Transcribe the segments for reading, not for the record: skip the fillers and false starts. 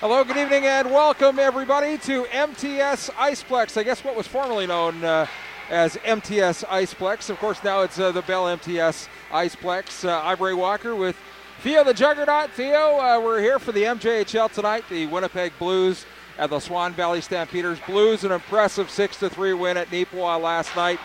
Hello, good evening, and welcome everybody to MTS Iceplex. I guess what was formerly known as MTS Iceplex. Of course, now it's the Bell MTS Iceplex. I'm Ray Walker with Theo the Juggernaut. Theo, we're here for the MJHL tonight. The Winnipeg Blues at the Swan Valley Stampeders. Blues an impressive 6-3 win at Nipawin last night.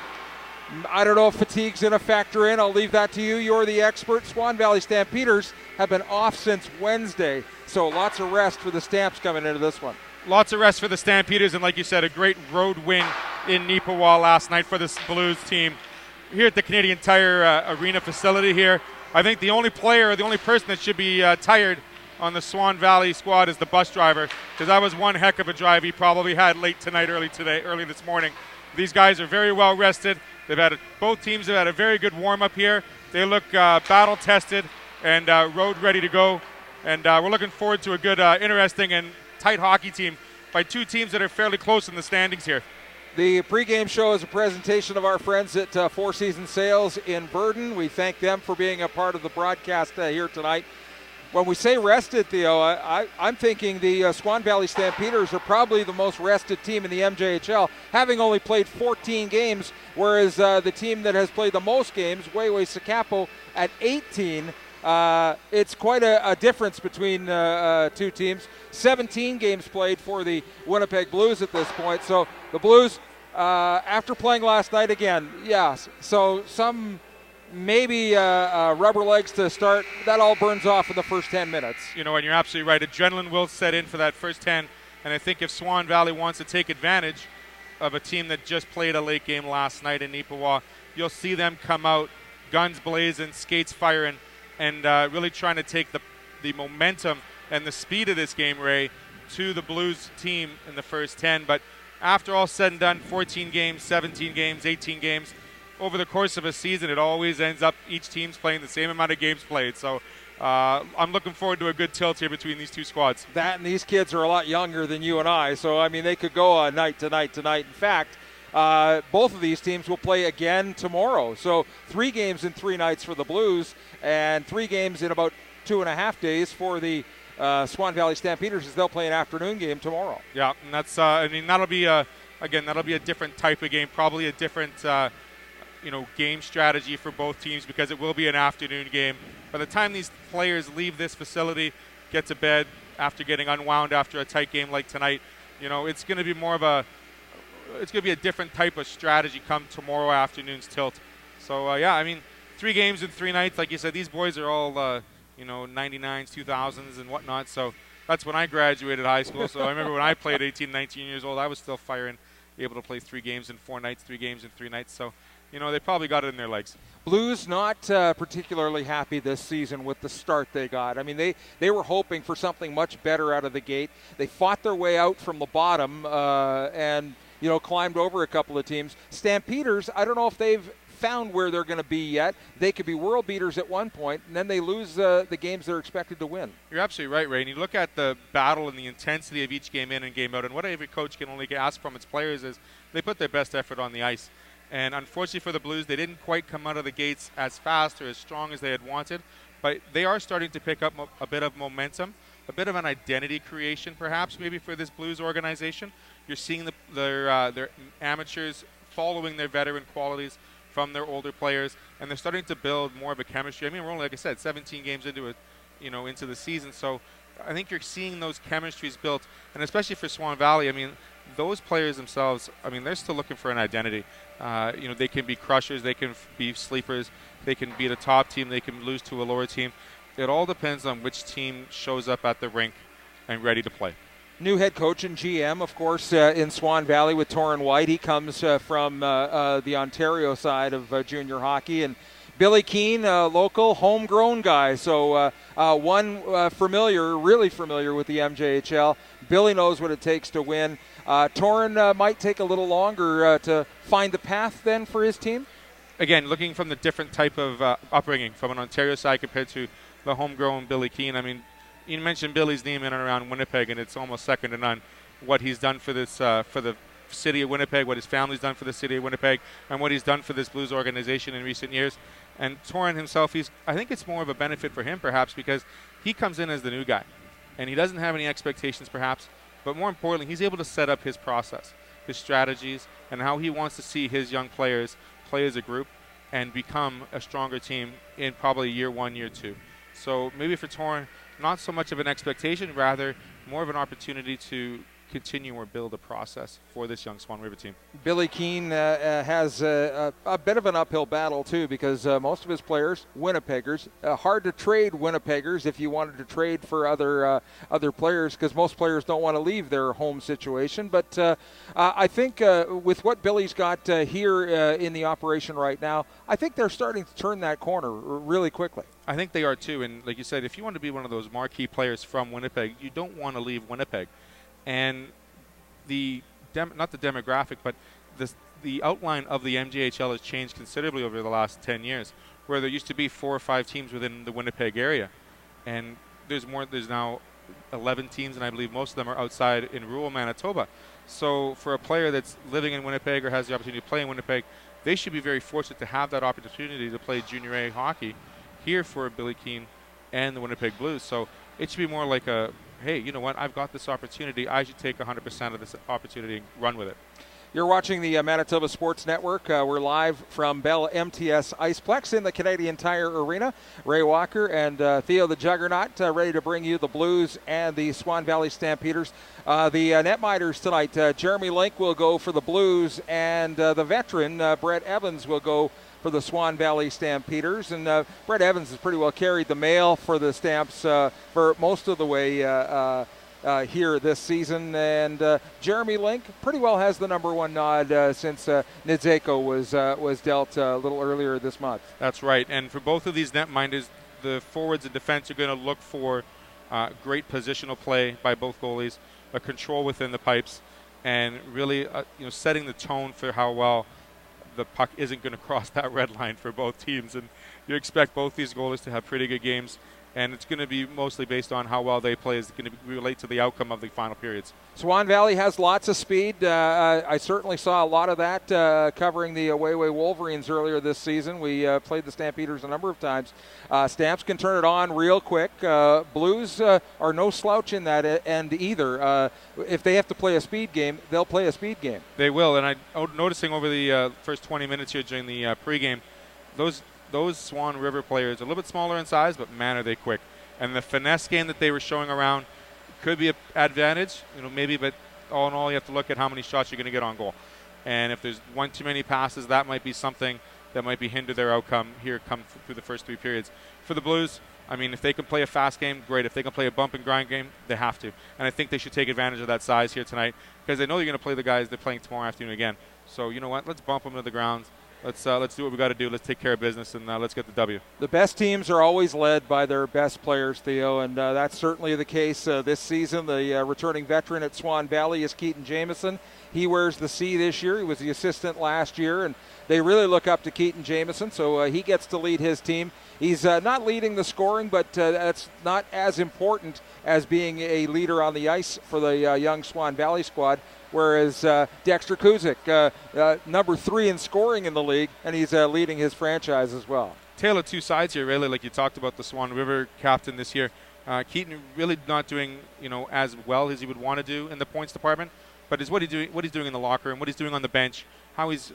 I don't know if fatigue's going to factor in. I'll leave that to you. You're the expert. Swan Valley Stampeders have been off since Wednesday, so lots of rest for the Stamps coming into this one. Lots of rest for the Stampeders, and like you said, a great road win in Nipawin last night for this Blues team. Here at the Canadian Tire Arena facility here, I think the only player, the only person that should be tired on the Swan Valley squad is the bus driver, because that was one heck of a drive he probably had late tonight, early this morning. These guys are very well rested. Both teams have had a very good warm-up here. They look battle-tested and road ready to go. And we're looking forward to a good, interesting, and tight hockey team by two teams that are fairly close in the standings here. The pregame show is a presentation of our friends at Four Seasons Sales in Burden. We thank them for being a part of the broadcast here tonight. When we say rested, Theo, I'm thinking the Swan Valley Stampeders are probably the most rested team in the MJHL, having only played 14 games, whereas the team that has played the most games, Wayway Sakapo, at 18. It's quite a difference between two teams. 17 games played for the Winnipeg Blues at this point. So the Blues, after playing last night again, so some maybe rubber legs to start. That all burns off in the first 10 minutes. You know, and you're absolutely right. Adrenaline will set in for that first 10. And I think if Swan Valley wants to take advantage of a team that just played a late game last night in Nipawin, you'll see them come out, guns blazing, skates firing, and really trying to take the momentum and the speed of this game, Ray, to the Blues team in the first 10. But after all said and done, 14 games, 17 games, 18 games, over the course of a season, it always ends up each team's playing the same amount of games played. So I'm looking forward to a good tilt here between these two squads. That and these kids are a lot younger than you and I. So, I mean, they could go night to night to night. In fact, both of these teams will play again tomorrow. So 3 games in 3 nights for the Blues and 3 games in about 2.5 days for the Swan Valley Stampeders, as they'll play an afternoon game tomorrow. Yeah, and that's, that'll be a different type of game, probably a different game strategy for both teams, because it will be an afternoon game. By the time these players leave this facility, get to bed after getting unwound after a tight game like tonight, it's going to be a different type of strategy come tomorrow afternoon's tilt. So 3 games in 3 nights. Like you said, these boys are all 99s, 2000s and whatnot. So that's when I graduated high school. So I remember when I played 18, 19 years old, I was still firing, able to play 3 games in 4 nights, 3 games in 3 nights. So they probably got it in their legs. Blues not particularly happy this season with the start they got. I mean, they were hoping for something much better out of the gate. They fought their way out from the bottom and climbed over a couple of teams. Stampeders, I don't know if they've found where they're going to be yet. They could be world beaters at one point, and then they lose the games they're expected to win. You're absolutely right, Ray. And you look at the battle and the intensity of each game in and game out, and what every coach can only ask from its players is they put their best effort on the ice. And unfortunately for the Blues, they didn't quite come out of the gates as fast or as strong as they had wanted. But they are starting to pick up a bit of momentum, a bit of an identity creation perhaps maybe for this Blues organization. You're seeing their amateurs following their veteran qualities from their older players, and they're starting to build more of a chemistry. I mean, we're only, like I said, 17 games into into the season. So I think you're seeing those chemistries built, and especially for Swan Valley, I mean, those players themselves, I mean, they're still looking for an identity. They can be crushers, they can be sleepers, they can beat a top team, they can lose to a lower team. It all depends on which team shows up at the rink and ready to play. New head coach and GM, of course, in Swan Valley with Torrin White. He comes from the Ontario side of junior hockey. And Billy Keane, local, homegrown guy. So one really familiar with the MJHL. Billy knows what it takes to win. Torrin might take a little longer to find the path then for his team. Again, looking from the different type of upbringing from an Ontario side compared to the homegrown Billy Keane. I mean, you mentioned Billy's name in and around Winnipeg, and it's almost second to none. What he's done for this, for the city of Winnipeg, what his family's done for the city of Winnipeg, and what he's done for this Blues organization in recent years. And Torrin himself, I think it's more of a benefit for him perhaps because he comes in as the new guy. And he doesn't have any expectations, perhaps, but more importantly, he's able to set up his process, his strategies, and how he wants to see his young players play as a group and become a stronger team in probably year 1, year 2. So maybe for Torn, not so much of an expectation, rather more of an opportunity to continue or build a process for this young Swan River team. Billy Keene has a bit of an uphill battle too, because most of his players, Winnipeggers, hard to trade Winnipeggers if you wanted to trade for other players, because most players don't want to leave their home situation. But I think with what Billy's got here in the operation right now, I think they're starting to turn that corner really quickly. I think they are too, and like you said, if you want to be one of those marquee players from Winnipeg, you don't want to leave Winnipeg. And not the demographic, but the outline of the MJHL has changed considerably over the last 10 years, where there used to be 4 or 5 teams within the Winnipeg area. And there's now 11 teams, and I believe most of them are outside in rural Manitoba. So for a player that's living in Winnipeg or has the opportunity to play in Winnipeg, they should be very fortunate to have that opportunity to play junior A hockey here for Billy Keene and the Winnipeg Blues. So it should be more like a, hey, you know what, I've got this opportunity. I should take 100% of this opportunity and run with it. You're watching the Manitoba Sports Network. We're live from Bell MTS Iceplex in the Canadian Tire Arena. Ray Walker and Theo the Juggernaut ready to bring you the Blues and the Swan Valley Stampeders. The netminders tonight, Jeremy Link will go for the Blues, and the veteran, Brett Evans, will go for the Swan Valley Stampeders. And Brett Evans has pretty well carried the mail for the Stamps for most of the way here this season. And Jeremy Link pretty well has the number 1 nod since Nidzeko was dealt a little earlier this month. That's right. And for both of these netminders, the forwards and defense are going to look for great positional play by both goalies, a control within the pipes, and really setting the tone for how well the puck isn't going to cross that red line for both teams. And you expect both these goalies to have pretty good games, and it's going to be mostly based on how well they play is going to relate to the outcome of the final periods. Swan Valley has lots of speed. I certainly saw a lot of that covering the Wayway Wolverines earlier this season. We played the Stampeders a number of times. Stamps can turn it on real quick. Blues are no slouch in that end either. If they have to play a speed game, they'll play a speed game. They will, and I'm noticing over the first 20 minutes here during the pregame, those Swan River players are a little bit smaller in size, but man, are they quick. And the finesse game that they were showing around could be an advantage, maybe, but all in all, you have to look at how many shots you're going to get on goal. And if there's one too many passes, that might be something that might be hinder their outcome here come through the first 3 periods. For the Blues, I mean, if they can play a fast game, great. If they can play a bump and grind game, they have to. And I think they should take advantage of that size here tonight, because they know you're going to play the guys they're playing tomorrow afternoon again. So you know what? Let's bump them to the ground. Let's do what we got to do. Let's take care of business, and let's get the W. The best teams are always led by their best players, Theo, and that's certainly the case this season. The returning veteran at Swan Valley is Keaton Jamieson. He wears the C this year. He was the assistant last year, and they really look up to Keaton Jamieson, so he gets to lead his team. He's not leading the scoring, but that's not as important as being a leader on the ice for the young Swan Valley squad. Whereas Dexter Kuzik, number 3 in scoring in the league, and he's leading his franchise as well. Tale of two sides here, really, like you talked about the Swan River captain this year. Keaton really not doing, as well as he would want to do in the points department, but is what he's doing in the locker room, what he's doing on the bench, how he's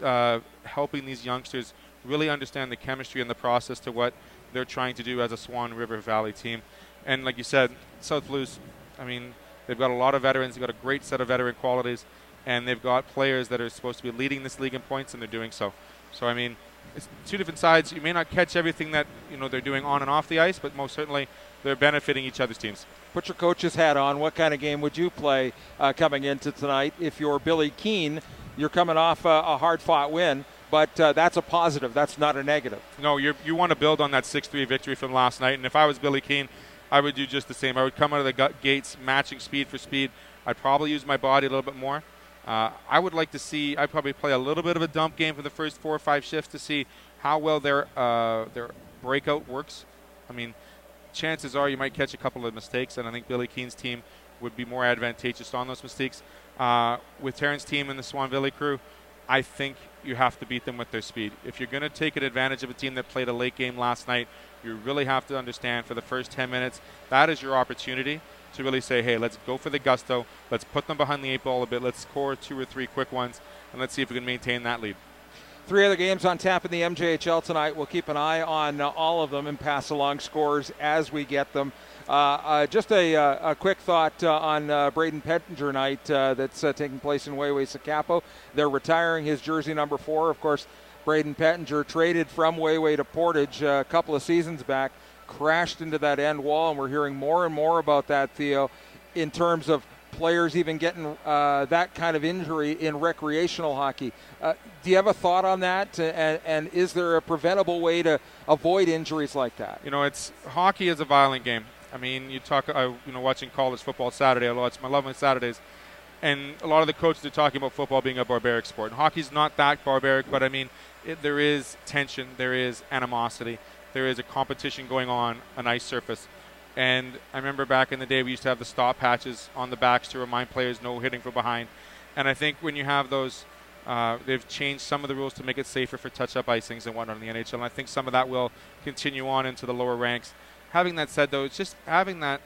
helping these youngsters really understand the chemistry and the process to what they're trying to do as a Swan River Valley team. And like you said, South Blues, I mean, they've got a lot of veterans. They've got a great set of veteran qualities, and they've got players that are supposed to be leading this league in points, and they're doing so. So, I mean, it's 2 different sides. You may not catch everything that they're doing on and off the ice, but most certainly they're benefiting each other's teams. Put your coach's hat on. What kind of game would you play coming into tonight? If you're Billy Keene, you're coming off a hard-fought win, but that's a positive. That's not a negative. No, you want to build on that 6-3 victory from last night, and if I was Billy Keene, I would do just the same. I would come out of the gates matching speed for speed. I'd probably use my body a little bit more. I would like to see, I'd probably play a little bit of a dump game for the first 4 or 5 shifts to see how well their breakout works. I mean, chances are you might catch a couple of mistakes, and I think Billy Keene's team would be more advantageous on those mistakes. With Terrence's team and the Swan Valley crew, I think you have to beat them with their speed. If you're going to take advantage of a team that played a late game last night, you really have to understand for the first 10 minutes, that is your opportunity to really say, hey, let's go for the gusto. Let's put them behind the 8 ball a bit. Let's score 2 or 3 quick ones, and let's see if we can maintain that lead. 3 other games on tap in the MJHL tonight. We'll keep an eye on all of them and pass along scores as we get them. Just a quick thought on Braden Pettinger night that's taking place in Wayway-Sakapo. They're retiring his jersey number 4. Of course, Braden Pettinger traded from Wayway to Portage a couple of seasons back, crashed into that end wall, and we're hearing more and more about that, Theo, in terms of players even getting that kind of injury in recreational hockey. Do you have a thought on that? And is there a preventable way to avoid injuries like that? Hockey is a violent game. I mean, you talk, watching college football Saturday, I love my Saturdays, and a lot of the coaches are talking about football being a barbaric sport. And hockey's not that barbaric, but I mean, there is tension, there is animosity, there is a competition going on an ice surface. And I remember back in the day, we used to have the stop patches on the backs to remind players no hitting from behind. And I think when you have those, they've changed some of the rules to make it safer for touch-up icings and whatnot in the NHL. And I think some of that will continue on into the lower ranks. Having that said, though, it's just having that.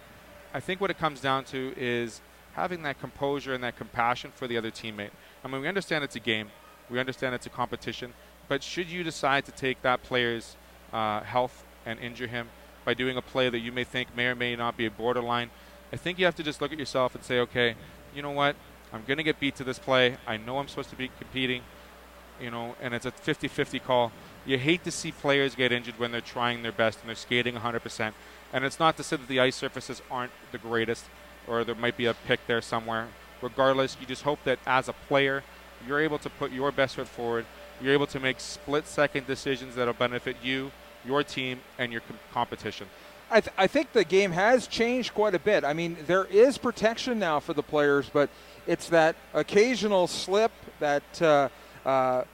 I think what it comes down to is having that composure and that compassion for the other teammate. I mean, we understand it's a game. We understand it's a competition. But should you decide to take that player's health and injure him by doing a play that you may think may or may not be a borderline, I think you have to just look at yourself and say, okay, you know what? I'm going to get beat to this play. I know I'm supposed to be competing, and it's a 50-50 call. You hate to see players get injured when they're trying their best and they're skating 100%. And it's not to say that the ice surfaces aren't the greatest or there might be a pick there somewhere. Regardless, you just hope that as a player, you're able to put your best foot forward. You're able to make split-second decisions that will benefit you, your team, and your competition. I think the game has changed quite a bit. I mean, there is protection now for the players, but it's that occasional slip that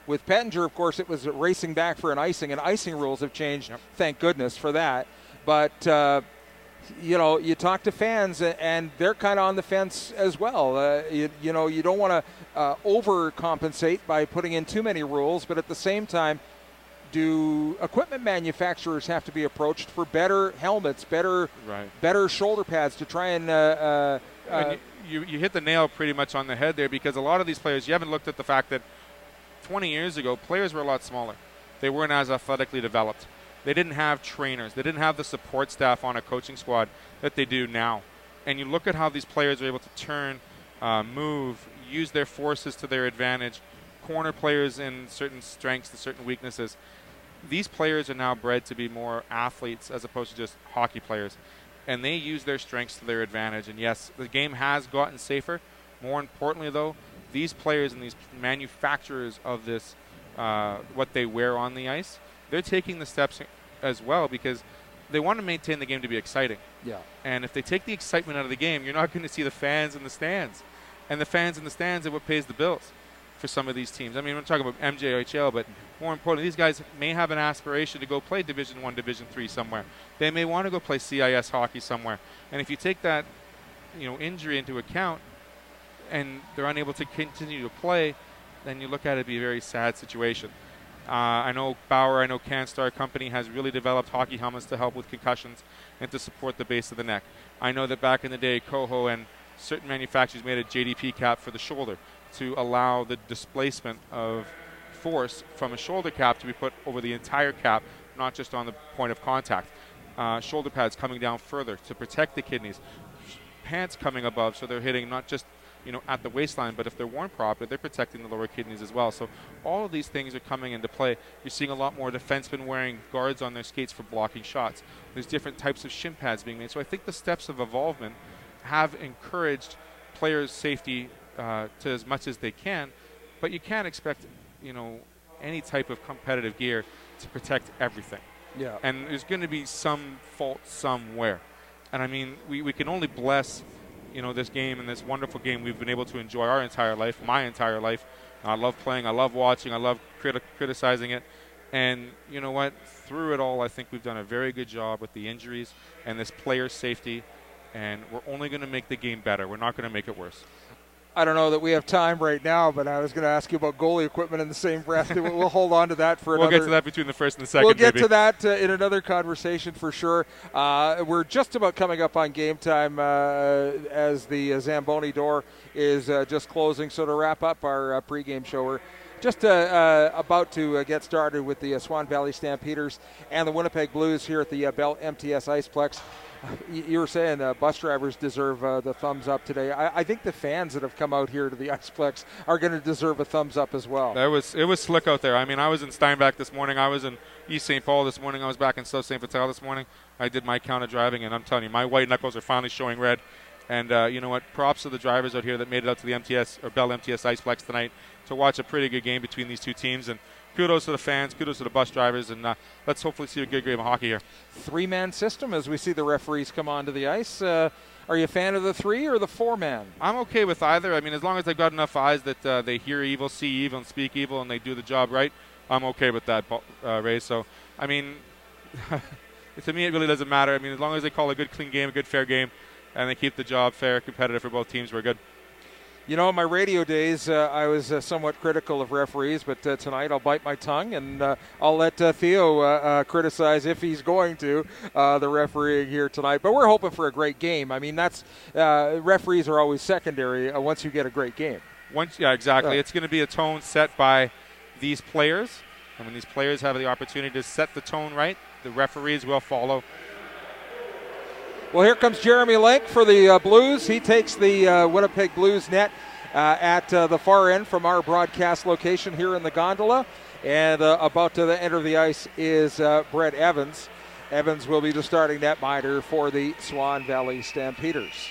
with Pettinger, of course, it was racing back for an icing, and icing rules have changed, thank goodness for that. But, you talk to fans, and they're kind of on the fence as well. You don't want to overcompensate by putting in too many rules, but at the same time, do equipment manufacturers have to be approached for better helmets, better shoulder pads to try and you hit the nail pretty much on the head there, because a lot of these players, you haven't looked at the fact that 20 years ago, players were a lot smaller. They weren't as athletically developed. They didn't have trainers. They didn't have the support staff on a coaching squad that they do now. And you look at how these players are able to turn, move, use their forces to their advantage, corner players in certain strengths and certain weaknesses. These players are now bred to be more athletes as opposed to just hockey players. And they use their strengths to their advantage. And yes, the game has gotten safer. More importantly, though, these players and these manufacturers of this, what they wear on the ice, they're taking the steps as well because they want to maintain the game to be exciting. Yeah. And if they take the excitement out of the game, you're not going to see the fans in the stands. And the fans in the stands are what pays the bills for some of these teams. I mean, we're talking about MJHL, but more importantly, these guys may have an aspiration to go play Division I, Division III somewhere. They may want to go play CIS hockey somewhere. And if you take that, injury into account and they're unable to continue to play, then you look at it be a very sad situation. I know Bauer, I know CanStar Company has really developed hockey helmets to help with concussions and to support the base of the neck. I know that back in the day, Coho and certain manufacturers made a JDP cap for the shoulder to allow the displacement of force from a shoulder cap to be put over the entire cap, not just on the point of contact. Shoulder pads coming down further to protect the kidneys. Pants coming above so they're hitting not just at the waistline, but if they're worn properly, they're protecting the lower kidneys as well. So all of these things are coming into play. You're seeing a lot more defensemen wearing guards on their skates for blocking shots. There's different types of shin pads being made. So I think the steps of involvement have encouraged players' safety to as much as they can, but you can't expect, any type of competitive gear to protect everything. Yeah. And there's going to be some fault somewhere. And I mean, we can only bless this game and this wonderful game we've been able to enjoy our entire life, my entire life. I love playing, I love watching, I love criticizing it. And you know what? Through it all, I think we've done a very good job with the injuries and this player safety, and we're only going to make the game better. We're not going to make it worse. I don't know that we have time right now, but I was going to ask you about goalie equipment in the same breath. We'll hold on to that for another. We'll get to that between the first and the second. We'll get maybe. to that in another conversation for sure. We're just about coming up on game time as the Zamboni door is just closing. So to wrap up our pregame show, we're just about to get started with the Swan Valley Stampeders and the Winnipeg Blues here at the Bell MTS Iceplex. You were saying bus drivers deserve the thumbs up today. I think the fans that have come out here to the Iceplex are going to deserve a thumbs up as well. It was slick out there. I mean, I was in Steinbach this morning. I was in East St. Paul this morning. I was back in South St. Vital this morning. I did my count of driving, and I'm telling you, my white knuckles are finally showing red. And you know what? Props to the drivers out here that made it out to the MTS or Bell MTS Iceplex tonight to watch a pretty good game between these two teams. And kudos to the fans, kudos to the bus drivers, and let's hopefully see a good game of hockey here. 3-man system as we see the referees come onto the ice. Are you a fan of the 3 or the 4-man? I'm okay with either. I mean, as long as they've got enough eyes that they hear evil, see evil, and speak evil, and they do the job right, I'm okay with that, Ray. So, I mean, to me it really doesn't matter. I mean, as long as they call a good, clean game, a good, fair game, and they keep the job fair, competitive for both teams, we're good. You know, in my radio days, I was somewhat critical of referees, but tonight I'll bite my tongue, and I'll let Theo criticize, if he's going to, the refereeing here tonight. But we're hoping for a great game. I mean, that's referees are always secondary once you get a great game. Yeah, exactly. It's going to be a tone set by these players, and when these players have the opportunity to set the tone right, the referees will follow. Well, here comes Jeremy Link for the Blues. He takes the Winnipeg Blues net at the far end from our broadcast location here in the gondola. And about to enter the ice is Brett Evans. Evans will be the starting netminder for the Swan Valley Stampeders.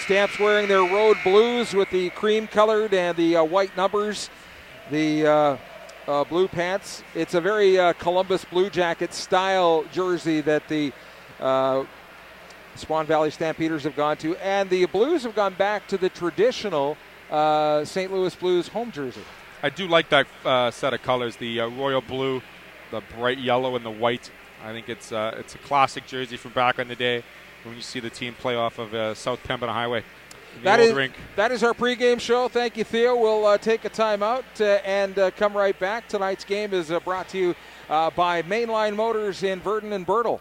Stamps wearing their road blues with the cream-colored and the white numbers. The blue pants. It's a very Columbus Blue Jacket style jersey that the Swan Valley Stampeders have gone to, and the Blues have gone back to the traditional St. Louis Blues home jersey. I do like that set of colors, the royal blue, the bright yellow, and the white. I think it's a classic jersey from back in the day when you see the team play off of South Pembina Highway. That is our pregame show. Thank you, Theo. We'll take a timeout and come right back. Tonight's game is brought to you by Mainline Motors in Verdon and Birtle.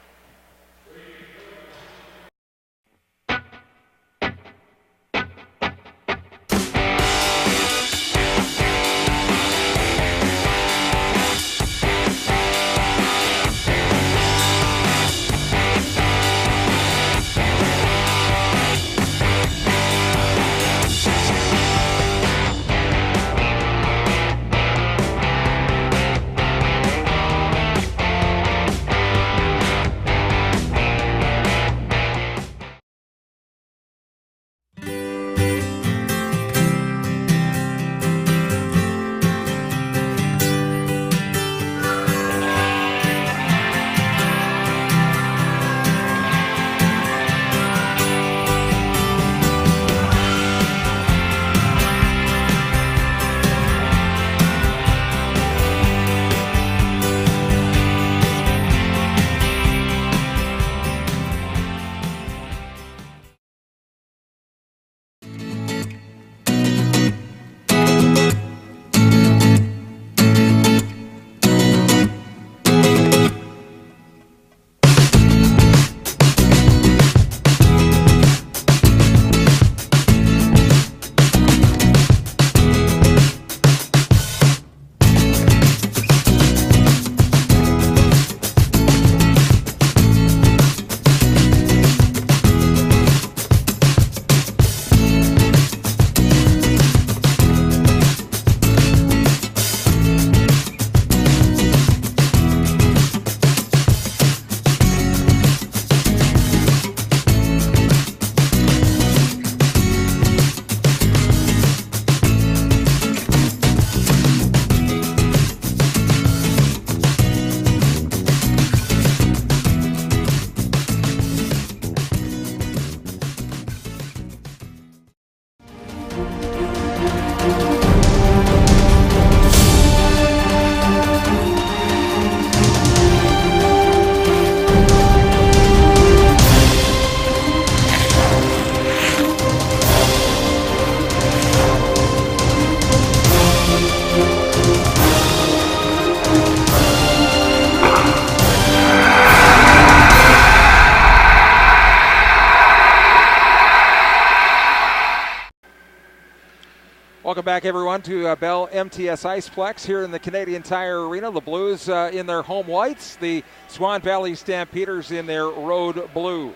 Welcome back, everyone, to Bell MTS Iceplex here in the Canadian Tire Arena. The Blues in their home whites, the Swan Valley Stampeders in their road blue.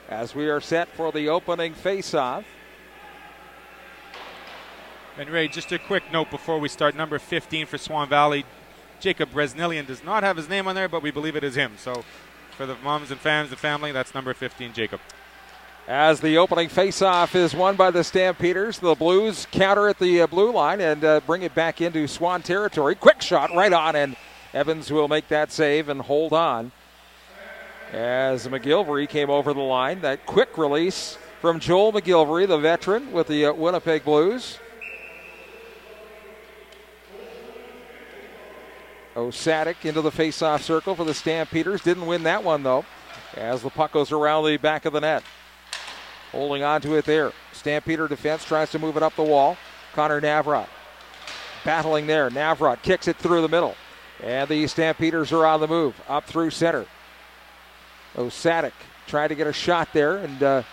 As we are set for the opening face-off. And Ray, just a quick note before we start. Number 15 for Swan Valley, Jacob Bresnilian, does not have his name on there, but we believe it is him. So for the moms and fans, the family, that's number 15, Jacob. As the opening face-off is won by the Stampeders, the Blues counter at the blue line and bring it back into Swan territory. Quick shot right on, and Evans will make that save and hold on. As McGilvery came over the line, that quick release from Joel McGilvery, the veteran with the Winnipeg Blues. Osadik into the face-off circle for the Stampeders. Didn't win that one, though, as the puck goes around the back of the net. Holding on to it there. Stampeder defense tries to move it up the wall. Connor Navrot battling there. Navrot kicks it through the middle. And the Stampeders are on the move. Up through center. Osadik tried to get a shot there. And a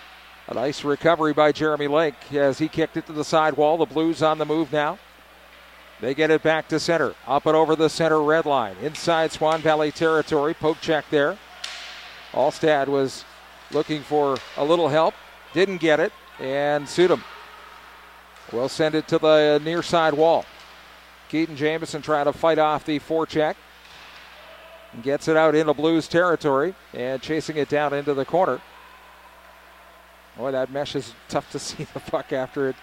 nice recovery by Jeremy Lake as he kicked it to the side wall. The Blues on the move now. They get it back to center. Up and over the center red line. Inside Swan Valley territory. Poke check there. Alstad was looking for a little help. Didn't get it, and Sudam will send it to the near side wall. Keaton Jamison trying to fight off the forecheck. Gets it out into Blues territory and chasing it down into the corner. Boy, that mesh is tough to see the puck after it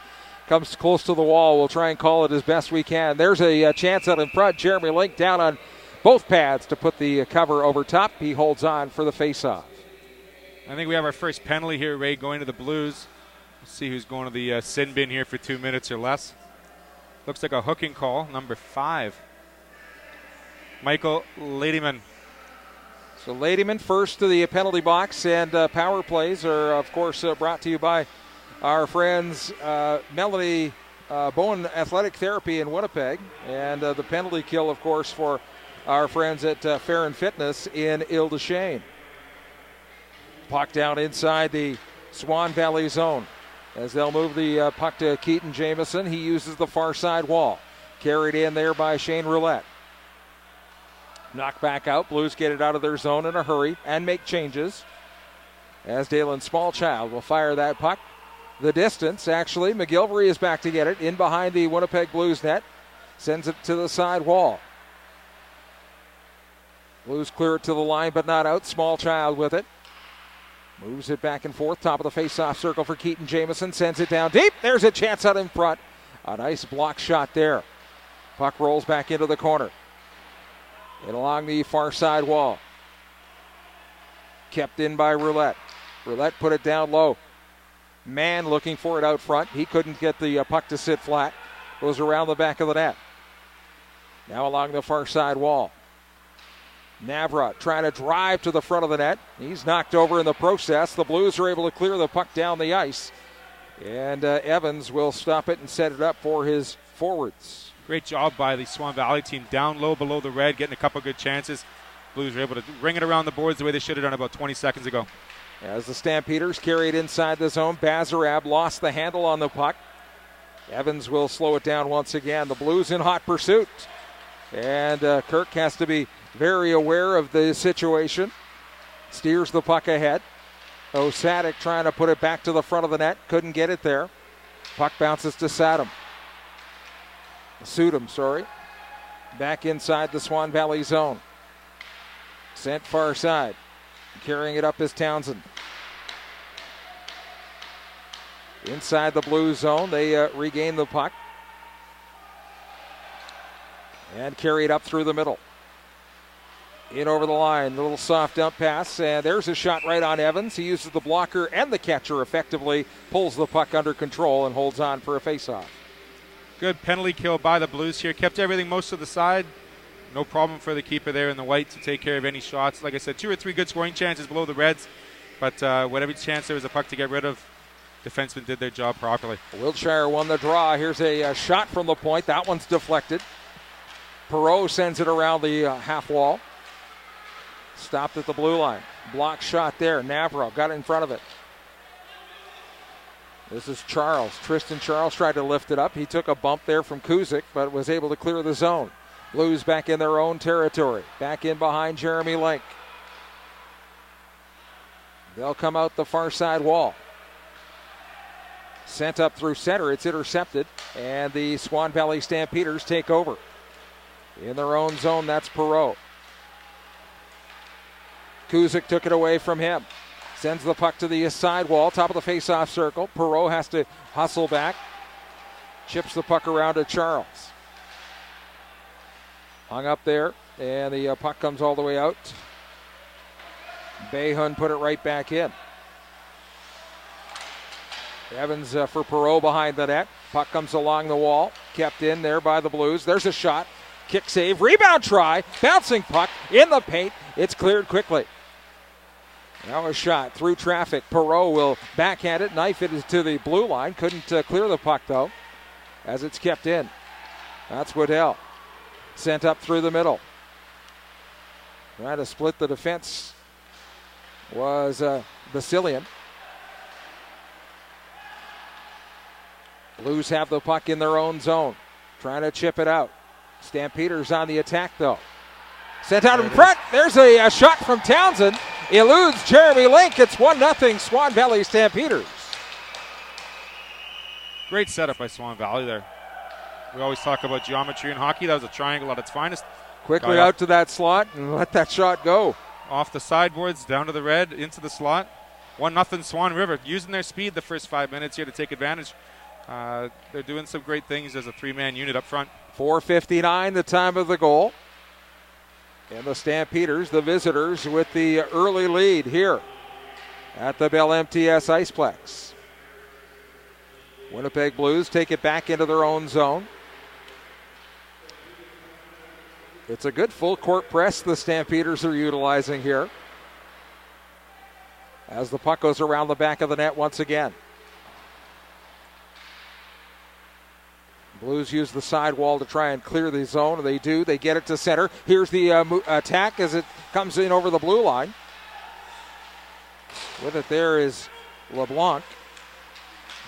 comes close to the wall. We'll try and call it as best we can. There's a chance out in front. Jeremy Link down on both pads to put the cover over top. He holds on for the faceoff. I think we have our first penalty here, Ray, going to the Blues. Let's see who's going to the sin bin here for 2 minutes or less. Looks like a hooking call, number 5. Michael Ladyman. So Ladyman first to the penalty box, and power plays are, of course, brought to you by our friends Melanie Bowen Athletic Therapy in Winnipeg, and the penalty kill, of course, for our friends at Fair and Fitness in Ile-des-Chênes. Puck down inside the Swan Valley zone as they'll move the puck to Keaton Jamison. He uses the far side wall. Carried in there by Shane Roulette. Knocked back out. Blues get it out of their zone in a hurry and make changes. As Dalen Smallchild will fire that puck. The distance, actually, McGilvery is back to get it in behind the Winnipeg Blues net. Sends it to the side wall. Blues clear it to the line but not out. Smallchild with it. Moves it back and forth. Top of the face-off circle for Keaton Jamison. Sends it down deep. There's a chance out in front. A nice block shot there. Puck rolls back into the corner. And along the far side wall. Kept in by Roulette. Roulette put it down low. Mann looking for it out front. He couldn't get the puck to sit flat. Goes around the back of the net. Now along the far side wall. Navrot trying to drive to the front of the net. He's knocked over in the process. The Blues are able to clear the puck down the ice. And Evans will stop it and set it up for his forwards. Great job by the Swan Valley team. Down low below the red, getting a couple good chances. Blues were able to ring it around the boards the way they should have done about 20 seconds ago. As the Stampeders carry it inside the zone, Bazarab lost the handle on the puck. Evans will slow it down once again. The Blues in hot pursuit. And Kirk has to be very aware of the situation. Steers the puck ahead. Osadik trying to put it back to the front of the net. Couldn't get it there. Puck bounces to Sudam. Back inside the Swan Valley zone. Sent far side. Carrying it up is Townsend. Inside the Blues zone, they regain the puck. And carry it up through the middle. In over the line, a little soft dump pass, and there's a shot right on Evans. He uses the blocker and the catcher effectively, pulls the puck under control and holds on for a faceoff. Good penalty kill by the Blues here. Kept everything most to the side. No problem for the keeper there in the white to take care of any shots. Like I said, 2 or 3 good scoring chances below the Reds, but whatever chance there was a puck to get rid of, defensemen did their job properly. Wiltshire won the draw. Here's a shot from the point. That one's deflected. Perreault sends it around the half wall. Stopped at the blue line. Block shot there. Navarro got in front of it. This is Charles. Tristan Charles tried to lift it up. He took a bump there from Kuzik, but was able to clear the zone. Blues back in their own territory. Back in behind Jeremy Link. They'll come out the far side wall. Sent up through center. It's intercepted. And the Swan Valley Stampeders take over. In their own zone, that's Perreault. Kuzik took it away from him. Sends the puck to the side wall, top of the face-off circle. Perreault has to hustle back. Chips the puck around to Charles. Hung up there, and the puck comes all the way out. Bayhun put it right back in. Evans for Perreault behind the net. Puck comes along the wall. Kept in there by the Blues. There's a shot. Kick save. Rebound try. Bouncing puck in the paint. It's cleared quickly. Now a shot through traffic. Perreault will backhand it, knife it to the blue line. Couldn't clear the puck, though, as it's kept in. That's Waddell. Sent up through the middle. Trying to split the defense was Basilian. Blues have the puck in their own zone. Trying to chip it out. Stampeders on the attack, though. Sent out in front. There's a shot from Townsend. Eludes Jeremy Link. It's 1-0 Swan Valley Stampeders. Great setup by Swan Valley there. We always talk about geometry in hockey. That was a triangle at its finest. Quickly out to that slot and let that shot go. Off the sideboards, down to the red, into the slot. 1-0 Swan River. Using their speed the first 5 minutes here to take advantage. They're doing some great things as a three-man unit up front. 4:59 the time of the goal. And the Stampeders, the visitors, with the early lead here at the Bell MTS Iceplex. Winnipeg Blues take it back into their own zone. It's a good full court press the Stampeders are utilizing here as the puck goes around the back of the net once again. Blues use the sidewall to try and clear the zone. They do. They get it to center. Here's the attack as it comes in over the blue line. With it there is LeBlanc.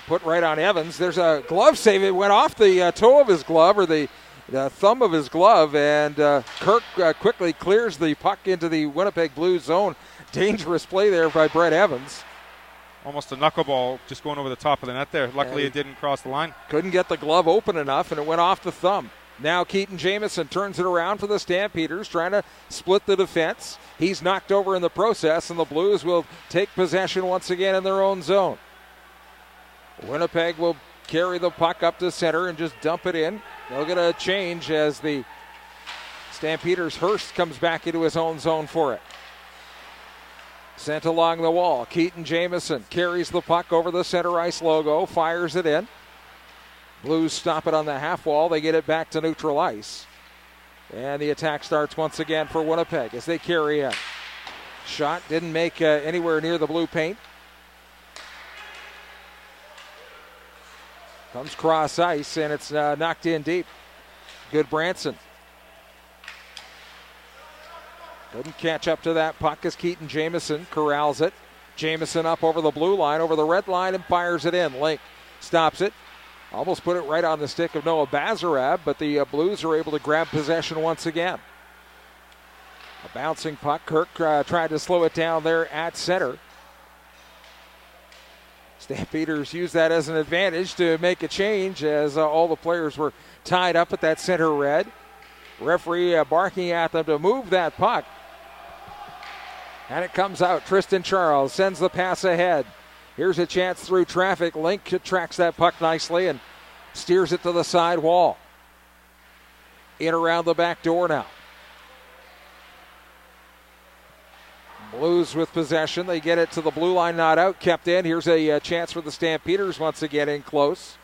Put right on Evans. There's a glove save. It went off the toe of his glove or the thumb of his glove, and Kirk quickly clears the puck into the Winnipeg Blues zone. Dangerous play there by Brett Evans. Almost a knuckleball just going over the top of the net there. Luckily, it didn't cross the line. Couldn't get the glove open enough, and it went off the thumb. Now Keaton Jamieson turns it around for the Stampeders, trying to split the defense. He's knocked over in the process, and the Blues will take possession once again in their own zone. Winnipeg will carry the puck up to center and just dump it in. They'll get a change as the Stampeders' Hurst comes back into his own zone for it. Sent along the wall. Keaton Jamieson carries the puck over the center ice logo, fires it in. Blues stop it on the half wall. They get it back to neutral ice. And the attack starts once again for Winnipeg as they carry in. Shot didn't make anywhere near the blue paint. Comes cross ice, and it's knocked in deep. Good Branson. Couldn't catch up to that puck as Keaton Jamieson corrals it. Jamieson up over the blue line, over the red line, and fires it in. Link stops it. Almost put it right on the stick of Noah Bazarab, but the Blues are able to grab possession once again. A bouncing puck. Kirk tried to slow it down there at center. Stampeders use that as an advantage to make a change as all the players were tied up at that center red. Referee barking at them to move that puck. And it comes out. Tristan Charles sends the pass ahead. Here's a chance through traffic. Link tracks that puck nicely and steers it to the side wall. In around the back door now. Blues with possession. They get it to the blue line, not out. Kept in. Here's a chance for the Stampeders once again in close.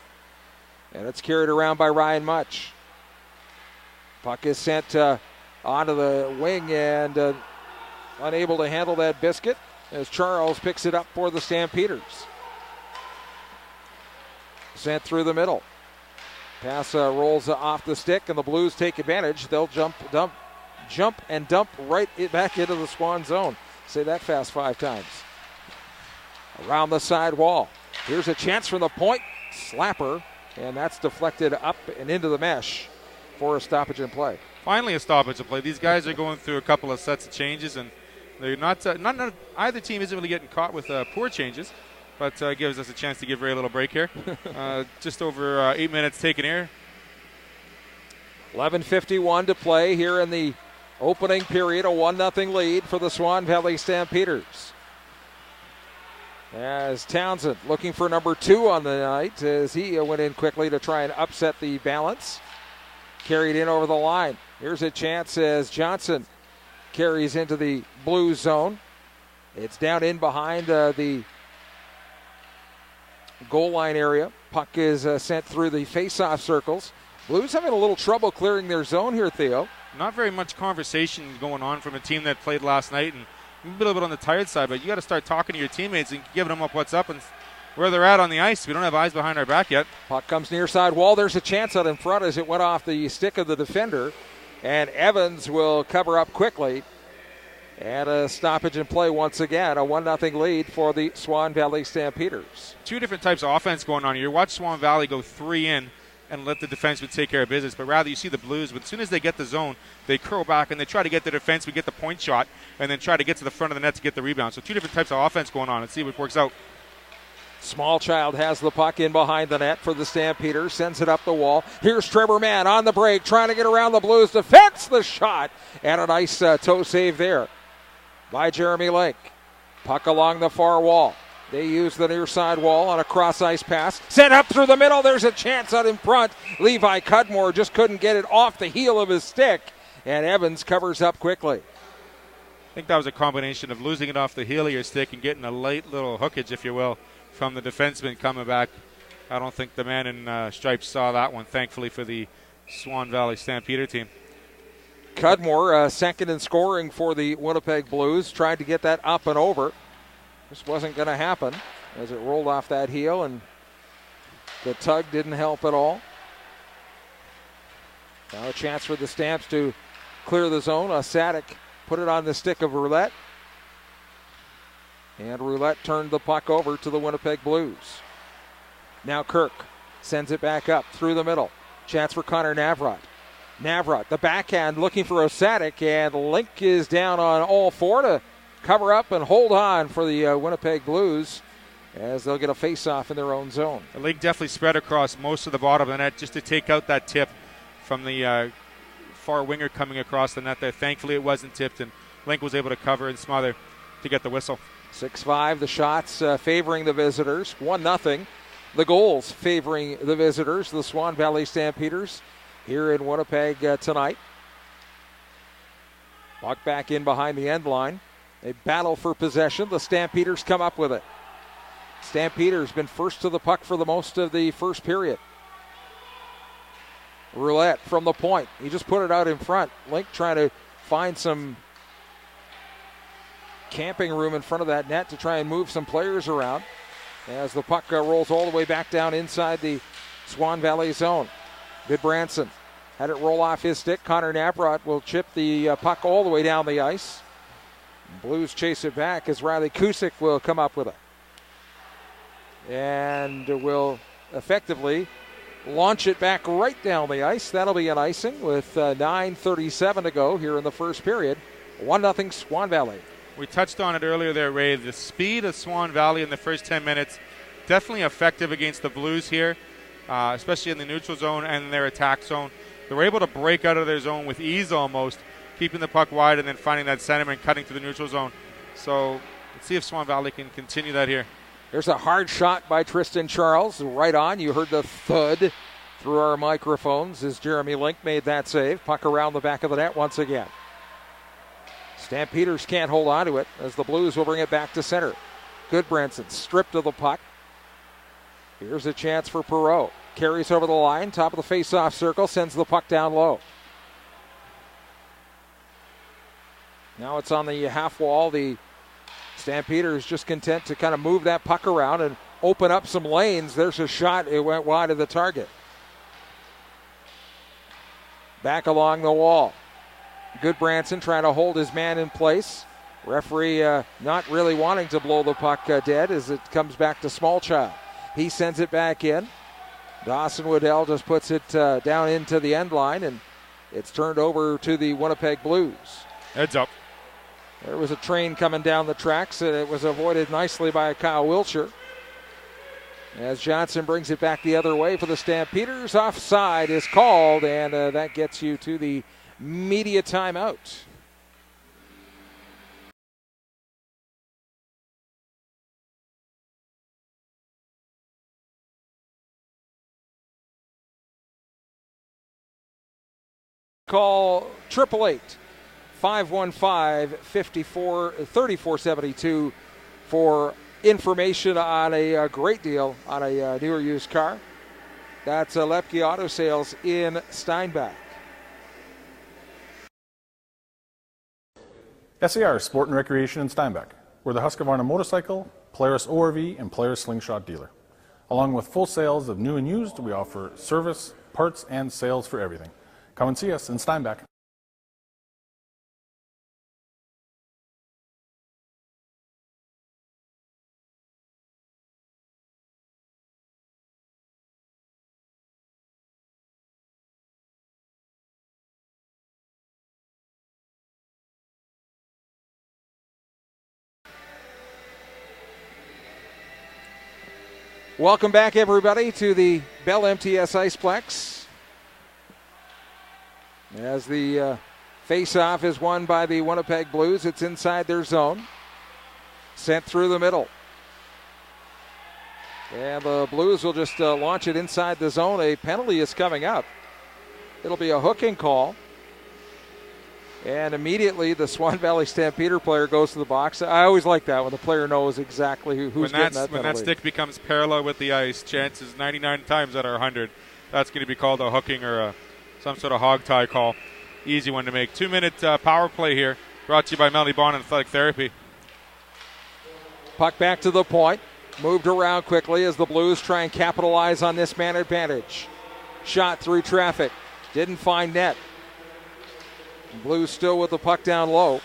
And it's carried around by Ryan Much. Puck is sent onto the wing and unable to handle that biscuit as Charles picks it up for the Stampeders. Sent through the middle. Pass rolls off the stick, and the Blues take advantage. They'll jump and dump right back into the Swan zone. Say that fast 5 times. Around the side wall. Here's a chance from the point. Slapper. And that's deflected up and into the mesh for a stoppage in play. Finally a stoppage in play. These guys are going through a couple of sets of changes, and they're not either team isn't really getting caught with poor changes, but gives us a chance to give Ray a little break here. Just over 8 minutes taken here. 11:51 to play here in the opening period. A 1-0 lead for the Swan Valley Stampeders. As Townsend looking for number 2 on the night as he went in quickly to try and upset the balance. Carried in over the line. Here's a chance as Johnson carries into the blue zone. It's down in behind the goal line area. Puck is sent through the face-off circles. Blues having a little trouble clearing their zone here, Theo. Not very much conversation going on from a team that played last night, and a little bit on the tired side, but you got to start talking to your teammates and giving them up what's up and where they're at on the ice. We don't have eyes behind our back yet. Puck comes near side wall. There's a chance out in front as it went off the stick of the defender, and Evans will cover up quickly. And a stoppage in play once again. A 1-0 lead for the Swan Valley Stampeders. Two different types of offense going on here. Watch Swan Valley go 3 in and let the defenseman take care of business. But rather, you see the Blues, but as soon as they get the zone, they curl back and they try to get the defenseman, get the point shot, and then try to get to the front of the net to get the rebound. So two different types of offense going on. Let's see what works out. Smallchild has the puck in behind the net for the Stampeders, sends it up the wall. Here's Trevor Mann on the break, trying to get around the Blues defense. The shot, and a nice toe save there by Jeremy Link. Puck along the far wall. They use the near side wall on a cross-ice pass. Sent up through the middle. There's a chance out in front. Levi Cudmore just couldn't get it off the heel of his stick, and Evans covers up quickly. I think that was a combination of losing it off the heel of your stick and getting a late little hookage, if you will, from the defenseman coming back. I don't think the man in stripes saw that one, thankfully, for the Swan Valley Stampeder team. Cudmore, second in scoring for the Winnipeg Blues, tried to get that up and over. This wasn't going to happen as it rolled off that heel, and the tug didn't help at all. Now a chance for the Stamps to clear the zone. Sadik put it on the stick of Roulette, and Roulette turned the puck over to the Winnipeg Blues. Now Kirk sends it back up through the middle. Chance for Connor Navrat. Navrat, the backhand, looking for Osadik, and Link is down on all four to cover up and hold on for the Winnipeg Blues as they'll get a face-off in their own zone. The Link definitely spread across most of the bottom of the net just to take out that tip from the far winger coming across the net there. Thankfully, it wasn't tipped, and Link was able to cover and smother to get the whistle. 6-5, the shots favoring the visitors. 1-0, the goals favoring the visitors, the Swan Valley Stampeders, here in Winnipeg tonight. Puck back in behind the end line. They battle for possession. The Stampeders come up with it. Stampeders been first to the puck for the most of the first period. Roulette from the point. He just put it out in front. Link trying to find some camping room in front of that net to try and move some players around as the puck rolls all the way back down inside the Swan Valley zone. Goodbranson had it roll off his stick. Connor Navrat will chip the puck all the way down the ice. Blues chase it back as Riley Cusick will come up with it. And will effectively launch it back right down the ice. That'll be an icing with 9:37 to go here in the first period. 1-0 Swan Valley. We touched on it earlier there, Ray. The speed of Swan Valley in the first 10 minutes, definitely effective against the Blues here, especially in the neutral zone and their attack zone. They were able to break out of their zone with ease almost, keeping the puck wide and then finding that center and cutting to the neutral zone. So let's see if Swan Valley can continue that here. There's a hard shot by Tristan Charles, right on. You heard the thud through our microphones as Jeremy Link made that save. Puck around the back of the net once again. Stampeders can't hold on to it as the Blues will bring it back to center. Goodbranson stripped of the puck. Here's a chance for Perreault. Carries over the line, top of the face-off circle, sends the puck down low. Now it's on the half wall. The Stampeders just content to kind of move that puck around and open up some lanes. There's a shot. It went wide of the target. Back along the wall. Goodbranson trying to hold his man in place. Referee not really wanting to blow the puck dead as it comes back to Smallchild. He sends it back in. Dawson Waddell just puts it down into the end line, and it's turned over to the Winnipeg Blues. Heads up. There was a train coming down the tracks, and it was avoided nicely by Kyle Wilshire. As Johnson brings it back the other way for the Stampeders, offside is called, and that gets you to the media timeout. Call 888-515-3472 for information on a great deal on a newer used car. That's Lepke Auto Sales in Steinbach. SAR Sport and Recreation in Steinbach. We're the Husqvarna motorcycle, Polaris ORV, and Polaris Slingshot dealer. Along with full sales of new and used, we offer service, parts, and sales for everything. Come and see us in Steinbach. Welcome back, everybody, to the Bell MTS Iceplex. As the face-off is won by the Winnipeg Blues, it's inside their zone. Sent through the middle. And the Blues will just launch it inside the zone. A penalty is coming up. It'll be a hooking call. And immediately the Swan Valley Stampeder player goes to the box. I always like that when the player knows exactly who's getting that penalty. When that stick becomes parallel with the ice, chances 99 times out of 100, that's going to be called a hooking or some sort of hog tie call. Easy one to make. 2-minute power play here, brought to you by Melody Bond Athletic Therapy. Puck back to the point. Moved around quickly as the Blues try and capitalize on this man advantage. Shot through traffic. Didn't find net. Blues still with the puck down low.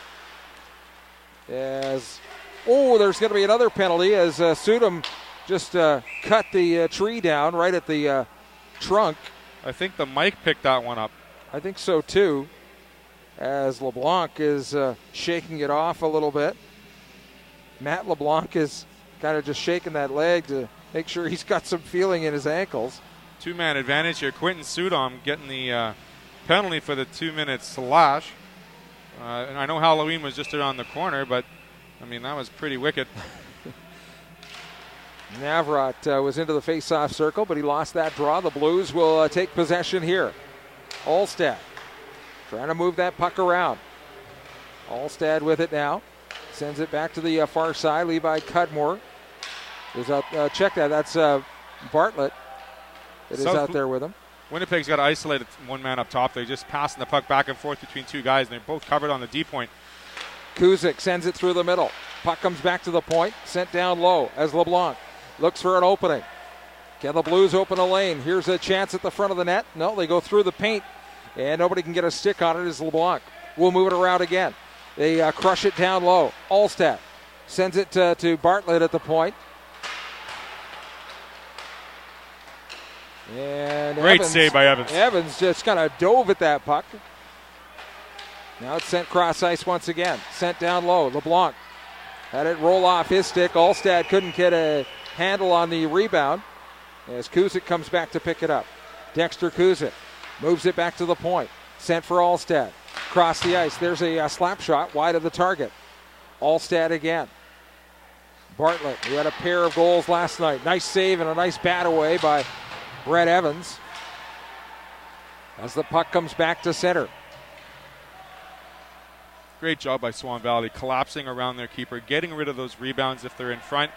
There's going to be another penalty as Sudam just cut the tree down right at the trunk. I think the mic picked that one up. I think so too, as LeBlanc is shaking it off a little bit. Matt LeBlanc is kind of just shaking that leg to make sure he's got some feeling in his ankles. Two-man advantage here. Quentin Sudam getting the penalty for the 2-minute slash. And I know Halloween was just around the corner, but, I mean, that was pretty wicked. Navrat was into the face-off circle, but he lost that draw. The Blues will take possession here. Alstad trying to move that puck around. Alstad with it now. Sends it back to the far side. Levi Cudmore is out. Check that. That's Bartlett that is out there with him. Winnipeg's got to isolate one man up top. They're just passing the puck back and forth between two guys, and they're both covered on the D point. Kuzik sends it through the middle. Puck comes back to the point. Sent down low as LeBlanc looks for an opening. Can the Blues open a lane? Here's a chance at the front of the net. No, they go through the paint, and nobody can get a stick on it as LeBlanc. We'll move it around again. They crush it down low. Alstad sends it to Bartlett at the point. And great save by Evans. Evans just kind of dove at that puck. Now it's sent cross ice once again. Sent down low. LeBlanc had it roll off his stick. Alstad couldn't get a handle on the rebound as Kuzik comes back to pick it up. Dexter Kuzik moves it back to the point. Sent for Alstad. Cross the ice. There's a slap shot wide of the target. Alstad again. Bartlett, who had a pair of goals last night. Nice save and a nice bat away by Brett Evans as the puck comes back to center. Great job by Swan Valley, collapsing around their keeper, getting rid of those rebounds if they're in front,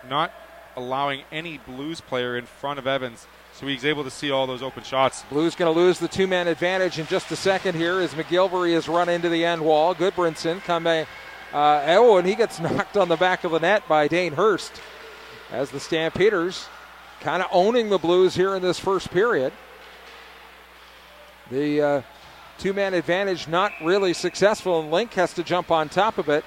not allowing any Blues player in front of Evans, so he's able to see all those open shots. Blues going to lose the two-man advantage in just a second here as McGilvery has run into the end wall. Goodbranson and he gets knocked on the back of the net by Dane Hurst as the Stampeders kind of owning the Blues here in this first period. The two-man advantage not really successful, and Link has to jump on top of it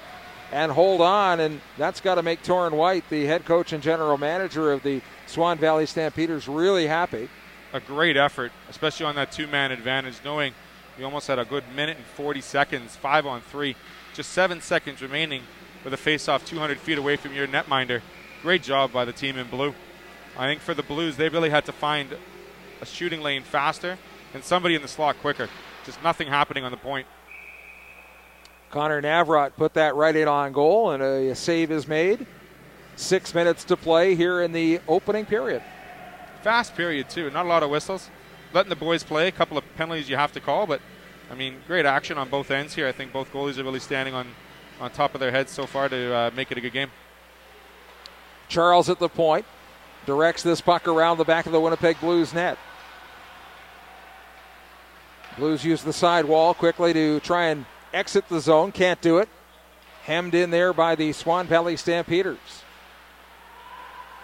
and hold on, and that's got to make Torrin White, the head coach and general manager of the Swan Valley Stampeders, really happy. A great effort, especially on that two-man advantage, knowing you almost had a good minute and 40 seconds, 5-on-3, just 7 seconds remaining with a face-off 200 feet away from your netminder. Great job by the team in blue. I think for the Blues, they really had to find a shooting lane faster and somebody in the slot quicker. Just nothing happening on the point. Connor Navrat put that right in on goal, and a save is made. 6 minutes to play here in the opening period. Fast period, too. Not a lot of whistles. Letting the boys play. A couple of penalties you have to call, but, I mean, great action on both ends here. I think both goalies are really standing on top of their heads so far to make it a good game. Charles at the point. Directs this puck around the back of the Winnipeg Blues net. Blues use the sidewall quickly to try and exit the zone. Can't do it. Hemmed in there by the Swan Valley Stampeders.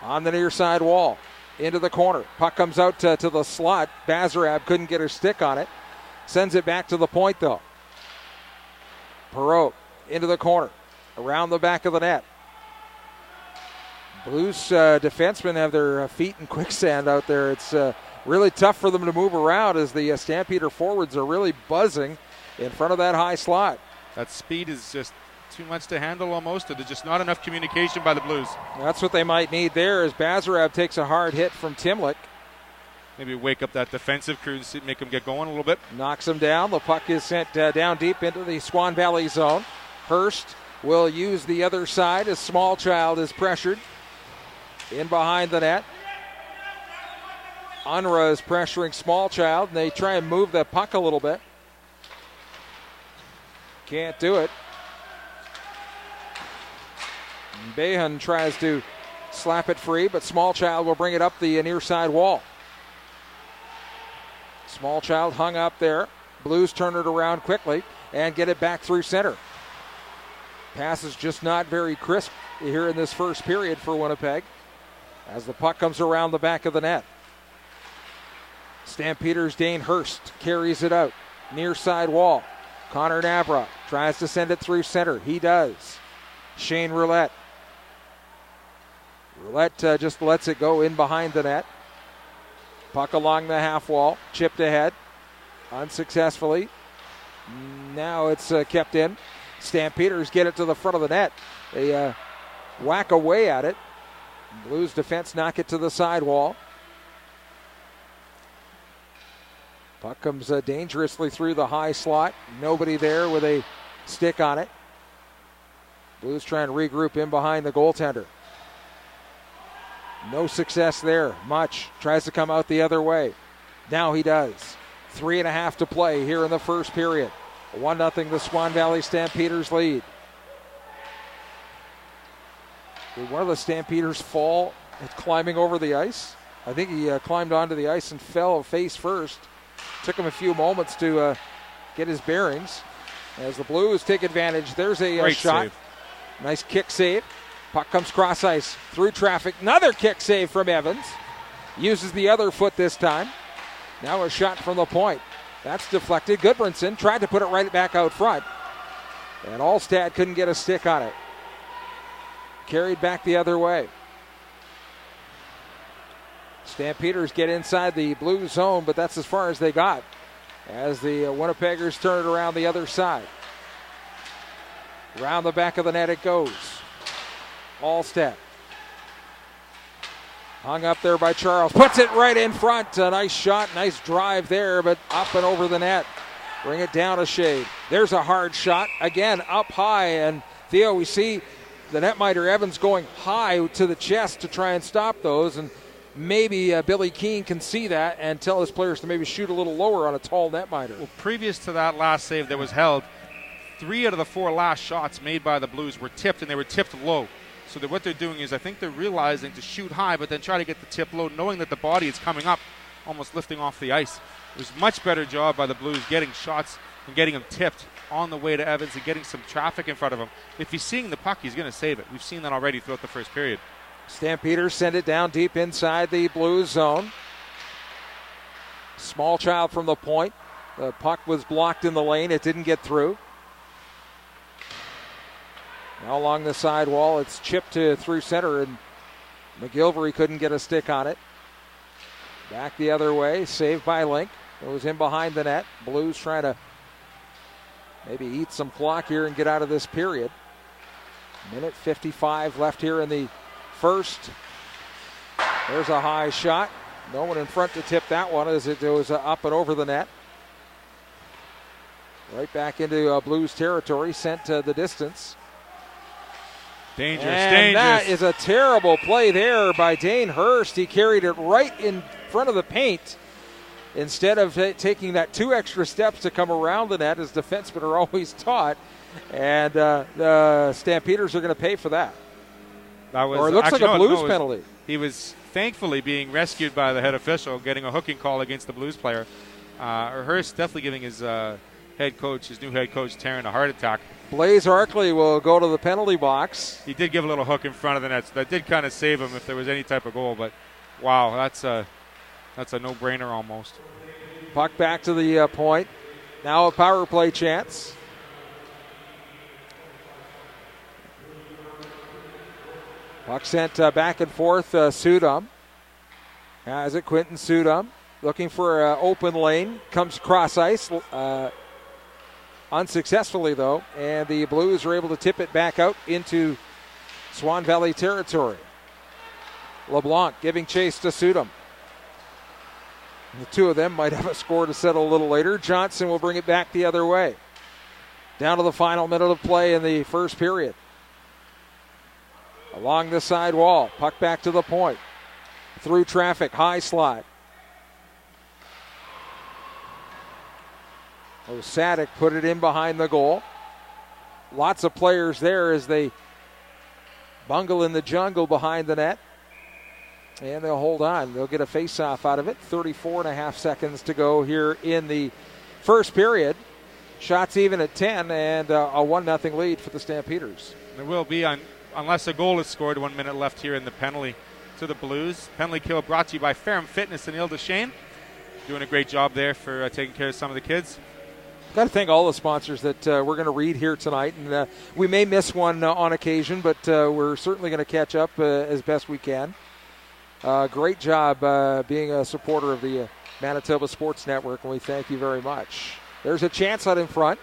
On the near side wall. Into the corner. Puck comes out to the slot. Bazarab couldn't get her stick on it. Sends it back to the point, though. Perot into the corner. Around the back of the net. Blues defensemen have their feet in quicksand out there. It's really tough for them to move around as the Stampeder forwards are really buzzing in front of that high slot. That speed is just too much to handle almost. There's just not enough communication by the Blues. That's what they might need there as Bazarab takes a hard hit from Timlick. Maybe wake up that defensive crew and make them get going a little bit. Knocks him down. The puck is sent down deep into the Swan Valley zone. Hurst will use the other side as Smallchild is pressured. In behind the net. Unruh is pressuring Smallchild, and they try and move the puck a little bit. Can't do it. Behan tries to slap it free, but Smallchild will bring it up the near side wall. Smallchild hung up there. Blues turn it around quickly and get it back through center. Pass is just not very crisp here in this first period for Winnipeg as the puck comes around the back of the net. Stampeders' Dane Hurst carries it out. Near side wall. Connor Navrat tries to send it through center. He does. Shane Roulette. Roulette just lets it go in behind the net. Puck along the half wall. Chipped ahead. Unsuccessfully. Now it's kept in. Stampeders get it to the front of the net. They whack away at it. Blues defense knock it to the sidewall. Puck comes dangerously through the high slot. Nobody there with a stick on it. Blues trying to regroup in behind the goaltender. No success there. Much tries to come out the other way. Now he does. 3.5 to play here in the first period. 1-0 the Swan Valley Stampeders lead. Did one of the Stampeders fall climbing over the ice? I think he climbed onto the ice and fell face first. Took him a few moments to get his bearings. As the Blues take advantage, there's a shot. Save. Nice kick save. Puck comes cross ice through traffic. Another kick save from Evans. Uses the other foot this time. Now a shot from the point. That's deflected. Goodbranson tried to put it right back out front. And Alstad couldn't get a stick on it. Carried back the other way. Stampeders get inside the blue zone, but that's as far as they got. As the Winnipeggers turn it around the other side. Around the back of the net it goes. Alstad. Hung up there by Charles. Puts it right in front. A nice shot, nice drive there, but up and over the net. Bring it down a shade. There's a hard shot. Again, up high. And Theo, we see the netminder Evans going high to the chest to try and stop those. And maybe Billy Keene can see that and tell his players to maybe shoot a little lower on a tall netminder. Well, previous to that last save that was held, 3 out of the 4 last shots made by the Blues were tipped, and they were tipped low. So what they're doing is I think they're realizing to shoot high, but then try to get the tip low, knowing that the body is coming up, almost lifting off the ice. It was a much better job by the Blues getting shots and getting them tipped on the way to Evans and getting some traffic in front of him. If he's seeing the puck, he's going to save it. We've seen that already throughout the first period. Stampeders send it down deep inside the Blues zone. Smallchild from the point. The puck was blocked in the lane. It didn't get through. Now along the side wall, it's chipped through center, and McGilvery couldn't get a stick on it. Back the other way, saved by Link. It was in behind the net. Blues trying to maybe eat some clock here and get out of this period. Minute 55 left here in the first. There's a high shot. No one in front to tip that one as it goes up and over the net. Right back into Blues territory, sent the distance. Dangerous, and dangerous. That is a terrible play there by Dane Hurst. He carried it right in front of the paint instead of taking that 2 extra steps to come around the net, as defensemen are always taught. And the Stampeders are going to pay for that. Or it looks like a Blues penalty. He was thankfully being rescued by the head official, getting a hooking call against the Blues player. Hurst definitely giving his head coach, his new head coach, Taryn, a heart attack. Blaze Arkley will go to the penalty box. He did give a little hook in front of the net, so that did kind of save him if there was any type of goal. But wow, that's a no-brainer almost. Puck back to the point. Now a power play chance. Puck sent back and forth. Sudam has it. Quentin Sudam looking for an open lane. Comes cross ice. Unsuccessfully, though. And the Blues are able to tip it back out into Swan Valley territory. LeBlanc giving chase to Sudam. The two of them might have a score to settle a little later. Johnson will bring it back the other way. Down to the final minute of play in the first period. Along the side wall. Puck back to the point. Through traffic. High slot. Sadik put it in behind the goal. Lots of players there as they bungle in the jungle behind the net. And they'll hold on. They'll get a face-off out of it. 34.5 seconds to go here in the first period. Shots even at 10 and a 1-0 lead for the Stampeders. There will be, unless a goal is scored, 1 minute left here in the penalty to the Blues. Penalty kill brought to you by Ferrum Fitness and Ile Shane. Doing a great job there for taking care of some of the kids. Got to thank all the sponsors that we're going to read here tonight. And we may miss one on occasion, but we're certainly going to catch up as best we can. Great job being a supporter of the Manitoba Sports Network, and we thank you very much. There's a chance out in front.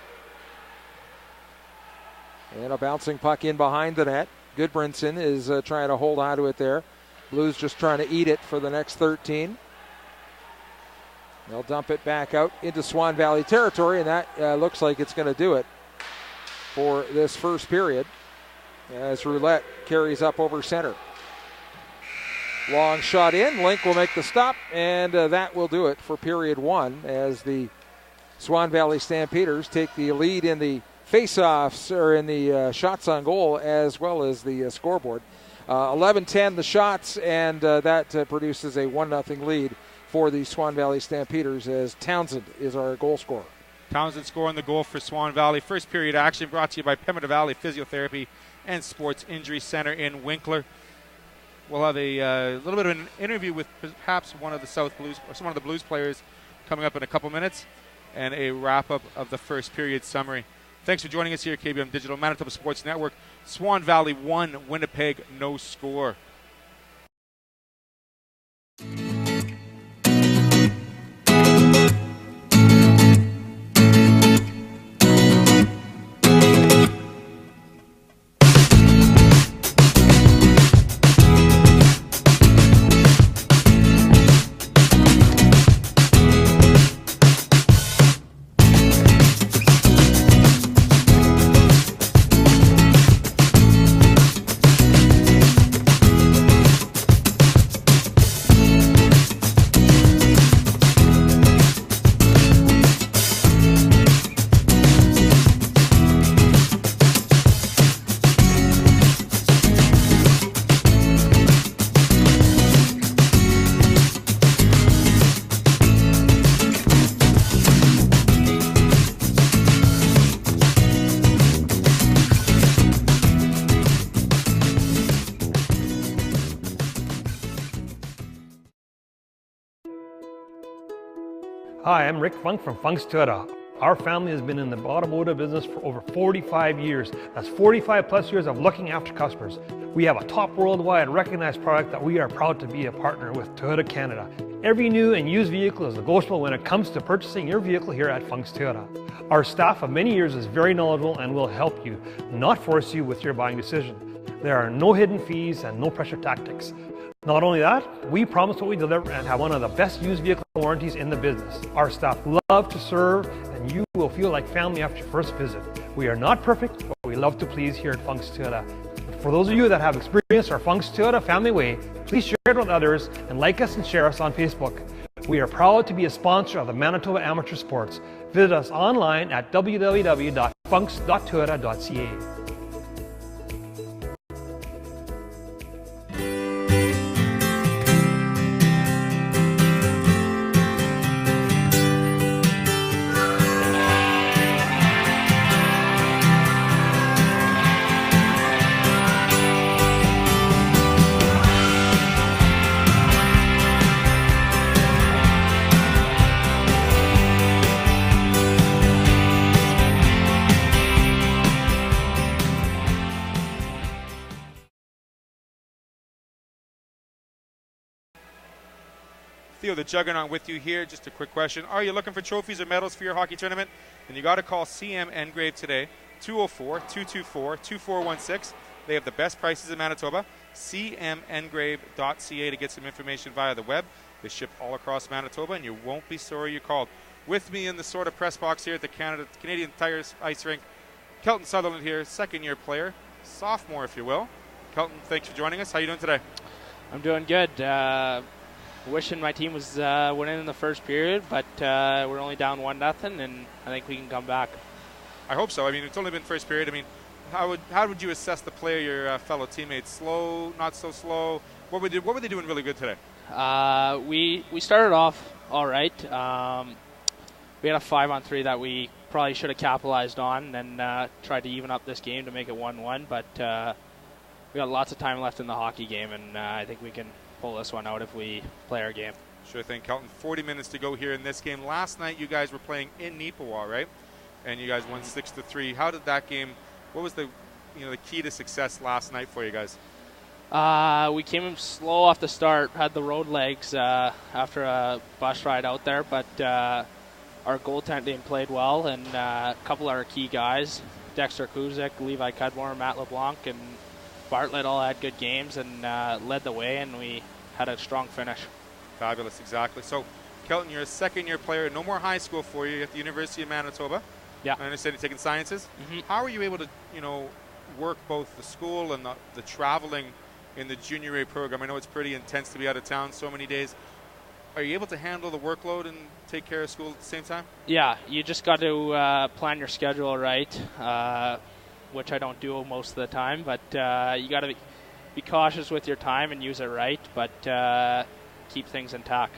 And a bouncing puck in behind the net. Goodbranson is trying to hold on to it there. Blues just trying to eat it for the next 13. They'll dump it back out into Swan Valley territory, and that looks like it's going to do it for this first period as Roulette carries up over center. Long shot in. Link will make the stop, and that will do it for period 1 as the Swan Valley Stampeders take the lead in the face-offs, or in the shots on goal, as well as the scoreboard. 11-10 the shots, and that produces a 1-0 lead for the Swan Valley Stampeders as Townsend is our goal scorer. Townsend scoring the goal for Swan Valley. First period action brought to you by Pemmican Valley Physiotherapy and Sports Injury Center in Winkler. We'll have a little bit of an interview with perhaps one of the South Blues, or one of the Blues players coming up in a couple minutes, and a wrap-up of the first period summary. Thanks for joining us here at KBM Digital, Manitoba Sports Network. Swan Valley 1, Winnipeg no score. Hi, I'm Rick Funk from Funk's Toyota. Our family has been in the automotive business for over 45 years. That's 45 plus years of looking after customers. We have a top worldwide recognized product that we are proud to be a partner with Toyota Canada. Every new and used vehicle is negotiable when it comes to purchasing your vehicle here at Funk's Toyota. Our staff of many years is very knowledgeable and will help you, not force you with your buying decision. There are no hidden fees and no pressure tactics. Not only that, we promise what we deliver and have one of the best used vehicle warranties in the business. Our staff love to serve and you will feel like family after your first visit. We are not perfect, but we love to please here at Funk's Toyota. For those of you that have experienced our Funk's Toyota family way, please share it with others and like us and share us on Facebook. We are proud to be a sponsor of the Manitoba Amateur Sports. Visit us online at www.funks.toyota.ca. Theo, the Juggernaut with you here. Just a quick question. Are you looking for trophies or medals for your hockey tournament? Then you got to call CM Engrave today, 204-224-2416. They have the best prices in Manitoba. cmengrave.ca to get some information via the web. They ship all across Manitoba, and you won't be sorry you called. With me in the sort of press box here at the Canadian Tire Ice Rink, Kelton Sutherland here, second-year player, sophomore if you will. Kelton, thanks for joining us. How are you doing today? I'm doing good. Wishing my team was winning in the first period, but we're only down 1-0, and I think we can come back. I hope so. I mean, it's only been first period. I mean, how would you assess the play of your fellow teammates? Slow, not so slow? What were they doing really good today? We started off all right. We had a 5-on-3 that we probably should have capitalized on and tried to even up this game to make it 1-1, but we got lots of time left in the hockey game, and I think we can pull this one out if we play our game. Sure thing, Kelton. 40 minutes to go here in this game. Last night you guys were playing in Neepawa, right? And you guys won 6-3. How did that game? What was the key to success last night for you guys? We came in slow off the start, had the road legs after a bus ride out there, but our goaltending played well, and a couple of our key guys, Dexter Kuzik, Levi Cudmore, Matt LeBlanc, and Bartlett all had good games and led the way, and we had a strong finish. Fabulous, exactly. So, Kelton, you're a second-year player. No more high school for you at the University of Manitoba. Yeah. I understand you're taking sciences. Mm-hmm. How are you able to, work both the school and the traveling in the junior A program? I know it's pretty intense to be out of town so many days. Are you able to handle the workload and take care of school at the same time? Yeah, you just got to plan your schedule right, which I don't do most of the time, but you got to be cautious with your time and use it right, but keep things intact.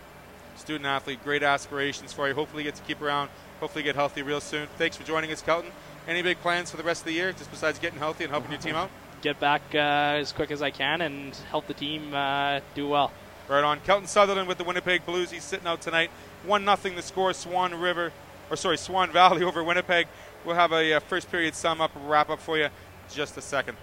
Student athlete, great aspirations for you. Hopefully you get to keep around, hopefully get healthy real soon. Thanks for joining us, Kelton. Any big plans for the rest of the year, just besides getting healthy and helping your team out? Get back as quick as I can and help the team do well. Right on. Kelton Sutherland with the Winnipeg Blues. He's sitting out tonight. 1-0 the score, Swan Valley over Winnipeg. We'll have a first period sum up, wrap up for you in just a second.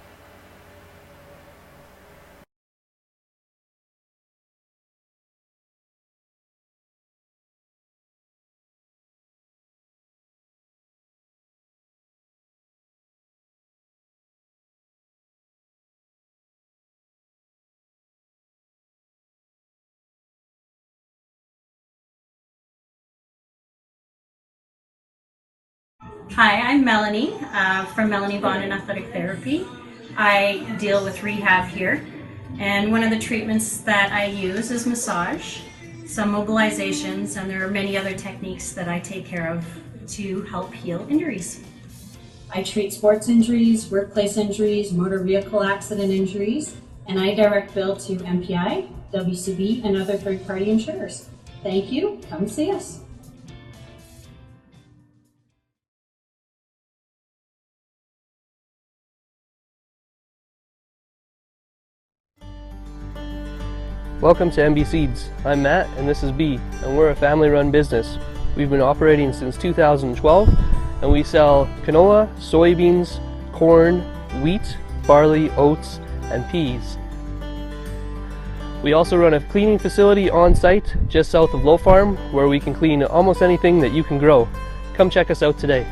Hi, I'm Melanie from Melanie Vaughn in Athletic Therapy. I deal with rehab here, and one of the treatments that I use is massage, some mobilizations, and there are many other techniques that I take care of to help heal injuries. I treat sports injuries, workplace injuries, motor vehicle accident injuries, and I direct bill to MPI, WCB, and other third-party insurers. Thank you. Come see us. Welcome to MB Seeds. I'm Matt and this is B, and we're a family-run business. We've been operating since 2012, and we sell canola, soybeans, corn, wheat, barley, oats, and peas. We also run a cleaning facility on site just south of Low Farm, where we can clean almost anything that you can grow. Come check us out today.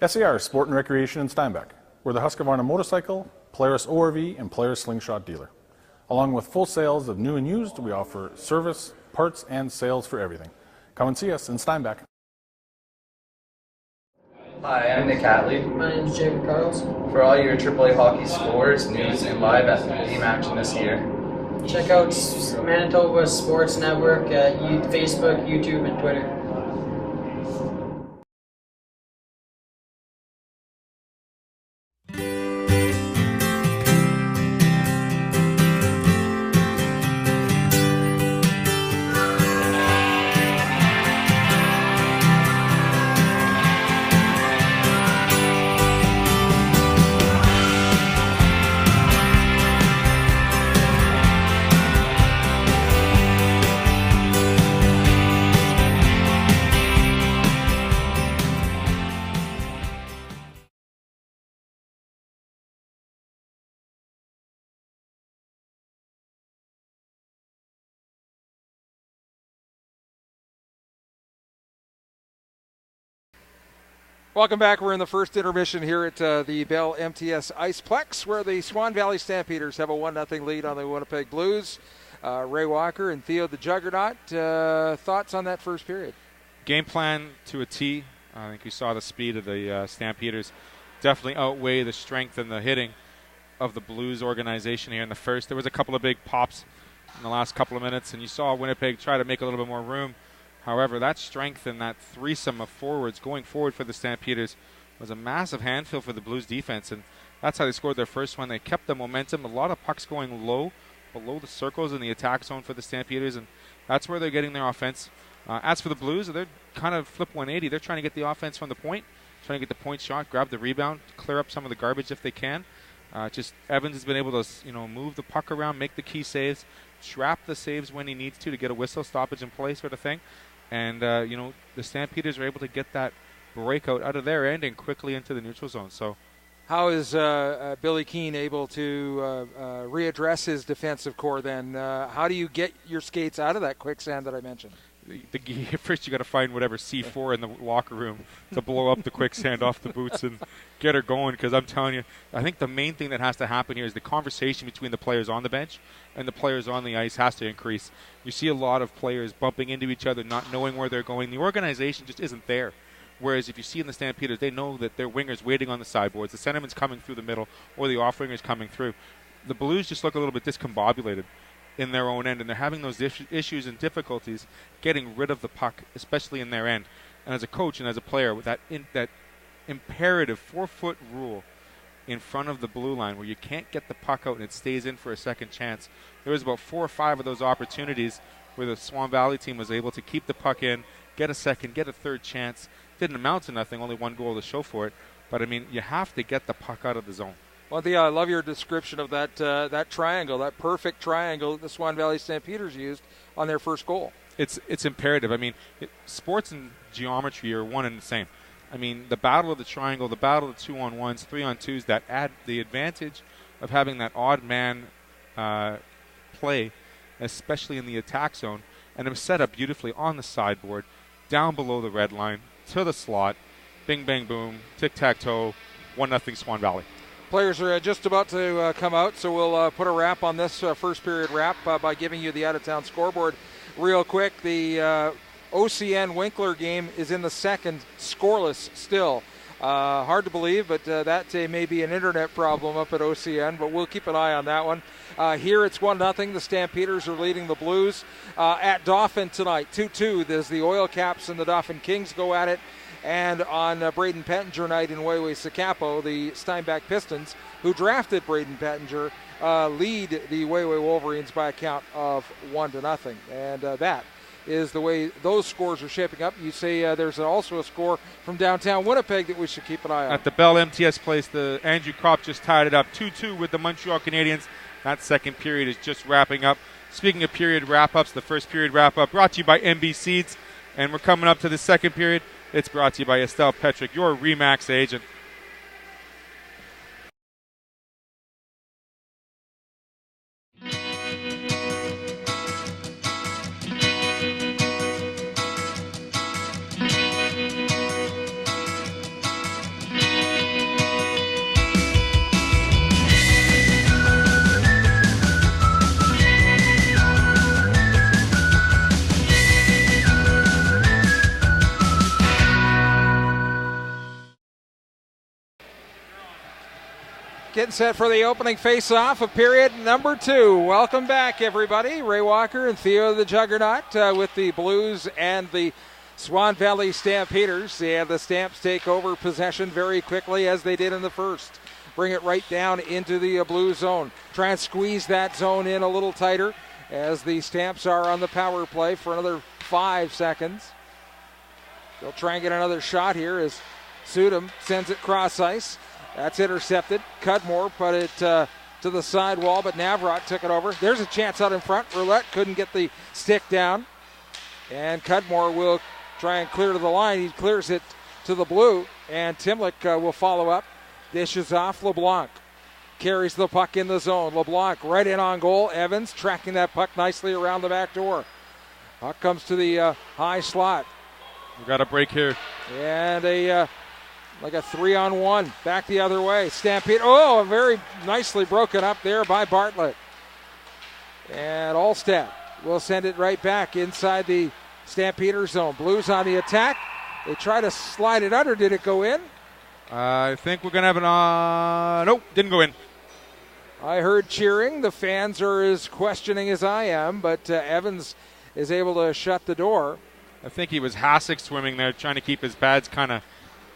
SAR Sport and Recreation in Steinbach. We're the Husqvarna motorcycle, Polaris ORV, and Polaris slingshot dealer. Along with full sales of new and used, we offer service, parts, and sales for everything. Come and see us in Steinbach. Hi, I'm Nick Hatley. My name is Jacob Carls. For all your AAA hockey scores, news, and live at Game Action this year. Check out Manitoba Sports Network at Facebook, YouTube, and Twitter. Welcome back. We're in the first intermission here at the Bell MTS Iceplex, where the Swan Valley Stampeders have a 1-0 lead on the Winnipeg Blues. Ray Walker and Theo the Juggernaut, thoughts on that first period? Game plan to a T. I think you saw the speed of the Stampeders definitely outweigh the strength and the hitting of the Blues organization here in the first. There was a couple of big pops in the last couple of minutes, and you saw Winnipeg try to make a little bit more room. However, that strength and that threesome of forwards going forward for the Stampeders was a massive handful for the Blues defense, and that's how they scored their first one. They kept the momentum, a lot of pucks going low, below the circles in the attack zone for the Stampeders, and that's where they're getting their offense. As for the Blues, they're kind of flip 180. They're trying to get the offense from the point, trying to get the point shot, grab the rebound, clear up some of the garbage if they can. Just Evans has been able to, move the puck around, make the key saves, trap the saves when he needs to get a whistle stoppage in play sort of thing. And, the Stampeders are able to get that breakout out of their end and quickly into the neutral zone. So, how is Billy Keane able to readdress his defensive core then? How do you get your skates out of that quicksand that I mentioned? First you got to find whatever C4 in the locker room to blow up the quicksand off the boots and get her going, because I'm telling you, I think the main thing that has to happen here is the conversation between the players on the bench and the players on the ice has to increase. You see a lot of players bumping into each other, not knowing where they're going. The organization just isn't there. Whereas if you see in the Stampeders, they know that their winger's waiting on the sideboards, the centerman's coming through the middle, or the off-winger's coming through. The Blues just look a little bit discombobulated in their own end, and they're having those issues and difficulties getting rid of the puck, especially in their end. And as a coach and as a player, with that imperative 4-foot rule in front of the blue line where you can't get the puck out and it stays in for a second chance, there was about 4 or 5 of those opportunities where the Swan Valley team was able to keep the puck in, get a second, get a third chance. Didn't amount to nothing, only 1 goal to show for it. But, I mean, you have to get the puck out of the zone. Well, I love your description of that triangle, that perfect triangle that the Swan Valley Stampeders used on their first goal. It's imperative. I mean, sports and geometry are one and the same. I mean, the battle of the triangle, the battle of the 2-on-1s, 3-on-2s, that add the advantage of having that odd man play, especially in the attack zone. And it was set up beautifully on the sideboard, down below the red line, to the slot, bing, bang, boom, tic-tac-toe, 1-0 Swan Valley. Players are just about to come out, so we'll put a wrap on this first period wrap by giving you the out-of-town scoreboard real quick. The OCN Winkler game is in the second, scoreless still. Hard to believe, but that may be an internet problem up at OCN, but we'll keep an eye on that one. Here it's 1-0. The Stampeders are leading the Blues. At Dauphin tonight, 2-2. There's the Oil Caps and the Dauphin Kings go at it. And on Braden Pettinger night in Wayway-Sakapo, the Steinbach Pistons, who drafted Braden Pettinger, lead the Wayway Wolverines by a count of 1-0. And that is the way those scores are shaping up. You say there's also a score from downtown Winnipeg that we should keep an eye on. At the Bell MTS place, the Andrew Kopp just tied it up 2-2 with the Montreal Canadiens. That second period is just wrapping up. Speaking of period wrap-ups, the first period wrap-up brought to you by MB Seeds. And we're coming up to the second period. It's brought to you by Estelle Petrick, your RE/MAX agent. Getting set for the opening face-off of period number 2. Welcome back, everybody. Ray Walker and Theo the Juggernaut with the Blues and the Swan Valley Stampeders. Yeah, the Stamps take over possession very quickly, as they did in the first. Bring it right down into the blue zone. Try and squeeze that zone in a little tighter as the Stamps are on the power play for another 5 seconds. They'll try and get another shot here as Sudam sends it cross ice. That's intercepted. Cudmore put it to the side wall, but Navrat took it over. There's a chance out in front. Roulette couldn't get the stick down. And Cudmore will try and clear to the line. He clears it to the blue, and Timlick will follow up. Dishes off. LeBlanc carries the puck in the zone. LeBlanc right in on goal. Evans tracking that puck nicely around the back door. Puck comes to the high slot. We got a break here. And like a 3-on-1. Back the other way. Stampede. Very nicely broken up there by Bartlett. And Allstat will send it right back inside the Stampeder zone. Blues on the attack. They try to slide it under. Did it go in? I think we're going to have an... nope, didn't go in. I heard cheering. The fans are as questioning as I am, but Evans is able to shut the door. I think he was Hasek swimming there, trying to keep his pads kind of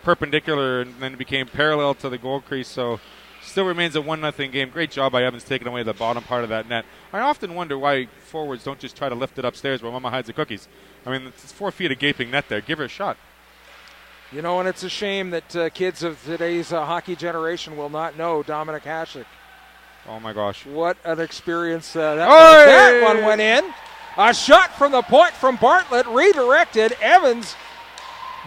perpendicular, and then it became parallel to the goal crease. So still remains a 1-0 game. Great job by Evans taking away the bottom part of that net. I often wonder why forwards don't just try to lift it upstairs where Mama hides the cookies. I mean, it's 4 feet of gaping net there. Give her a shot. You know, and it's a shame that kids of today's hockey generation will not know Dominic Hasek. Oh, my gosh. What an experience that one went in. A shot from the point from Bartlett, redirected. Evans,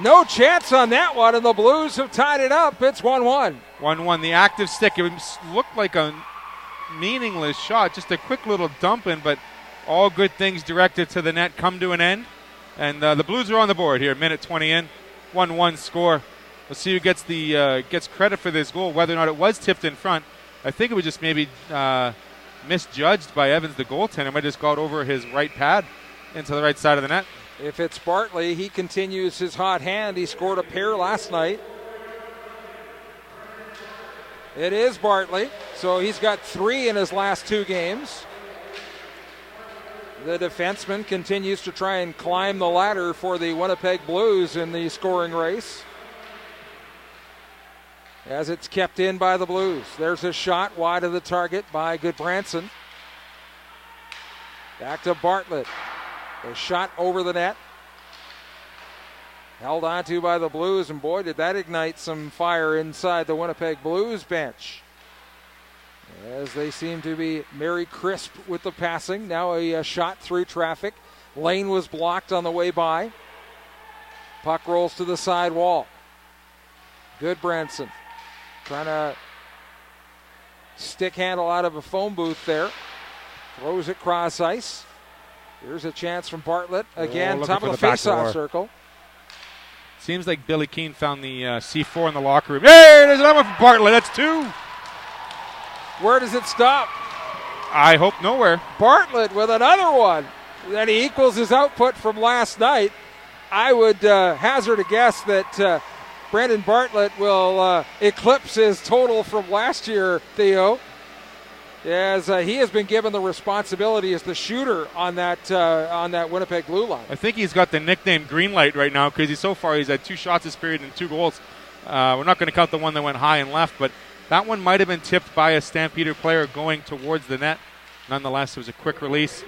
no chance on that one, and the Blues have tied it up. It's 1-1. 1-1. The active stick. It looked like a meaningless shot, just a quick little dump in, but all good things directed to the net come to an end. And the Blues are on the board here, minute 20 in. 1-1 score. Let's see who gets gets credit for this goal, whether or not it was tipped in front. I think it was just maybe misjudged by Evans, the goaltender. Might have just got over his right pad into the right side of the net. If it's Bartley, he continues his hot hand. He scored a pair last night. It is Bartley, so he's got 3 in his last 2 games. The defenseman continues to try and climb the ladder for the Winnipeg Blues in the scoring race, as it's kept in by the Blues. There's a shot wide of the target by Goodbranson. Back to Bartlett. A shot over the net. Held onto by the Blues, and boy, did that ignite some fire inside the Winnipeg Blues bench, as they seem to be very crisp with the passing. Now a shot through traffic. Lane was blocked on the way by. Puck rolls to the side wall. Goodbranson trying to stick handle out of a phone booth there. Throws it cross ice. Here's a chance from Bartlett. Again, top of the face-off circle. Seems like Billy Keane found the C4 in the locker room. Hey, there's another one from Bartlett. That's 2. Where does it stop? I hope nowhere. Bartlett with another one. Then he equals his output from last night. I would hazard a guess that Brandon Bartlett will eclipse his total from last year, Theo, as he has been given the responsibility as the shooter on that Winnipeg blue line. I think he's got the nickname Greenlight right now because so far he's had 2 shots this period and 2 goals. We're not going to count the one that went high and left, but that one might have been tipped by a Stampeder player going towards the net. Nonetheless, it was a quick release.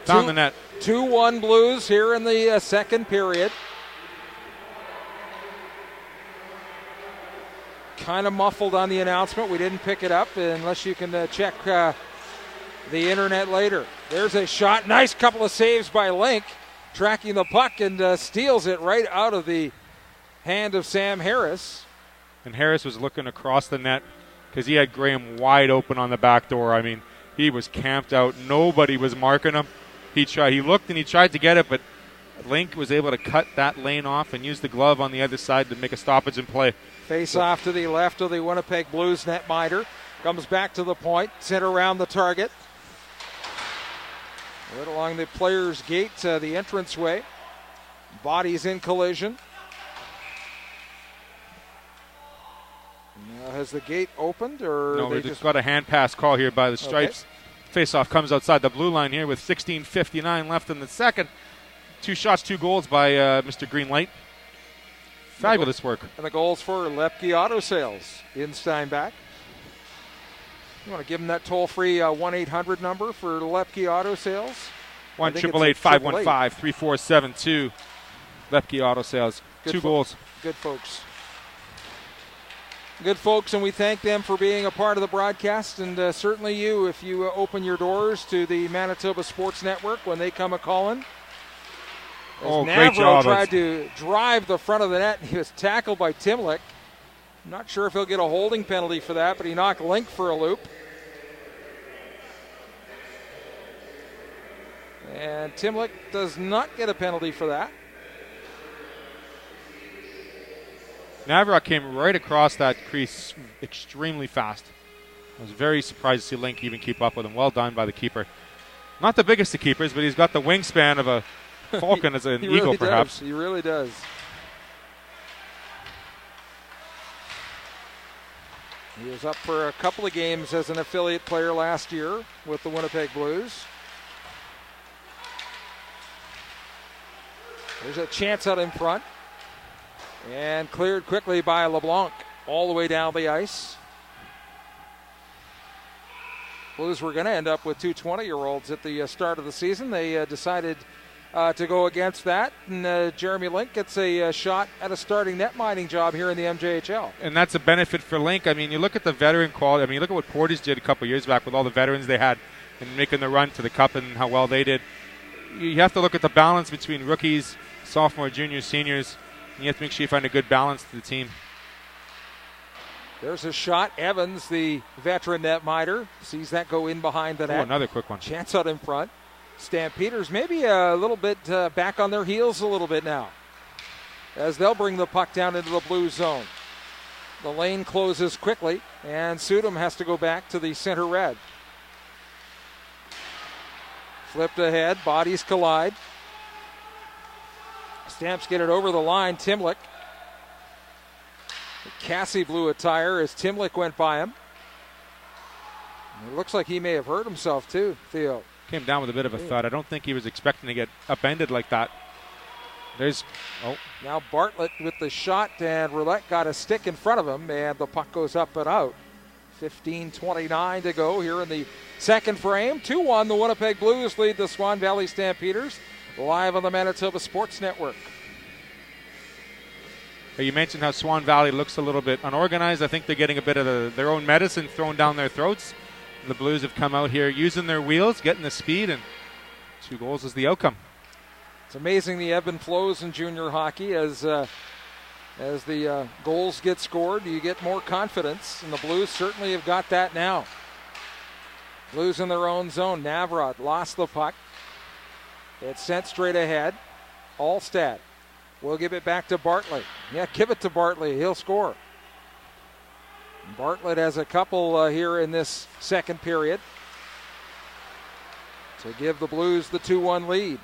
Found the net. 2-1 Blues here in the second period. Kind of muffled on the announcement. We didn't pick it up unless you can check the internet later. There's a shot. Nice couple of saves by Link, tracking the puck and steals it right out of the hand of Sam Harris. And Harris was looking across the net because he had Graham wide open on the back door. I mean, he was camped out. Nobody was marking him. He looked and he tried to get it, but Link was able to cut that lane off and use the glove on the other side to make a stoppage and play. Face off to the left of the Winnipeg Blues netminder. Comes back to the point, sent around the target. Right along the player's gate, the entranceway. Bodies in collision. Now, has the gate opened, or no? We just got a hand pass call here by the Stripes. Okay. Face-off comes outside the blue line here with 16:59 left in the second. 2 shots, 2 goals by Mr. Greenlight. Fabulous work. And the goals for Lepke Auto Sales in Steinbach. You want to give them that toll-free 1-800 number for Lepke Auto Sales? 1-888-515-3472. Lepke Auto Sales. Good 2 goals. Good folks. Good folks, and we thank them for being a part of the broadcast, and certainly you, if you open your doors to the Manitoba Sports Network when they come a-calling. Great job. Tried to drive the front of the net. He was tackled by Timlick. I'm not sure if he'll get a holding penalty for that, but he knocked Link for a loop. And Timlick does not get a penalty for that. Navrock came right across that crease extremely fast. I was very surprised to see Link even keep up with him. Well done by the keeper. Not the biggest of keepers, but he's got the wingspan of a Falcon as an eagle, perhaps. He really does. He was up for a couple of games as an affiliate player last year with the Winnipeg Blues. There's a chance out in front. And cleared quickly by LeBlanc all the way down the ice. Blues were going to end up with 2 20-year-olds at the start of the season. They decided to go against that. And Jeremy Link gets a shot at a starting net mining job here in the MJHL. And that's a benefit for Link. I mean, you look at the veteran quality. I mean, you look at what Portage did a couple years back with all the veterans they had and making the run to the Cup and how well they did. You have to look at the balance between rookies, sophomore, juniors, seniors. And you have to make sure you find a good balance to the team. There's a shot. Evans, the veteran net miner, sees that go in behind the net. Oh, another quick one. Chance out in front. Stampeders maybe a little bit back on their heels a little bit now, as they'll bring the puck down into the blue zone. The lane closes quickly, and Sudam has to go back to the center red. Flipped ahead, bodies collide. Stamps get it over the line. Timlick. Cassie blew a tire as Timlick went by him. It looks like he may have hurt himself too, Theo. Came down with a bit of a thud. I don't think he was expecting to get upended like that. Now Bartlett with the shot, and Roulette got a stick in front of him, and the puck goes up and out. 15:29 to go here in the second frame. 2-1, the Winnipeg Blues lead the Swan Valley Stampeders, live on the Manitoba Sports Network. You mentioned how Swan Valley looks a little bit unorganized. I think they're getting a bit of their own medicine thrown down their throats. The Blues have come out here using their wheels, getting the speed, and 2 goals is the outcome. It's amazing the ebb and flows in junior hockey as the goals get scored. You get more confidence, and the Blues certainly have got that now. Blues in their own zone. Navrod lost the puck. It's sent straight ahead. Allstad will give it back to Bartlett. Yeah, give it to Bartlett. He'll score. Bartlett has a couple here in this second period to give the Blues the 2-1 lead.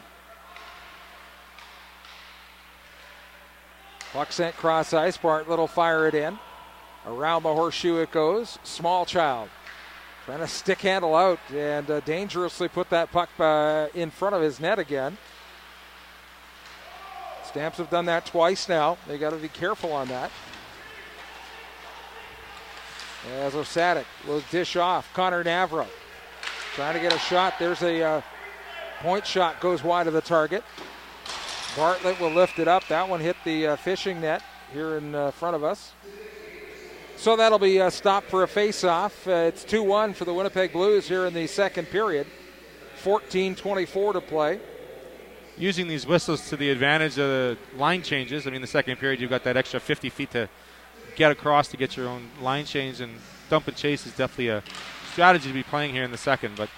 Puck sent cross ice. Bartlett will fire it in. Around the horseshoe it goes. Small Child trying to stick handle out and dangerously put that puck in front of his net again. Stamps have done that twice now. They got to be careful on that. As Osadik will dish off. Connor Navro trying to get a shot. There's a point shot, goes wide of the target. Bartlett will lift it up. That one hit the fishing net here in front of us. So that'll be stopped for a face-off. It's 2-1 for the Winnipeg Blues here in the second period. 14:24 to play. Using these whistles to the advantage of the line changes. I mean, the second period, you've got that extra 50 feet to get across to get your own line change, and dump and chase is definitely a strategy to be playing here in the second, but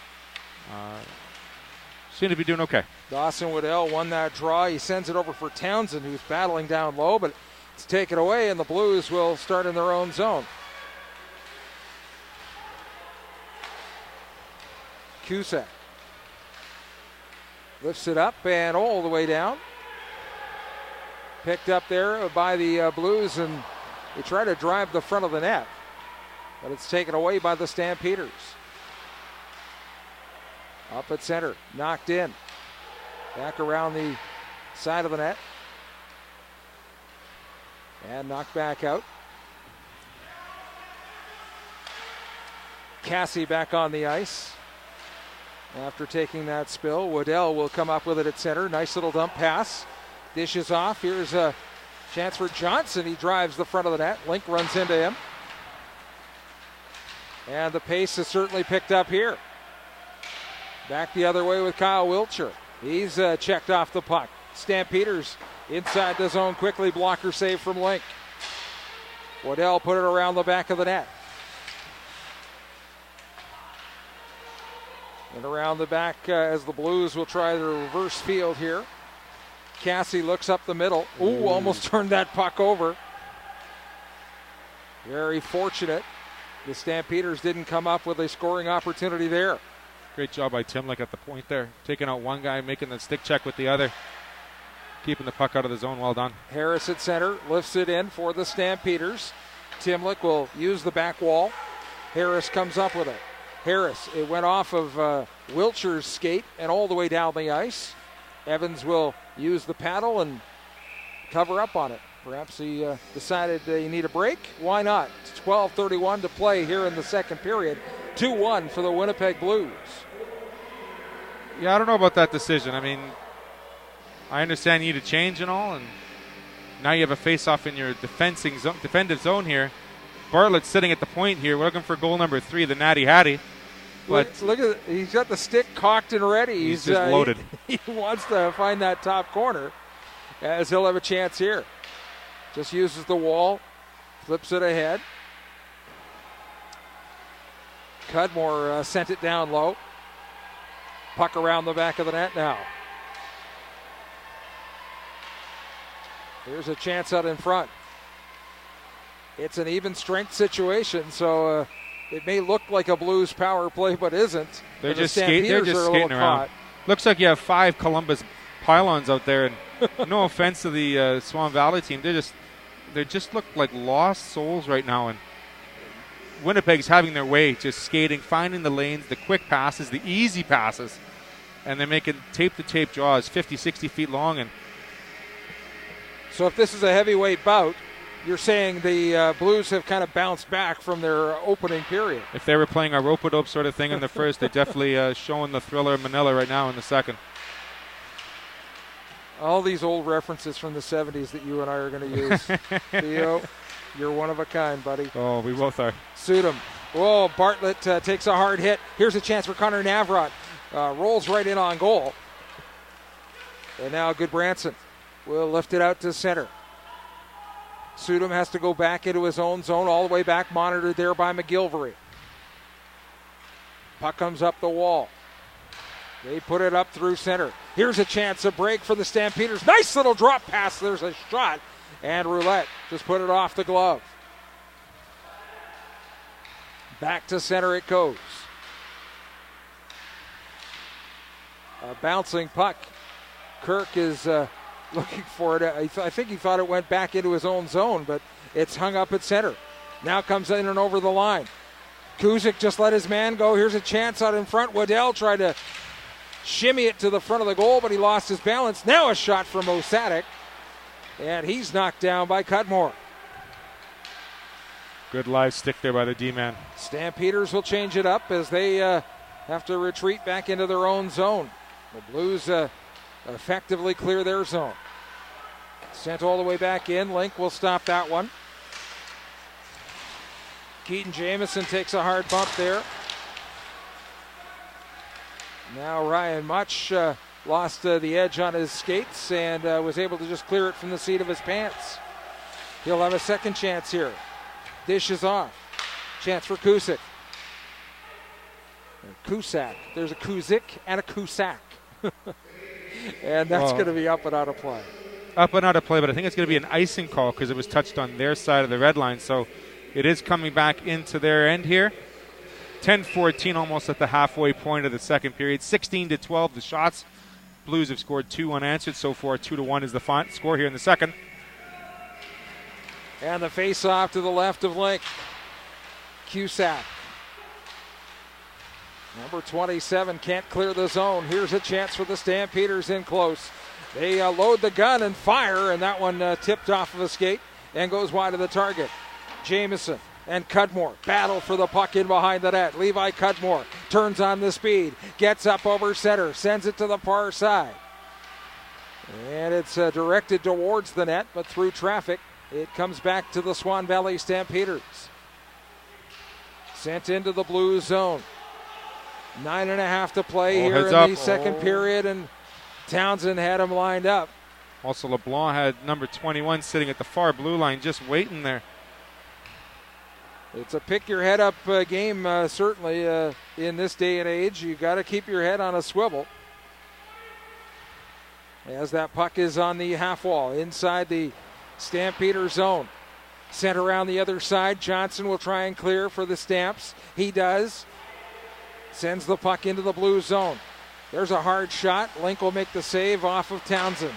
seem to be doing okay. Dawson Waddell won that draw. He sends it over for Townsend, who's battling down low, but it's taken away, and the Blues will start in their own zone. Cusack lifts it up and all the way down. Picked up there by the Blues, and they try to drive the front of the net, but it's taken away by the Stampeders. Up at center, knocked in. Back around the side of the net. And knocked back out. Cassie back on the ice. After taking that spill, Waddell will come up with it at center. Nice little dump pass. Dishes off. Here's a chance for Johnson. He drives the front of the net. Link runs into him. And the pace is certainly picked up here. Back the other way with Kyle Wiltshire. He's checked off the puck. Stampeders inside the zone quickly. Blocker save from Link. Waddell put it around the back of the net. And around the back as the Blues will try the reverse field here. Cassie looks up the middle. Ooh, almost turned that puck over. Very fortunate. The Stampeders didn't come up with a scoring opportunity there. Great job by Timlick at the point there. Taking out one guy, making the stick check with the other. Keeping the puck out of the zone. Well done. Harris at center lifts it in for the Stampeders. Timlick will use the back wall. Harris comes up with it. Harris, it went off of Wiltshire's skate and all the way down the ice. Evans will use the paddle and cover up on it. Perhaps he decided he need a break. Why not? It's 12:31 to play here in the second period. 2-1 for the Winnipeg Blues. Yeah, I don't know about that decision. I mean, I understand you need to change and all, and now you have a face-off in your defensive zone here. Bartlett's sitting at the point here. We're looking for goal number 3, the Natty Hattie. But look at he's got the stick cocked and ready. He's just loaded. He wants to find that top corner, as he'll have a chance here. Just uses the wall, flips it ahead. Cudmore sent it down low. Puck around the back of the net now. Here's a chance out in front. It's an even strength situation, so it may look like a Blues power play, but isn't. They're just skating around. Caught. Looks like you have 5 Columbus pylons out there, and no offense to the Swan Valley team, they just look like lost souls right now. And Winnipeg's having their way, just skating, finding the lanes, the quick passes, the easy passes, and they're making tape-to-tape draws, 50, 60 feet long. And so if this is a heavyweight bout, you're saying the Blues have kind of bounced back from their opening period. If they were playing a rope-a-dope sort of thing in the first, they're definitely showing the thriller of Manila right now in the second. All these old references from the 70s that you and I are going to use. Theo, you're one of a kind, buddy. Oh, we both are. Suit him. Whoa, Bartlett takes a hard hit. Here's a chance for Connor Navrot. Rolls right in on goal. And now Goodbranson will lift it out to center. Sudam has to go back into his own zone, all the way back, monitored there by McGilvery. Puck comes up the wall. They put it up through center. Here's a chance, a break for the Stampeders. Nice little drop pass. There's a shot. And Roulette just put it off the glove. Back to center it goes. A bouncing puck. Kirk is looking for it. I think he thought it went back into his own zone, but it's hung up at center. Now comes in and over the line. Kuzik just let his man go. Here's a chance out in front. Waddell tried to shimmy it to the front of the goal, but he lost his balance. Now a shot from Osadik, and he's knocked down by Cudmore. Good live stick there by the D-man. Stampeders will change it up as they have to retreat back into their own zone. The Blues effectively clear their zone. Sent all the way back in. Link will stop that one. Keaton Jamison takes a hard bump there. Now Ryan Much lost the edge on his skates and was able to just clear it from the seat of his pants. He'll have a second chance here. Dish is off. Chance for Kuzik. Cusack. There's a Kuzik and a Cusack. And that's going to be up and out of play. Up and out of play, but I think it's going to be an icing call because it was touched on their side of the red line. So it is coming back into their end here. 10-14 almost at the halfway point of the second period. 16-12 the shots. Blues have scored 2 unanswered so far. 2-1 is the score here in the second. And the face-off to the left of Link. Cusack. Number 27 can't clear the zone. Here's a chance for the Stampeders in close. They load the gun and fire, and that one tipped off of a skate and goes wide of the target. Jamison and Cudmore battle for the puck in behind the net. Levi Cudmore turns on the speed, gets up over center, sends it to the far side. And it's directed towards the net, but through traffic, it comes back to the Swan Valley Stampeders. Sent into the Blues zone. 9.5 to play here in the second period, and Townsend had him lined up. Also, LeBlanc had number 21 sitting at the far blue line, just waiting there. It's a pick your head up game, certainly in this day and age. You got to keep your head on a swivel. As that puck is on the half wall inside the Stampeder zone. Sent around the other side. Johnson will try and clear for the Stamps. He does. Sends the puck into the Blue zone. There's a hard shot. Link will make the save off of Townsend.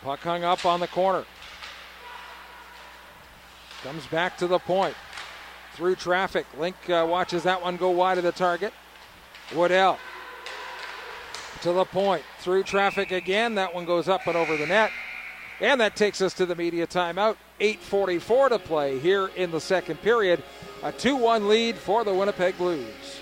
Puck hung up on the corner. Comes back to the point. Through traffic. Link watches that one go wide of the target. Waddell to the point. Through traffic again. That one goes up and over the net. And that takes us to the media timeout. 8:44 to play here in the second period. A 2-1 lead for the Winnipeg Blues.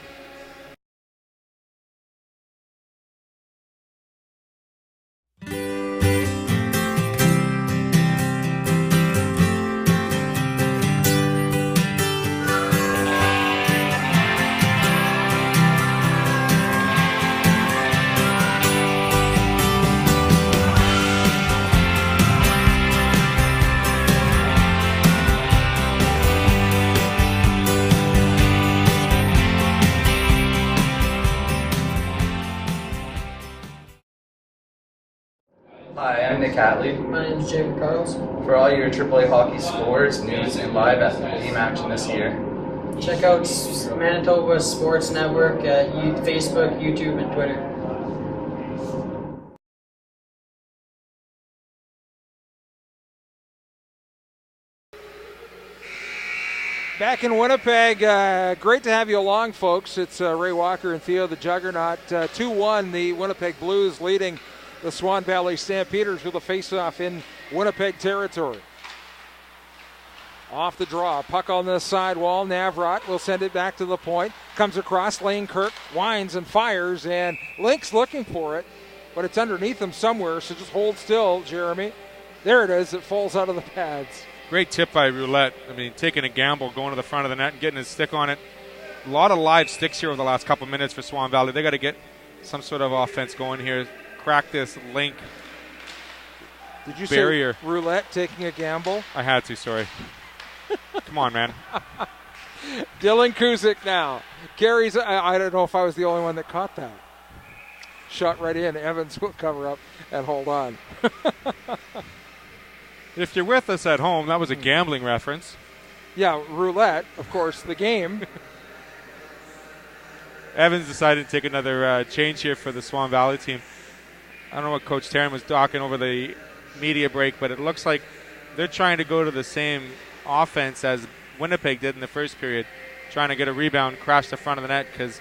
Hi, I'm Nick Hatley. My name is Jacob Carlos. For all your AAA hockey scores, news, and live at Game Action this year. Check out Manitoba Sports Network at Facebook, YouTube, and Twitter. Back in Winnipeg, great to have you along, folks. It's Ray Walker and Theo the Juggernaut. 2-1, the Winnipeg Blues leading the Swan Valley Stampeders with a face-off in Winnipeg territory. Off the draw, puck on the sidewall. Navrat will send it back to the point. Comes across, Lane Kirk winds and fires, and Link's looking for it, but it's underneath him somewhere, so just hold still, Jeremy. There it is. It falls out of the pads. Great tip by Roulette. I mean, taking a gamble, going to the front of the net and getting his stick on it. A lot of live sticks here over the last couple minutes for Swan Valley. They got to get some sort of offense going here. Crack this Link Did you barrier. say Roulette taking a gamble? I had to, sorry. Come on, man. Dylan Kuzik now carries. I don't know if I was the only one that caught that. Shot right in. Evans will cover up and hold on. If you're with us at home, that was a gambling reference. Yeah, Roulette, of course, the game. Evans decided to take another change here for the Swan Valley team. I don't know what Coach Taryn was talking over the media break, but it looks like they're trying to go to the same offense as Winnipeg did in the first period, trying to get a rebound, crash the front of the net because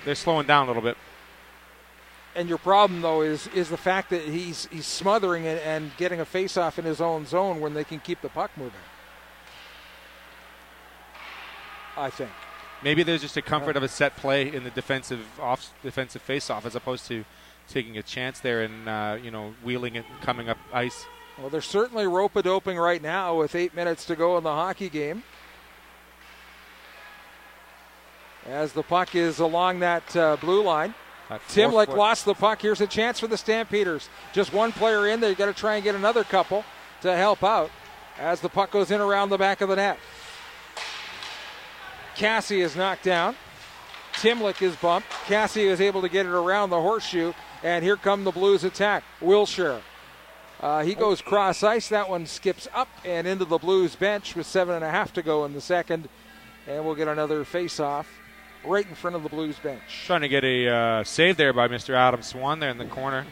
they're slowing down a little bit. And your problem, though, is the fact that he's smothering it and getting a face-off in his own zone when they can keep the puck moving. I think. Maybe there's just a comfort of a set play in the defensive face-off as opposed to taking a chance there and wheeling it and coming up ice. Well, they're certainly rope-a-doping right now with 8 minutes to go in the hockey game. As the puck is along that blue line. Timlick lost the puck. Here's a chance for the Stampeders. Just one player in there. You've got to try and get another couple to help out as the puck goes in around the back of the net. Cassie is knocked down. Timlick is bumped. Cassie is able to get it around the horseshoe, and here come the Blues attack. Wilshire. He goes cross ice. That one skips up and into the Blues bench with 7.5 to go in the second, and we'll get another face-off right in front of the Blues bench. Trying to get a save there by Mr. Adam Swan there in the corner.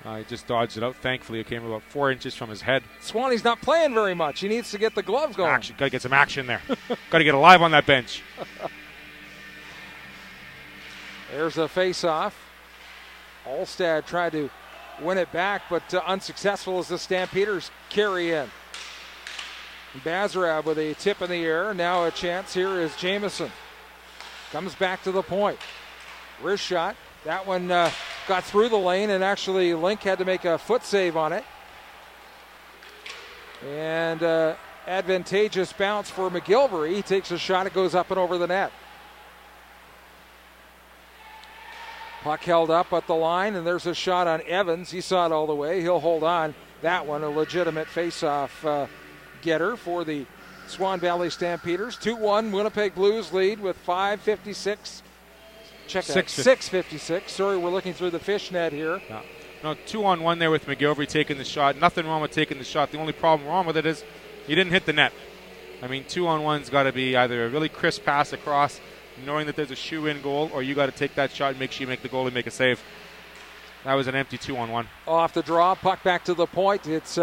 He just dodged it out. Thankfully, it came about 4 inches from his head. Swanee's not playing very much. He needs to get the gloves going. Got to get some action there. Got to get alive on that bench. There's a face-off. Alstad tried to win it back, but unsuccessful as the Stampeders carry in. Bazarab with a tip in the air. Now a chance here is Jamieson. Comes back to the point. Wrist shot. That one got through the lane, and actually Link had to make a foot save on it. And advantageous bounce for McGilvery. He takes a shot. It goes up and over the net. Puck held up at the line, and there's a shot on Evans. He saw it all the way. He'll hold on. That one, a legitimate face-off getter for the Swan Valley Stampeders. 2-1 Winnipeg Blues lead with 5:56. Check that. 6:56. Sorry, we're looking through the fishnet here. No, 2-on-1 there with McGilvery taking the shot. Nothing wrong with taking the shot. The only problem wrong with it is he didn't hit the net. I mean, 2-on-1's got to be either a really crisp pass across, knowing that there's a shoe-in goal, or you got to take that shot and make sure you make the goal and make a save. That was an empty 2-on-1. Off the draw, puck back to the point. It's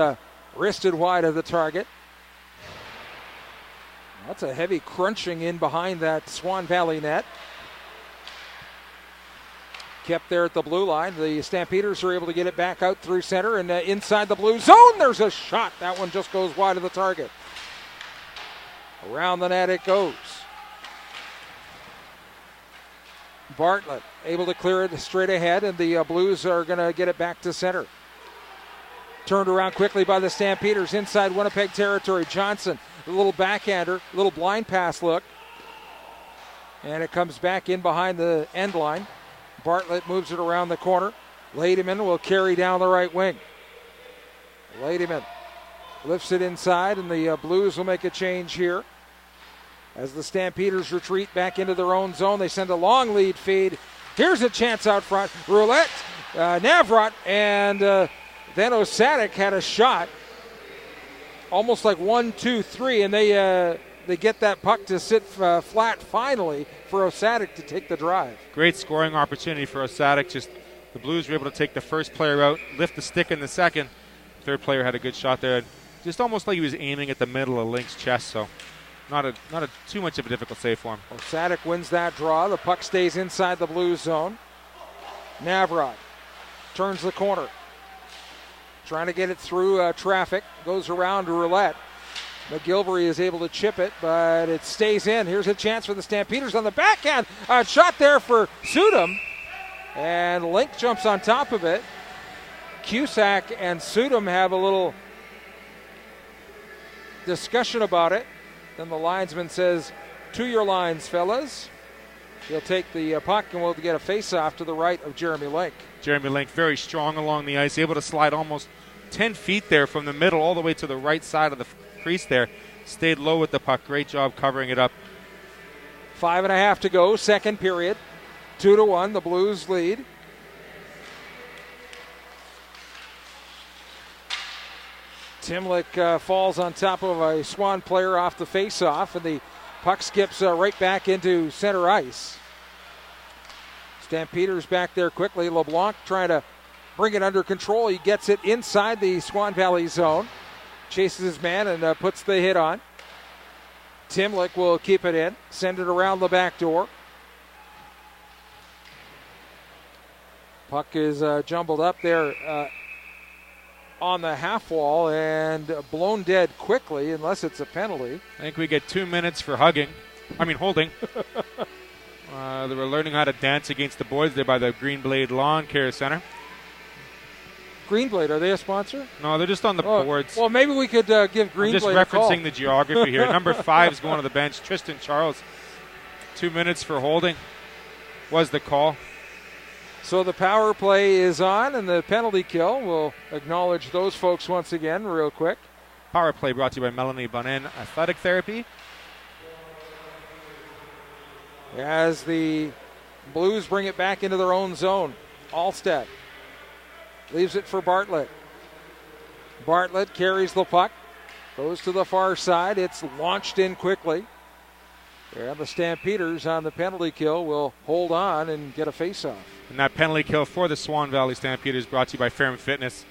wristed wide of the target. That's a heavy crunching in behind that Swan Valley net. Kept there at the blue line. The Stampeders are able to get it back out through center and inside the blue zone. There's a shot. That one just goes wide of the target. Around the net it goes. Bartlett able to clear it straight ahead, and the Blues are going to get it back to center. Turned around quickly by the Stampeders inside Winnipeg territory. Johnson, a little backhander, a little blind pass look. And it comes back in behind the end line. Bartlett moves it around the corner. Ladyman will carry down the right wing. Ladyman lifts it inside, and the Blues will make a change here. As the Stampeders retreat back into their own zone, they send a long lead feed. Here's a chance out front. Roulette, Navrat, and then Osatic had a shot, almost like 1, 2, 3, and they get that puck to sit flat finally for Osatic to take the drive. Great scoring opportunity for Osatic. Just the Blues were able to take the first player out, lift the stick in the second. Third player had a good shot there. Just almost like he was aiming at the middle of Link's chest, so not too much of a difficult save for him. Osatic wins that draw. The puck stays inside the Blues zone. Navrod turns the corner. Trying to get it through traffic. Goes around to Roulette. McGilvery is able to chip it, but it stays in. Here's a chance for the Stampeders on the backhand. A shot there for Sudam. And Link jumps on top of it. Cusack and Sudam have a little discussion about it. Then the linesman says, to your lines, fellas. He'll take the puck and we'll get a face-off to the right of Jeremy Link. Jeremy Link very strong along the ice, able to slide almost 10 feet there from the middle all the way to the right side of the crease there. Stayed low with the puck. Great job covering it up. 5.5 to go, second period. 2-1, the Blues lead. Timlick falls on top of a Swan player off the face-off, and the puck skips right back into center ice. Stampeders back there quickly. LeBlanc trying to bring it under control. He gets it inside the Swan Valley zone. Chases his man and puts the hit on. Timlick will keep it in. Send it around the back door. Puck is jumbled up there on the half wall and blown dead quickly unless it's a penalty. I think we get 2 minutes for holding. They were learning how to dance against the boys there by the Green Blade Lawn Care Center. Green Blade, are they a sponsor? No, they're just on the boards. Well, maybe we could give Green Blade a call. Just referencing the geography here. Number 5 is going to the bench. Tristan Charles. 2 minutes for holding was the call. So the power play is on, and the penalty kill. We'll acknowledge those folks once again real quick. Power play brought to you by Melanie Bonin Athletic Therapy. As the Blues bring it back into their own zone. Alstead leaves it for Bartlett. Bartlett carries the puck, goes to the far side. It's launched in quickly. And the Stampeders on the penalty kill will hold on and get a face-off. And that penalty kill for the Swan Valley Stampeders brought to you by Fairham Fitness.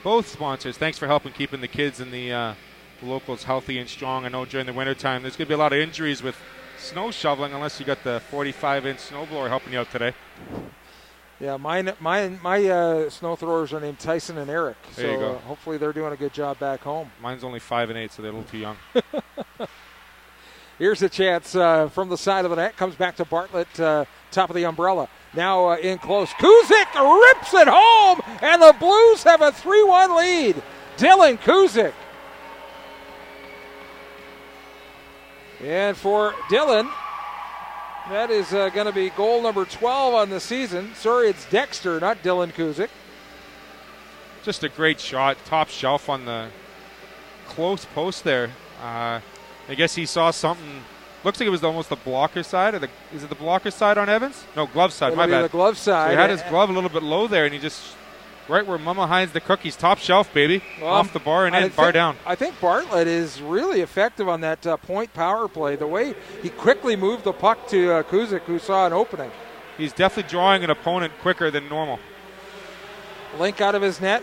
Both sponsors, thanks for helping keeping the kids and the locals healthy and strong. I know during the wintertime there's going to be a lot of injuries with snow shoveling unless you got the 45-inch snowblower helping you out today. Yeah, my snow throwers are named Tyson and Eric. There you go. Hopefully they're doing a good job back home. Mine's only 5 and 8, so they're a little too young. Here's a chance from the side of the net. Comes back to Bartlett, top of the umbrella. Now in close. Kuzik rips it home, and the Blues have a 3-1 lead. Dylan Kuzik. And for Dylan, that is going to be goal number 12 on the season. Sorry, it's Dexter, not Dylan Kuzik. Just a great shot, top shelf on the close post there. I guess he saw something. Looks like it was almost the blocker side. Is it the blocker side on Evans? No, glove side. It'll my be bad. The glove side. So he had his glove a little bit low there, and he just right where Mama hides the cookies, top shelf, baby, off the bar and in, bar down. I think Bartlett is really effective on that point power play. The way he quickly moved the puck to Kuzik, who saw an opening. He's definitely drawing an opponent quicker than normal. Link out of his net,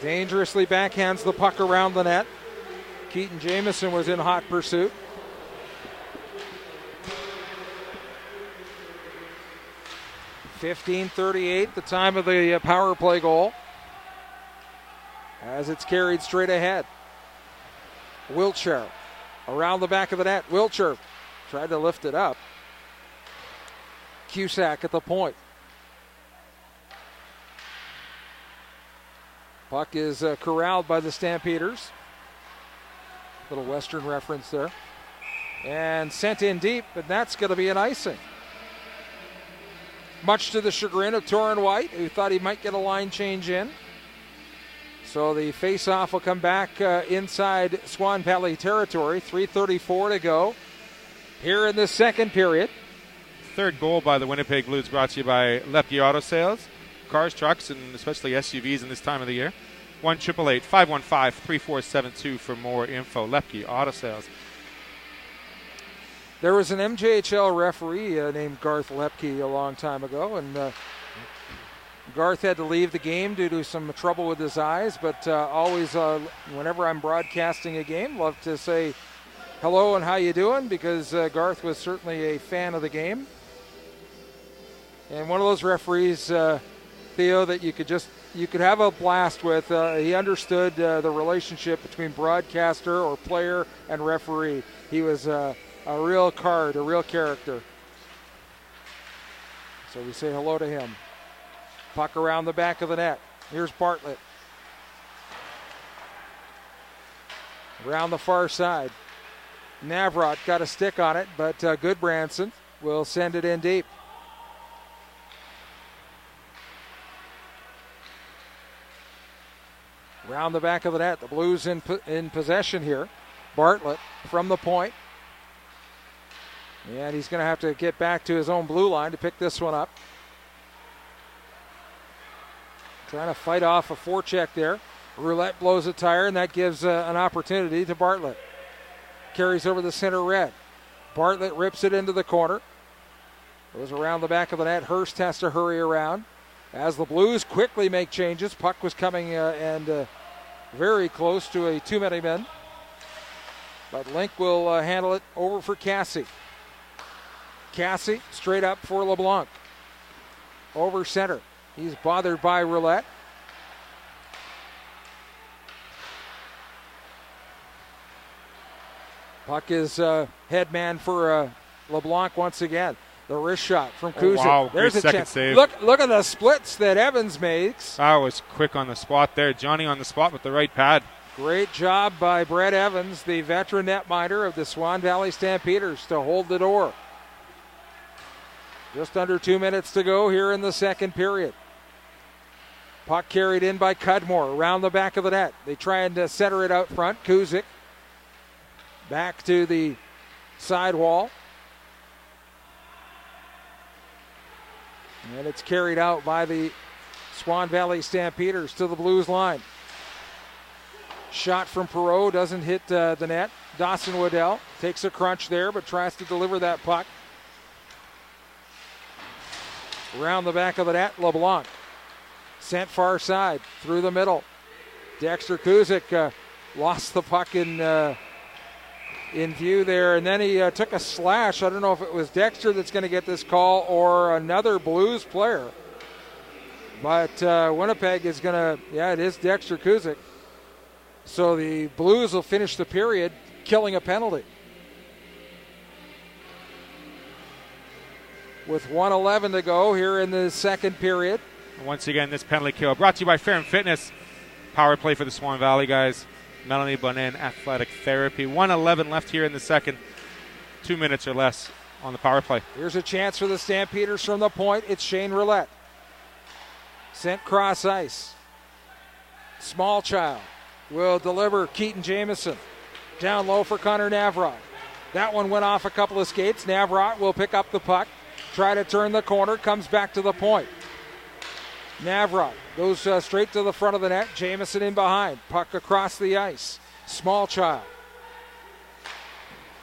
dangerously backhands the puck around the net. Keaton Jamieson was in hot pursuit. .15:38, the time of the power play goal. As it's carried straight ahead. Wiltshire around the back of the net. Wiltshire tried to lift it up. Cusack at the point. Puck is corralled by the Stampeders. Little Western reference there. And sent in deep, and that's going to be an icing. Much to the chagrin of Torrin White, who thought he might get a line change in. So the face-off will come back inside Swan Valley territory. 3:34 to go here in the second period. Third goal by the Winnipeg Blues brought to you by Lepke Auto Sales. cars, trucks, and especially SUVs in this time of the year. 1-888-515-3472 for more info. Lepke Auto Sales. There was an MJHL referee named Garth Lepke a long time ago, and Garth had to leave the game due to some trouble with his eyes, but always, whenever I'm broadcasting a game, love to say hello and how you doing, because Garth was certainly a fan of the game. And one of those referees, Theo, that you could have a blast with. He understood the relationship between broadcaster or player and referee. He was a real card, a real character. So we say hello to him. Puck around the back of the net. Here's Bartlett. Around the far side. Navrot got a stick on it, but Goodbranson will send it in deep. Around the back of the net. The Blues in possession here. Bartlett from the point. And he's going to have to get back to his own blue line to pick this one up. Trying to fight off a forecheck there. Roulette blows a tire, and that gives an opportunity to Bartlett. Carries over the center red. Bartlett rips it into the corner. Goes around the back of the net. Hurst has to hurry around. As the Blues quickly make changes, puck was coming and very close to a too-many men. But Link will handle it over for Cassie. Cassie straight up for LeBlanc. Over center. He's bothered by Roulette. Puck is head man for LeBlanc once again. The wrist shot from Kuzik. Oh, wow. There's Great a second chance. save. Look at the splits that Evans makes. That was quick on the spot there. Johnny on the spot with the right pad. Great job by Brett Evans, the veteran netminder of the Swan Valley Stampeders, to hold the door. Just under 2 minutes to go here in the second period. Puck carried in by Cudmore around the back of the net. They try and center it out front. Kuzik back to the sidewall. And it's carried out by the Swan Valley Stampeders to the Blues line. Shot from Perreault doesn't hit the net. Dawson Waddell takes a crunch there, but tries to deliver that puck. Around the back of the net, LeBlanc. Sent far side, through the middle. Dexter Kuzik lost the puck in view there, and then he took a slash. I don't know if it was Dexter that's going to get this call or another Blues player. But Winnipeg is going to, it is Dexter Kuzik. So the Blues will finish the period killing a penalty. With 1:11 to go here in the second period. Once again, this penalty kill brought to you by Fair and Fitness. Power play for the Swan Valley guys. Melanie Bonin Athletic Therapy. 1:11 left here in the second. 2 minutes or less on the power play. Here's a chance for the Stampeders from the point. It's Shane Roulette. Sent cross ice. Small Child will deliver Keaton Jamieson. Down low for Connor Navrot. That one went off a couple of skates. Navrot will pick up the puck. Try to turn the corner. Comes back to the point. Navrot goes straight to the front of the net. Jamieson in behind. Puck across the ice. Small Child.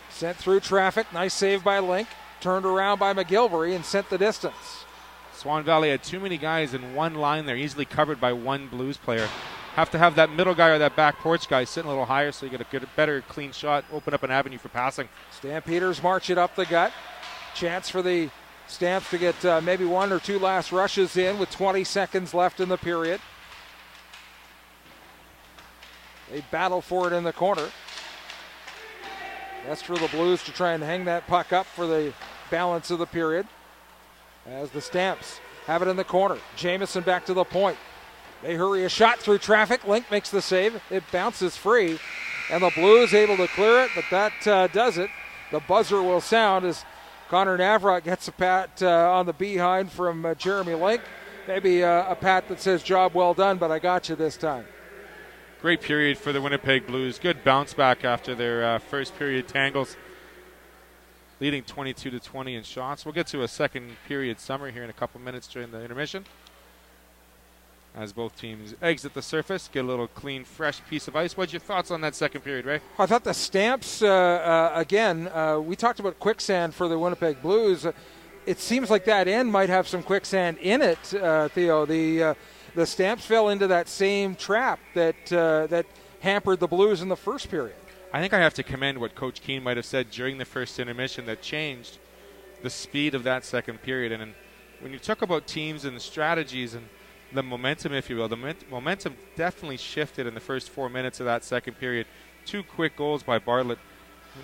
Sent through traffic. Nice save by Link. Turned around by McGilvery and sent the distance. Swan Valley had too many guys in one line there, easily covered by one Blues player. Have to have that middle guy or that back porch guy sitting a little higher so you get a better, clean shot, open up an avenue for passing. Stampeders march it up the gut. Chance for the Stamps to get maybe one or two last rushes in with 20 seconds left in the period. They battle for it in the corner. That's for the Blues to try and hang that puck up for the balance of the period. As the Stamps have it in the corner. Jamieson back to the point. They hurry a shot through traffic. Link makes the save. It bounces free. And the Blues able to clear it, but that does it. The buzzer will sound as Connor Navrot gets a pat on the behind from Jeremy Link. Maybe a pat that says, job well done, but I got you this time. Great period for the Winnipeg Blues. Good bounce back after their first period tangles. Leading 22-20 in shots. We'll get to a second period summary here in a couple minutes during the intermission. as both teams exit the surface, get a little clean, fresh piece of ice. What's your thoughts on that second period, Ray? I thought the Stamps, again, we talked about quicksand for the Winnipeg Blues. It seems like that end might have some quicksand in it, Theo. The Stamps fell into that same trap that hampered the Blues in the first period. I think I have to commend what Coach Keane might have said during the first intermission that changed the speed of that second period. And when you talk about teams and the strategies and the momentum, if you will, the momentum definitely shifted in the first 4 minutes of that second period. 2 quick goals by Bartlett,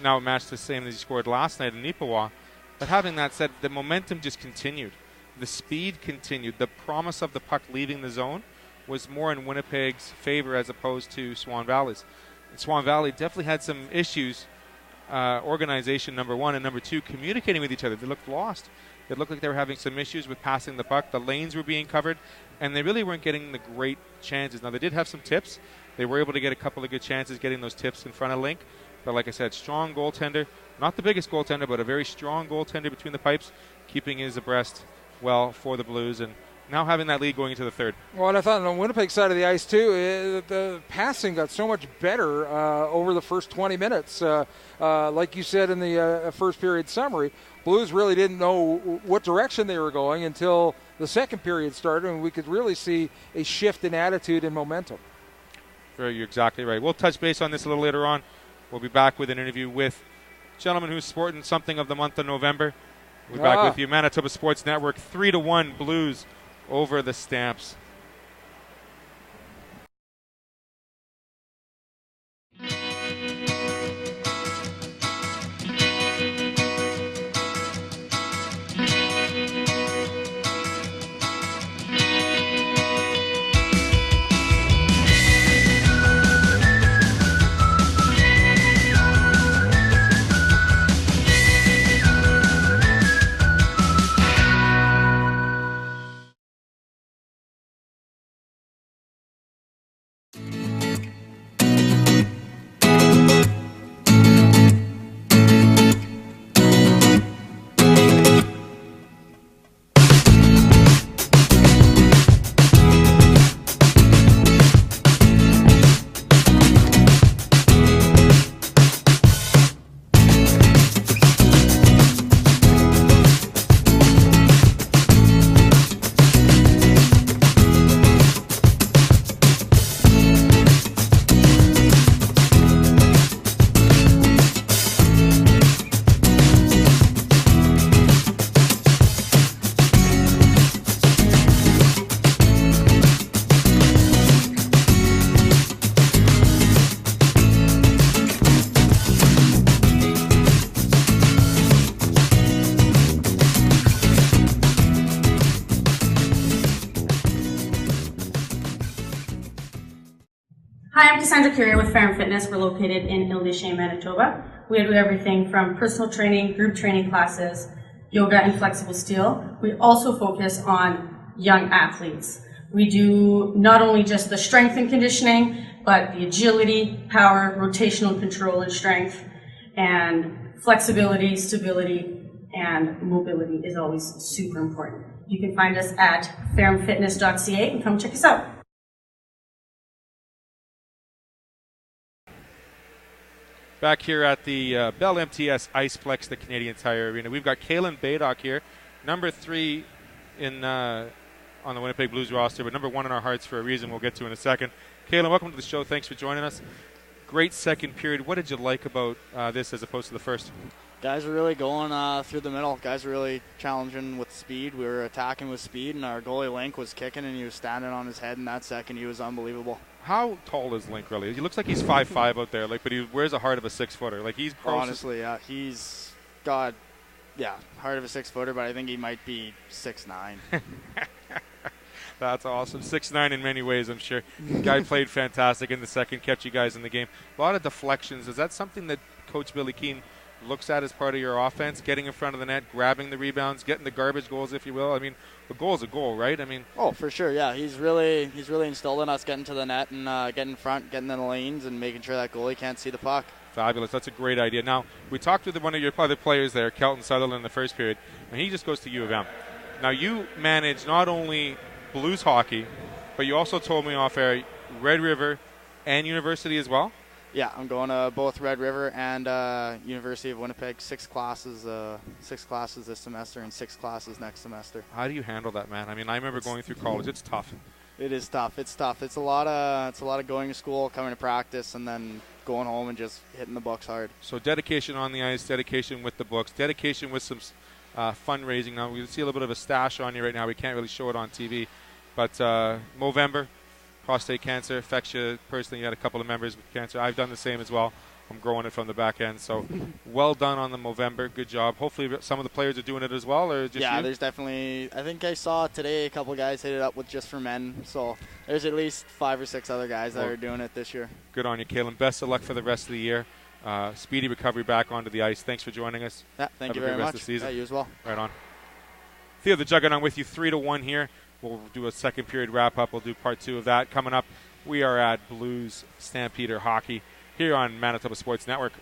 now matched the same as he scored last night in Nipawa. But having that said, the momentum just continued. The speed continued. The promise of the puck leaving the zone was more in Winnipeg's favor as opposed to Swan Valley's. Swan Valley definitely had some issues, organization, number one, and number two, communicating with each other. They looked lost. It looked like they were having some issues with passing the puck. The lanes were being covered, and they really weren't getting the great chances. Now, they did have some tips. They were able to get a couple of good chances getting those tips in front of Link. But like I said, strong goaltender. Not the biggest goaltender, but a very strong goaltender between the pipes, keeping his abreast well for the Blues, and now having that lead going into the third. Well, and I thought on the Winnipeg side of the ice, too, the passing got so much better over the first 20 minutes. Like you said in the first period summary, Blues really didn't know what direction they were going until the second period started, and we could really see a shift in attitude and momentum. You're exactly right. We'll touch base on this a little later on. We'll be back with an interview with a gentleman who's sporting something of the month of November. We'll be back with you. Manitoba Sports Network, 3-1 Blues over the Stamps. Sandra Curie with Fair & Fitness. We're located in Ile-des-Chênes, Manitoba. We do everything from personal training, group training classes, yoga and flexible steel. We also focus on young athletes. We do not only just the strength and conditioning, but the agility, power, rotational control and strength, and flexibility, stability, and mobility is always super important. You can find us at fairandfitness.ca and come check us out. Back here at the Bell MTS Iceplex, the Canadian Tire Arena, we've got Kalen Baydock here, number 3 in on the Winnipeg Blues roster, but number 1 in our hearts for a reason we'll get to in a second. Kalen, welcome to the show. Thanks for joining us. Great second period. What did you like about this as opposed to the first? Guys were really going through the middle. Guys were really challenging with speed. We were attacking with speed, and our goalie Link was kicking, and he was standing on his head in that second. He was unbelievable. How tall is Link really? He looks like he's 5'5" out there, but he wears a heart of a 6-footer. Like he's honestly, yeah, he's got heart of a 6-footer, but I think he might be 6'9". That's awesome. 6'9" in many ways, I'm sure. Guy played fantastic in the second, kept you guys in the game. A lot of deflections. Is that something that Coach Billy Keane looks at as part of your offense, getting in front of the net, grabbing the rebounds, getting the garbage goals, if you will? I mean, a goal is a goal, right? I mean, oh, for sure, yeah. He's really instilled in us getting to the net and getting in front, getting in the lanes, and making sure that goalie can't see the puck. Fabulous. That's a great idea. Now, we talked with one of your other players there, Kelton Sutherland, in the first period, and he just goes to U of M. Now, you manage not only Blues hockey, But you also told me off air Red River and University as well? Yeah, I'm going to both Red River and University of Winnipeg. 6 classes this semester and 6 classes next semester. How do you handle that, man? I mean, I remember going through college. It's tough. It is tough. It's tough. It's a lot of going to school, coming to practice, and then going home and just hitting the books hard. So dedication on the ice, dedication with the books, dedication with some fundraising. Now, we see a little bit of a stash on you right now. We can't really show it on TV. But Movember, prostate cancer affects you personally. You had a couple of members with cancer. I've done the same as well. I'm growing it from the back end. So well done on the Movember. Good job. Hopefully some of the players are doing it as well, or just you? There's definitely, I think I saw today a couple of guys hit it up with Just for Men. So there's at least 5 or 6 other guys that are doing it this year. Good on you, Kalen. Best of luck for the rest of the year. Speedy recovery back onto the ice. Thanks for joining us. Yeah, thank you very much. Rest of the season. Yeah, you as well. Right on. Theo the Juggernaut with you 3-1 here. We'll do a second period wrap-up. We'll do part 2 of that. Coming up, we are at Blues Stampeder Hockey here on Manitoba Sports Network.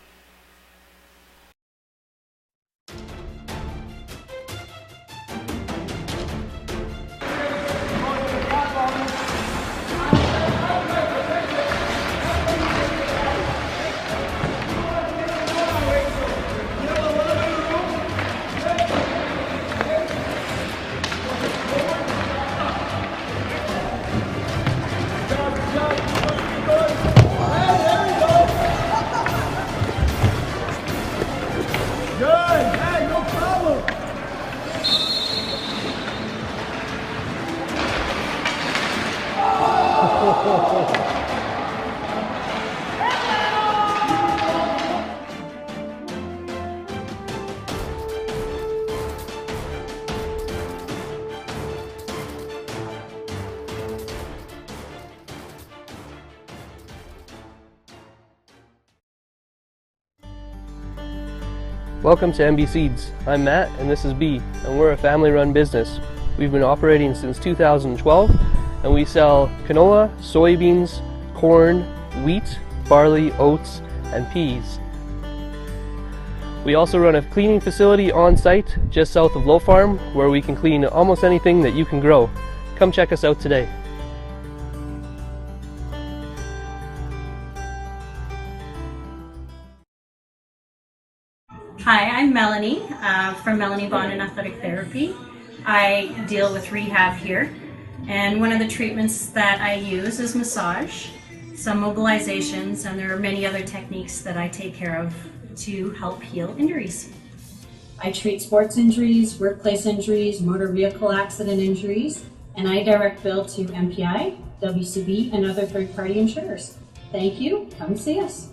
Welcome to MB Seeds. I'm Matt and this is B, and we're a family-run business. We've been operating since 2012 and we sell canola, soybeans, corn, wheat, barley, oats, and peas. We also run a cleaning facility on site just south of Low Farm where we can clean almost anything that you can grow. Come check us out today. Hi, I'm Melanie from Melanie Bond and Athletic Therapy. I deal with rehab here, and one of the treatments that I use is massage, some mobilizations, and there are many other techniques that I take care of to help heal injuries. I treat sports injuries, workplace injuries, motor vehicle accident injuries, and I direct bill to MPI, WCB, and other third-party insurers. Thank you. Come see us.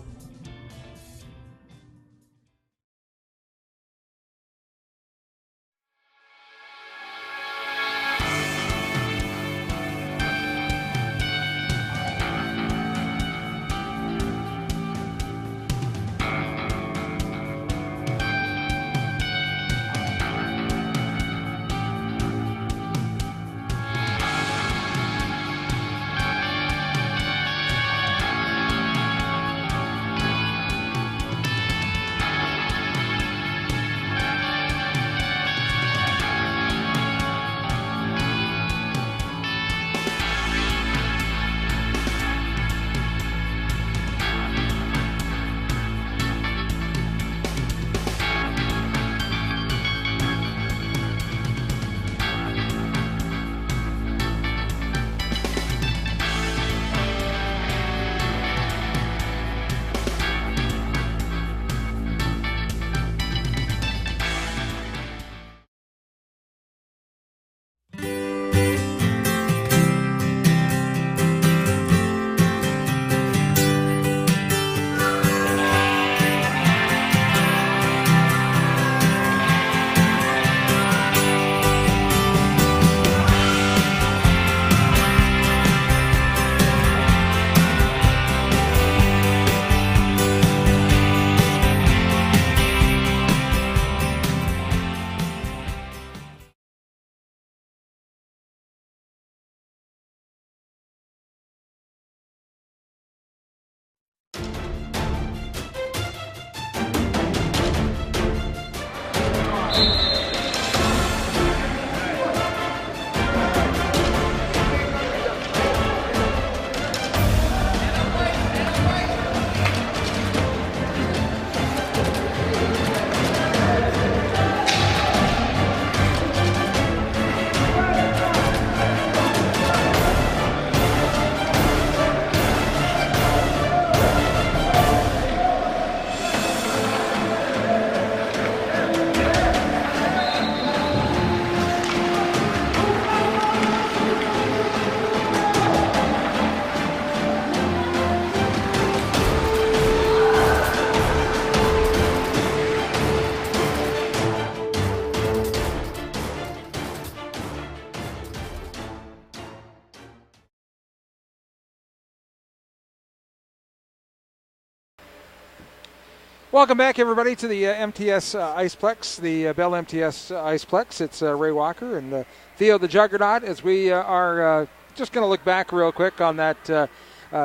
Welcome back, everybody, to the MTS Iceplex, the Bell MTS Iceplex. It's Ray Walker and Theo the Juggernaut, as we are just going to look back real quick on that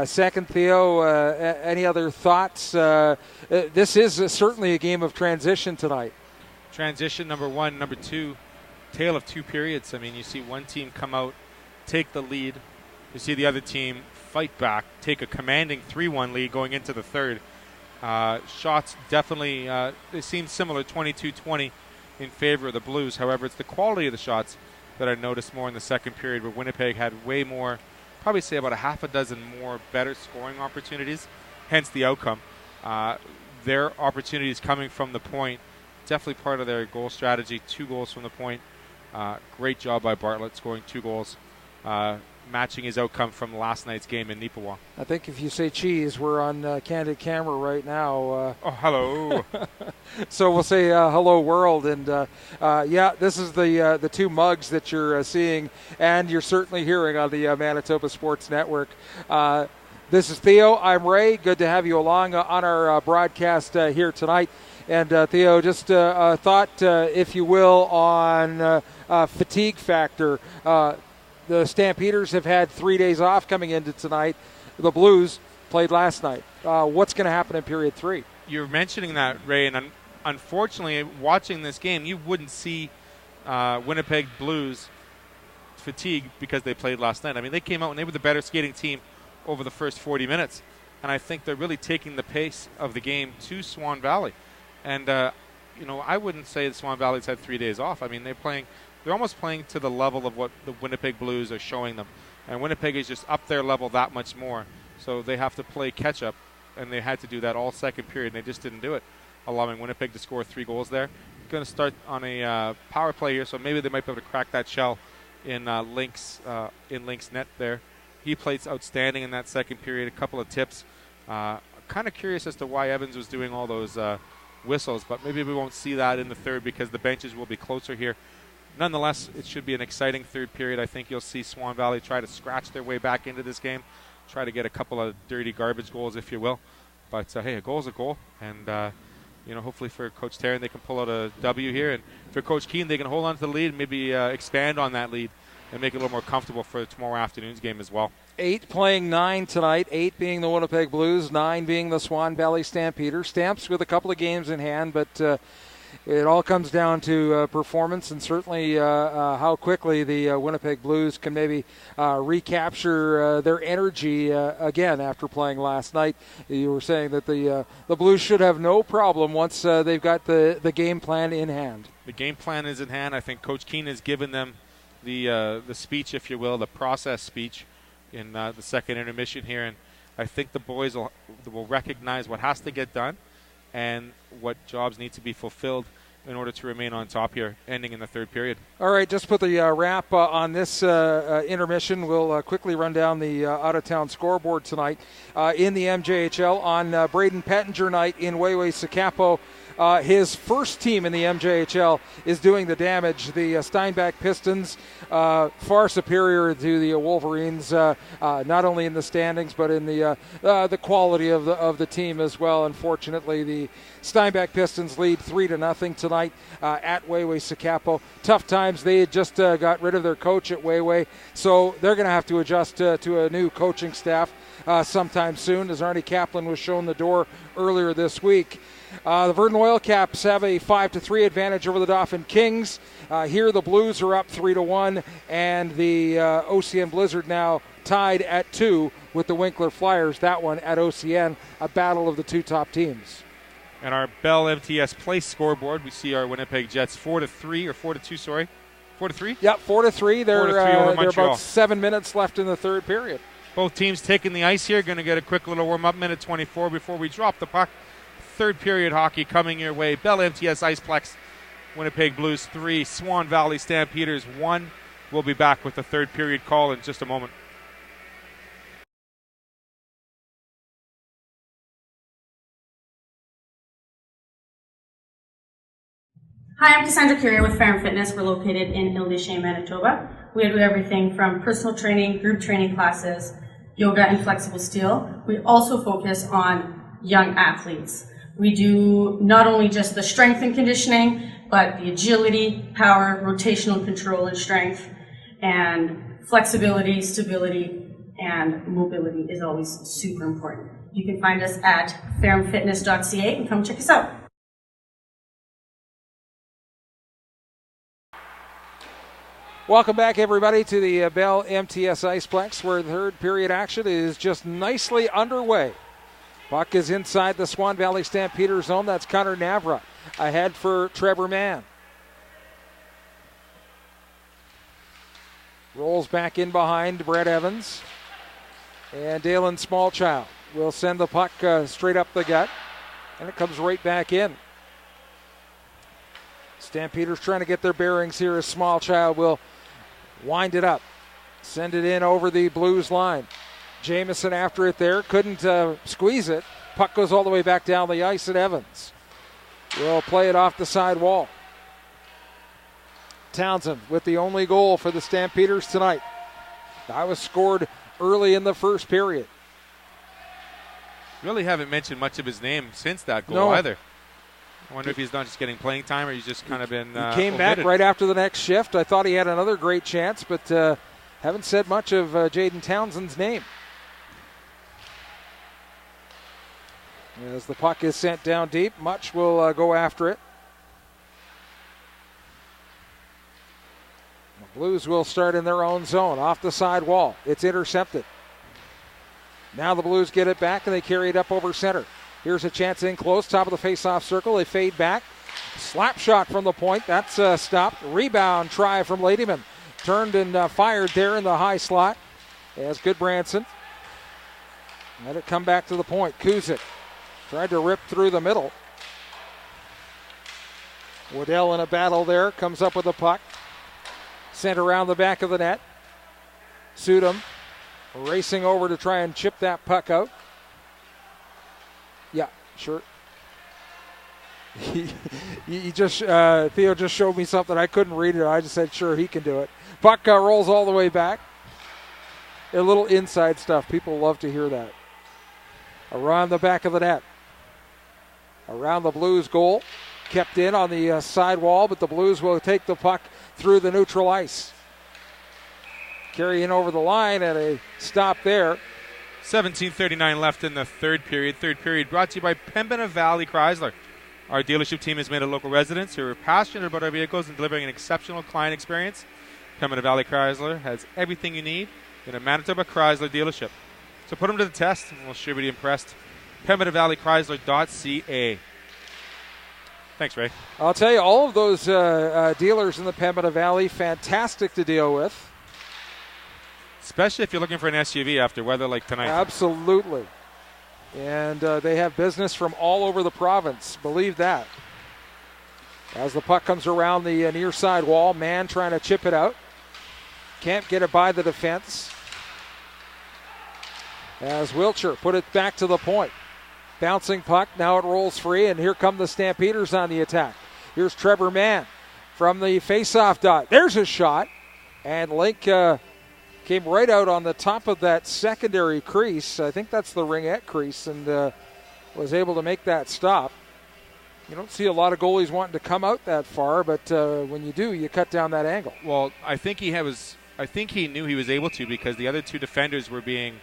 second. Theo, any other thoughts? This is certainly a game of transition tonight. Transition, number one. Number two, tale of two periods. I mean, you see one team come out, take the lead. You see the other team fight back, take a commanding 3-1 lead going into the third. Shots definitely, they seem similar, 22-20 in favor of the Blues. However, it's the quality of the shots that I noticed more in the second period, where Winnipeg had way more, probably say about a half a dozen more better scoring opportunities, hence the outcome. Their opportunities coming from the point, definitely part of their goal strategy, 2 goals from the point. Great job by Bartlett scoring 2 goals, matching his outcome from last night's game in Nipawa. I think if you say cheese, we're on candid camera right now. Oh, hello. So we'll say hello world, and yeah, this is the 2 mugs that you're seeing and you're certainly hearing on the Manitoba Sports Network. This is Theo. I'm Ray. Good to have you along on our broadcast here tonight. And Theo, just a thought, if you will, on fatigue factor. The Stampeders have had 3 days off coming into tonight. The Blues played last night. What's going to happen in period 3? You're mentioning that, Ray, and unfortunately, watching this game, you wouldn't see Winnipeg Blues fatigue because they played last night. I mean, they came out and they were the better skating team over the first 40 minutes. And I think they're really taking the pace of the game to Swan Valley. And, I wouldn't say that Swan Valley's had 3 days off. I mean, they're almost playing to the level of what the Winnipeg Blues are showing them. And Winnipeg is just up their level that much more. So they have to play catch-up, and they had to do that all second period, and they just didn't do it, allowing Winnipeg to score 3 goals there. Going to start on a power play here, so maybe they might be able to crack that shell in Link's net there. He played outstanding in that second period, a couple of tips. Kind of curious as to why Evans was doing all those whistles, but maybe we won't see that in the third because the benches will be closer here. Nonetheless, it should be an exciting third period. I think you'll see Swan Valley try to scratch their way back into this game, try to get a couple of dirty garbage goals, if you will. But, hey, a goal's a goal. And, hopefully for Coach Taryn, they can pull out a W here. And for Coach Keane, they can hold on to the lead and maybe expand on that lead and make it a little more comfortable for tomorrow afternoon's game as well. 8 playing 9 tonight, 8 being the Winnipeg Blues, 9 being the Swan Valley Stampeders. Stamps with a couple of games in hand, but it all comes down to performance and certainly how quickly the Winnipeg Blues can maybe recapture their energy again after playing last night. You were saying that the Blues should have no problem once they've got the game plan in hand. The game plan is in hand. I think Coach Keane has given them the speech, if you will, the process speech in the second intermission here, and I think the boys will recognize what has to get done and what jobs need to be fulfilled in order to remain on top here, ending in the third period. All right, just put the wrap on this intermission. We'll quickly run down the out-of-town scoreboard tonight. In the MJHL on Braden Pettinger night in Wayway-Sakapo, his first team in the MJHL is doing the damage. The Steinbach Pistons, far superior to the Wolverines, not only in the standings but in the quality of the team as well. Unfortunately, the Steinbach Pistons lead 3-0 tonight at Wayway-Sakapo. Tough times. They had just got rid of their coach at Wayway, so they're going to have to adjust to a new coaching staff sometime soon, as Arnie Kaplan was shown the door earlier this week. The Verdun Oilcaps have a 5-3 advantage over the Dauphin Kings. Here the Blues are up 3-1, and the OCN Blizzard now tied at 2 with the Winkler Flyers. That one at OCN, a battle of the 2 top teams. And our Bell MTS Place scoreboard, we see our Winnipeg Jets 4-3, or 4-2, sorry. 4-3? Yep, 4-3. They're about 7 minutes left in the third period. Both teams taking the ice here. Going to get a quick little warm-up, minute 24 before we drop the puck. Third period hockey coming your way. Bell MTS Iceplex, Winnipeg Blues 3, Swan Valley Stampeders 1. We'll be back with the third period call in just a moment. Hi, I'm Cassandra Curia with Fair & Fitness. We're located in Ile-des-Chênes, Manitoba. We do everything from personal training, group training classes, yoga and flexible steel. We also focus on young athletes. We do not only just the strength and conditioning, but the agility, power, rotational control and strength, and flexibility, stability, and mobility is always super important. You can find us at ferrumfitness.ca and come check us out. Welcome back, everybody, to the Bell MTS Iceplex, where the third period action is just nicely underway. Puck is inside the Swan Valley Stampeders zone. That's Connor Navra ahead for Trevor Mann. Rolls back in behind Brett Evans. And Dalen Smallchild will send the puck straight up the gut. And it comes right back in. Stampeders trying to get their bearings here as Smallchild will wind it up. Send it in over the Blues line. Jamieson after it there. Couldn't squeeze it. Puck goes all the way back down the ice, and Evans will play it off the side wall. Townsend with the only goal for the Stampeders tonight. That was scored early in the first period. Really haven't mentioned much of his name since that goal either. I wonder if he's not just getting playing time or he's just kind of been he came back right after the next shift. I thought he had another great chance, but haven't said much of Jaden Townsend's name. As the puck is sent down deep, Much will go after it. The Blues will start in their own zone, off the side wall. It's intercepted. Now the Blues get it back and they carry it up over center. Here's a chance in close, top of the face-off circle. They fade back. Slap shot from the point. That's stopped. Rebound try from Ladyman. Turned and fired there in the high slot. As Goodbranson. Let it come back to the point. Kuzik tried to rip through the middle. Waddell in a battle there. Comes up with the puck. Sent around the back of the net. Sudam racing over to try and chip that puck out. Yeah, sure. Theo just showed me something. I couldn't read it. I just said, sure, he can do it. Puck rolls all the way back. A little inside stuff. People love to hear that. Around the back of the net. Around the Blues goal. Kept in on the side wall, but the Blues will take the puck through the neutral ice. Carrying over the line and a stop there. 17:39 left in the third period. Third period brought to you by Pembina Valley Chrysler. Our dealership team has made a local residents who are passionate about our vehicles and delivering an exceptional client experience. Pembina Valley Chrysler has everything you need in a Manitoba Chrysler dealership. So put them to the test and we'll sure be impressed. PembinaValleyChrysler.ca. Thanks, Ray. I'll tell you, all of those dealers in the Pembina Valley, fantastic to deal with. Especially if you're looking for an SUV after weather like tonight. Absolutely. And they have business from all over the province. Believe that. As the puck comes around the near side wall, Mann trying to chip it out. Can't get it by the defense. As Wiltshire put it back to the point. Bouncing puck, now it rolls free, and here come the Stampeders on the attack. Here's Trevor Mann from the face-off dot. There's a shot, and Link came right out on the top of that secondary crease. I think that's the ringette crease, and was able to make that stop. You don't see a lot of goalies wanting to come out that far, but when you do, you cut down that angle. Well, I think he knew he was able to because the other two defenders were being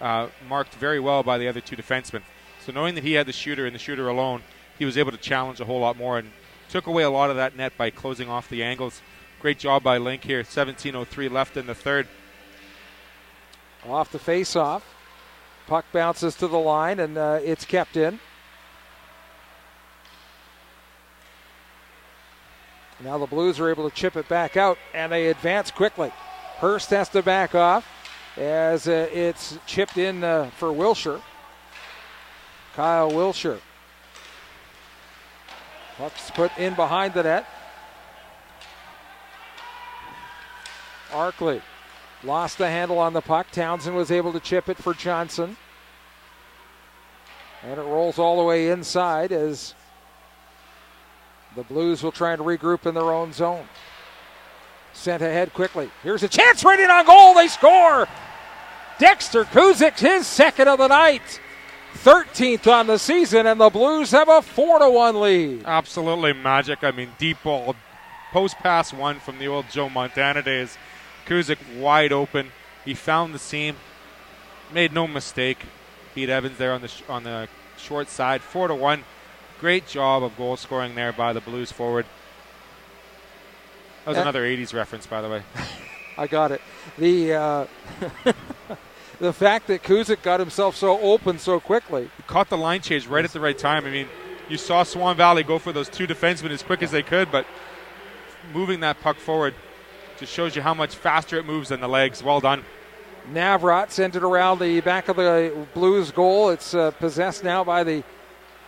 marked very well by the other two defensemen. So knowing that he had the shooter and the shooter alone, he was able to challenge a whole lot more and took away a lot of that net by closing off the angles. Great job by Link here. 17:03 left in the third. Off the face-off. Puck bounces to the line, and it's kept in. Now the Blues are able to chip it back out, and they advance quickly. Hurst has to back off as it's chipped in for Wilshire. Kyle Wilshire. Puck's put in behind the net. Arkley lost the handle on the puck. Townsend was able to chip it for Johnson. And it rolls all the way inside as the Blues will try and regroup in their own zone. Sent ahead quickly. Here's a chance right in on goal. They score. Dexter Kuzik, his second of the night. 13th on the season, and the Blues have a 4-1 lead. Absolutely magic. I mean, deep ball, post pass one from the old Joe Montana days. Kuzik wide open. He found the seam, made no mistake. Beat Evans there on the short side, 4-1. Great job of goal scoring there by the Blues forward. That was another 80s reference, by the way. I got it. The the fact that Kuzik got himself so open so quickly. He caught the line change right at the right time. I mean, you saw Swan Valley go for those two defensemen as quick as they could, but moving that puck forward just shows you how much faster it moves than the legs. Well done. Navrat sent it around the back of the Blues goal. It's possessed now by the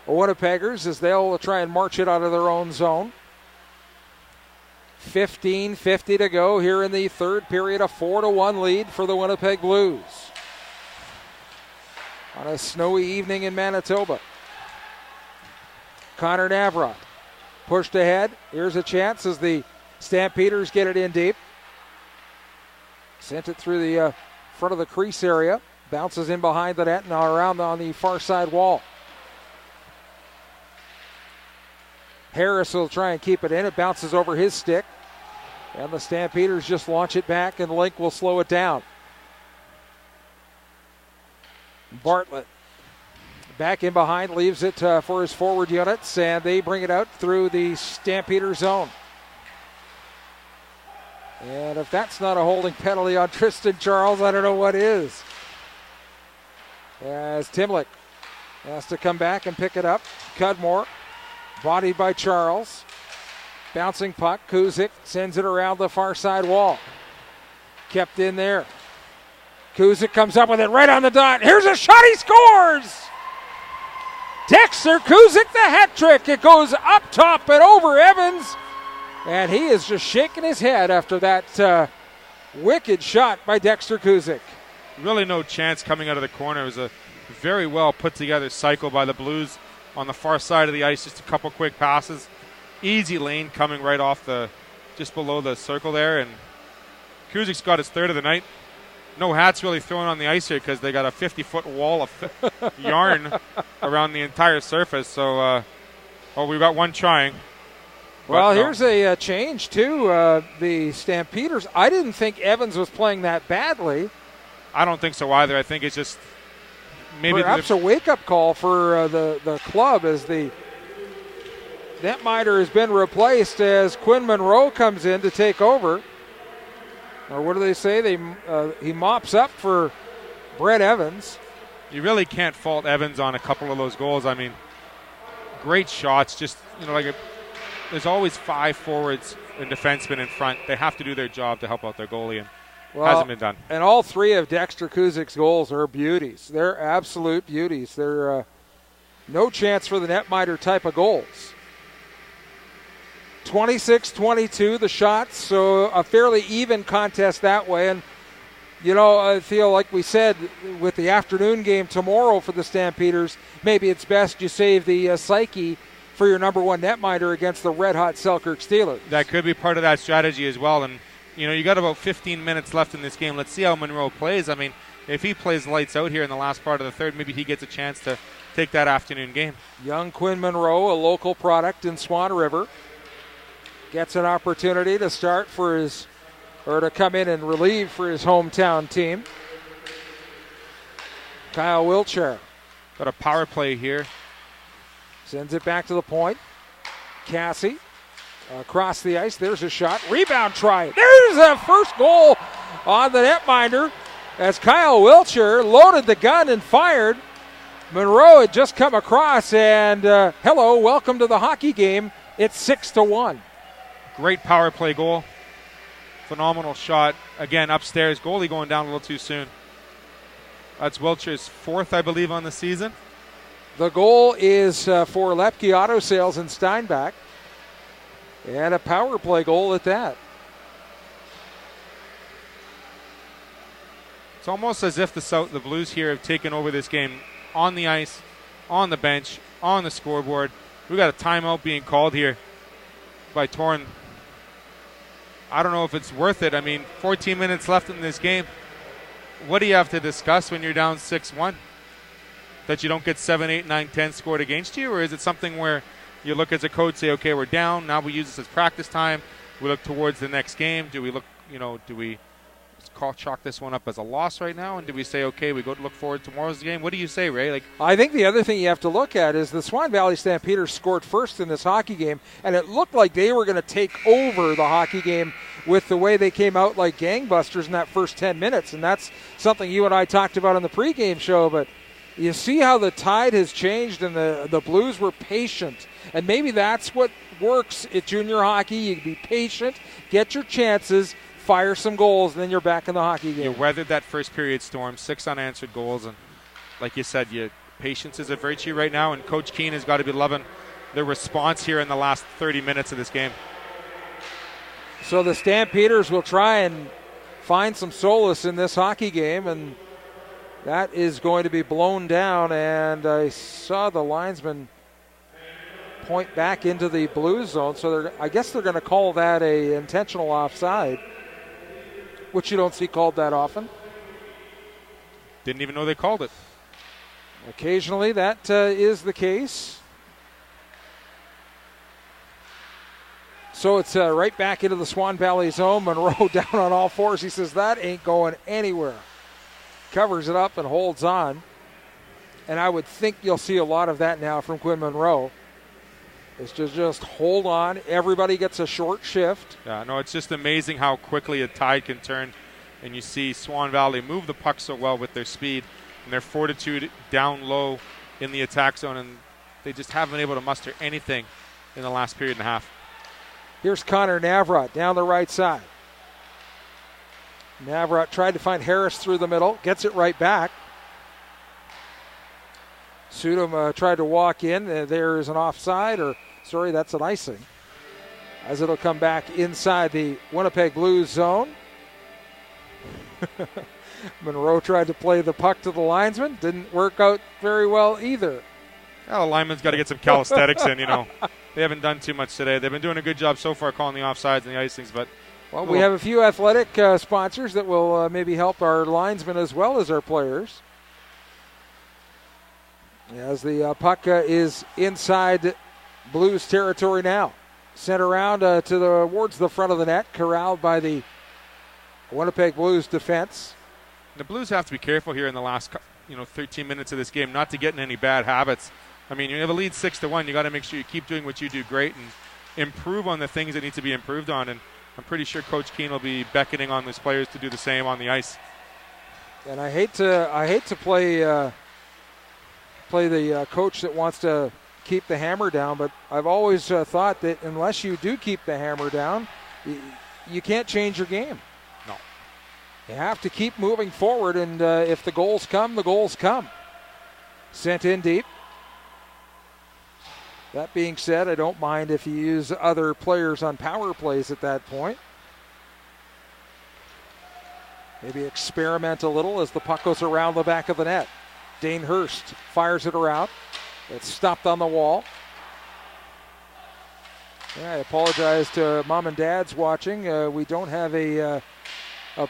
Winnipeggers as they'll try and march it out of their own zone. 15:50 to go here in the third period. A 4-1 lead for the Winnipeg Blues on a snowy evening in Manitoba. Connor Navrat pushed ahead. Here's a chance as the Stampeders get it in deep. Sent it through the front of the crease area. Bounces in behind the net and around on the far side wall. Harris will try and keep it in. It bounces over his stick. And the Stampeders just launch it back, and Link will slow it down. Bartlett back in behind, leaves it for his forward units, and they bring it out through the Stampeder zone. And if that's not a holding penalty on Tristan Charles, I don't know what is. As Timlick has to come back and pick it up. Cudmore, bodied by Charles. Bouncing puck, Kuzik sends it around the far side wall. Kept in there. Kuzik comes up with it right on the dot. Here's a shot, he scores! Dexter Kuzik, the hat trick. It goes up top and over Evans. And he is just shaking his head after that wicked shot by Dexter Kuzik. Really no chance coming out of the corner. It was a very well put together cycle by the Blues on the far side of the ice. Just a couple quick passes. Easy lane coming right off just below the circle there. And Kuzik's got his third of the night. No hats really thrown on the ice here because they got a 50-foot wall of yarn around the entire surface. So, we've got one trying. Well, here's a change, too. The Stampeders, I didn't think Evans was playing that badly. I don't think so either. I think it's just maybe perhaps a wake-up call for the club as the netminder has been replaced as Quinn Monroe comes in to take over. Or what do they say? He mops up for Brett Evans. You really can't fault Evans on a couple of those goals. I mean, great shots. Just, there's always 5 forwards and defensemen in front. They have to do their job to help out their goalie, and hasn't been done. And all 3 of Dexter Kuzik's goals are beauties. They're absolute beauties. They're no chance for the netminder type of goals. 26-22 the shots, so a fairly even contest that way. And, I feel like we said with the afternoon game tomorrow for the Stampeders, maybe it's best you save the psyche for your number 1 netminder against the red-hot Selkirk Steelers. That could be part of that strategy as well. And, you got about 15 minutes left in this game. Let's see how Monroe plays. I mean, if he plays lights out here in the last part of the third, maybe he gets a chance to take that afternoon game. Young Quinn Monroe, a local product in Swan River, gets an opportunity to start to come in and relieve for his hometown team. Kyle Wiltshire. Got a power play here. Sends it back to the point. Cassie across the ice. There's a shot. Rebound try. There's a first goal on the netminder as Kyle Wiltshire loaded the gun and fired. Monroe had just come across, and hello, welcome to the hockey game. It's 6-1. Great power play goal. Phenomenal shot. Again, upstairs. Goalie going down a little too soon. That's Wiltshire's 4th, I believe, on the season. The goal is for Lepke Auto Sales in Steinbach. And a power play goal at that. It's almost as if the Blues here have taken over this game on the ice, on the bench, on the scoreboard. We got a timeout being called here by Torn. I don't know if it's worth it. I mean, 14 minutes left in this game. What do you have to discuss when you're down 6-1? that you don't get 7, 8, 9, 10 scored against you? Or is it something where you look as a coach, say, okay, we're down, now we use this as practice time, we look towards the next game, do we chalk this one up as a loss right now, and do we say, okay, we go to look forward to tomorrow's game? What do you say, Ray? I think the other thing you have to look at is the Swan Valley Stampeders scored first in this hockey game, and it looked like they were going to take over the hockey game with the way they came out like gangbusters in that first 10 minutes, and that's something you and I talked about on the pregame show. But you see how the tide has changed, and the Blues were patient, and maybe that's what works at junior hockey. You can be patient, get your chances, fire some goals, and then you're back in the hockey game. You weathered that first period storm, 6 unanswered goals, and like you said, patience is a virtue right now, and Coach Keane has got to be loving the response here in the last 30 minutes of this game. So the Stampeders will try and find some solace in this hockey game, and that is going to be blown down, and I saw the linesman point back into the Blues zone, so I guess they're going to call that a intentional offside, which you don't see called that often. Didn't even know they called it. Occasionally that is the case. So it's right back into the Swan Valley zone. Monroe down on all fours. He says, that ain't going anywhere. Covers it up and holds on. And I would think you'll see a lot of that now from Quinn Monroe. It's just hold on. Everybody gets a short shift. Yeah, no, it's just amazing how quickly a tide can turn. And you see Swan Valley move the puck so well with their speed and their fortitude down low in the attack zone. And they just haven't been able to muster anything in the last period and a half. Here's Connor Navrot down the right side. Navrot tried to find Harris through the middle. Gets it right back. Sudom tried to walk in. There is an offside, that's an icing. As it'll come back inside the Winnipeg Blues zone. Monroe tried to play the puck to the linesman. Didn't work out very well either. Well, the lineman's got to get some calisthenics in, They haven't done too much today. They've been doing a good job so far calling the offsides and the icings, but... Well, we have a few athletic sponsors that will maybe help our linesmen as well as our players. As the puck is inside Blues territory now. Sent around towards the front of the net, corralled by the Winnipeg Blues defense. The Blues have to be careful here in the last 13 minutes of this game not to get in any bad habits. I mean, you have a lead 6-1. You got to make sure you keep doing what you do great and improve on the things that need to be improved on. And I'm pretty sure Coach Keane will be beckoning on his players to do the same on the ice. And I hate to play the coach that wants to keep the hammer down, but I've always thought that unless you do keep the hammer down, you can't change your game. No. You have to keep moving forward, and if the goals come, the goals come. Sent in deep. That being said, I don't mind if you use other players on power plays at that point. Maybe experiment a little as the puck goes around the back of the net. Dane Hurst fires it around. It's stopped on the wall. Yeah, I apologize to mom and dads watching. We don't have a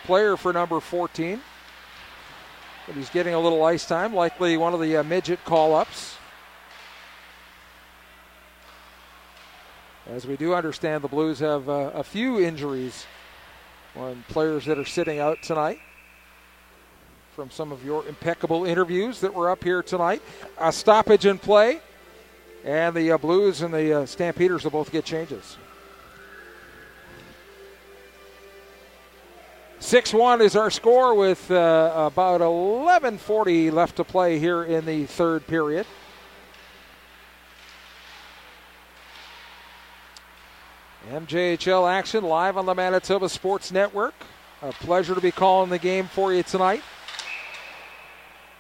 player for number 14. But he's getting a little ice time, likely one of the midget call-ups. As we do understand, the Blues have a few injuries on players that are sitting out tonight from some of your impeccable interviews that were up here tonight. A stoppage in play, and the Blues and the Stampeders will both get changes. 6-1 is our score with about 11:40 left to play here in the third period. MJHL Action live on the Manitoba Sports Network. A pleasure to be calling the game for you tonight,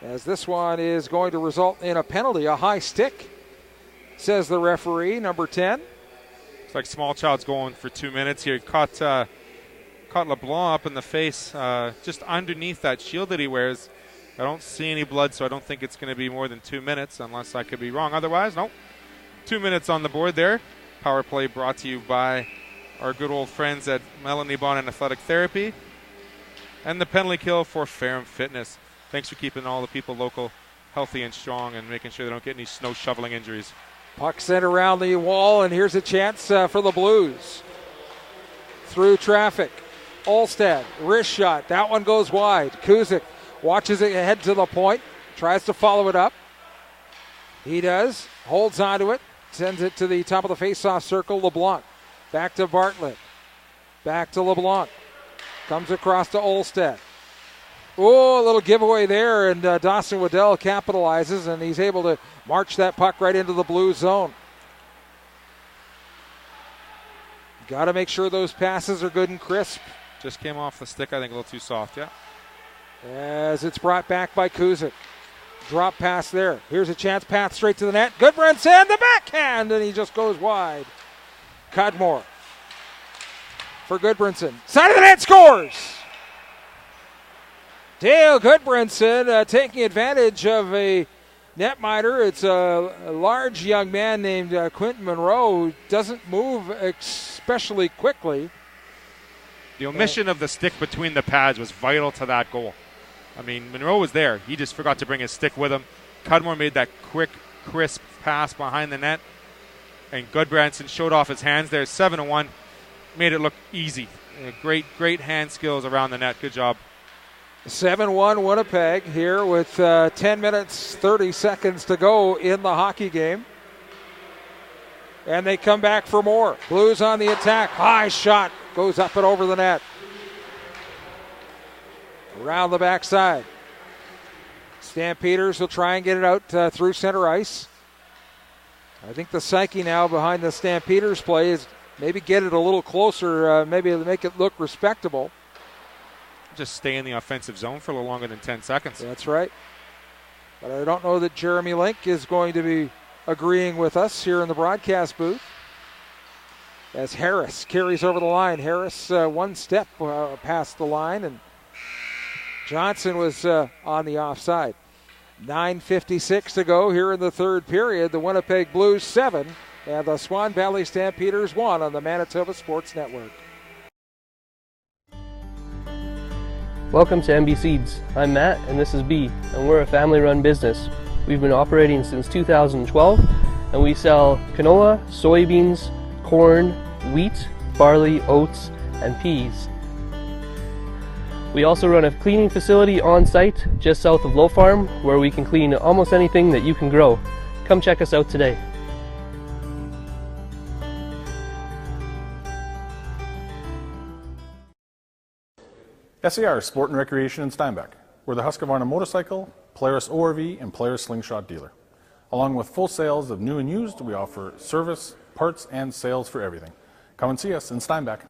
as this one is going to result in a penalty, a high stick, says the referee, number 10. It's like Smallchild's going for 2 minutes here. Caught LeBlanc up in the face, just underneath that shield that he wears. I don't see any blood, so I don't think it's going to be more than 2 minutes, unless I could be wrong. Otherwise, nope. 2 minutes on the board there. Power play brought to you by our good old friends at Melanie Bonnet Athletic Therapy. And the penalty kill for Ferrum Fitness. Thanks for keeping all the people local healthy and strong and making sure they don't get any snow shoveling injuries. Puck sent around the wall, and here's a chance for the Blues. Through traffic. Olstad, wrist shot. That one goes wide. Kuzik watches it head to the point, tries to follow it up. He does, holds onto it, sends it to the top of the face-off circle. LeBlanc back to Bartlett. Back to LeBlanc. Comes across to Olstad. Oh, a little giveaway there, and Dawson Waddell capitalizes, and he's able to march that puck right into the Blues zone. Got to make sure those passes are good and crisp. Just came off the stick, I think, a little too soft, yeah. As it's brought back by Kuzik. Drop pass there. Here's a chance, path straight to the net. Goodbranson, the backhand, and he just goes wide. Cudmore for Goodbranson. Side of the net, scores! Dale Goodbranson taking advantage of a netminder. It's a large young man named Quentin Monroe who doesn't move especially quickly. The omission of the stick between the pads was vital to that goal. I mean, Monroe was there. He just forgot to bring his stick with him. Cudmore made that quick, crisp pass behind the net. And Goodbranson showed off his hands there. 7-1. Made it look easy. Great hand skills around the net. Good job. 7-1 Winnipeg here with 10 minutes, 30 seconds to go in the hockey game. And they come back for more. Blues on the attack. High shot. Goes up and over the net. Around the backside. Stampeders will try and get it out through center ice. I think the psyche now behind the Stampeders play is maybe get it a little closer, maybe make it look respectable. Just stay in the offensive zone for a little longer than 10 seconds. That's right. But I don't know that Jeremy Link is going to be agreeing with us here in the broadcast booth. As Harris carries over the line. Harris one step past the line, and Johnson was on the offside. 9:56 to go here in the third period. The Winnipeg Blues 7 and the Swan Valley Stampeders 1 on the Manitoba Sports Network. Welcome to MB Seeds. I'm Matt and this is B, and we're a family-run business. We've been operating since 2012, and we sell canola, soybeans, corn, wheat, barley, oats, and peas. We also run a cleaning facility on site just south of Low Farm, where we can clean almost anything that you can grow. Come check us out today. SAR Sport and Recreation in Steinbach. We're the Husqvarna motorcycle, Polaris ORV, and Polaris slingshot dealer. Along with full sales of new and used, we offer service, parts, and sales for everything. Come and see us in Steinbach.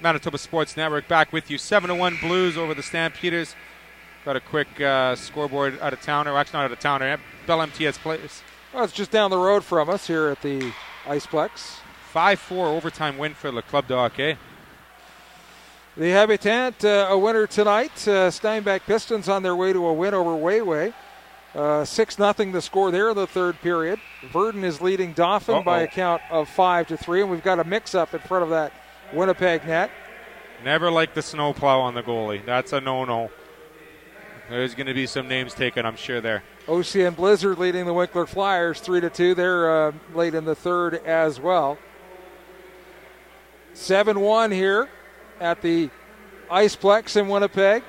Manitoba Sports Network back with you. 7-1 Blues over the Stampeders. Got a quick scoreboard out of town, or actually not out of town, at Bell MTS Place. Well, it's just down the road from us here at the Iceplex. 5-4 overtime win for Le Club de Hockey. The Habitant, a winner tonight. Steinbach Pistons on their way to a win over Wayway. 6-0 the score there in the third period. Verdun is leading Dauphin by a count of 5-3, and we've got a mix-up in front of that Winnipeg net. Never like the snowplow on the goalie. That's a no-no. There's going to be some names taken, I'm sure, there. OCN Blizzard leading the Winkler Flyers 3-2. They're late in the third as well. 7-1 here at the Iceplex in Winnipeg.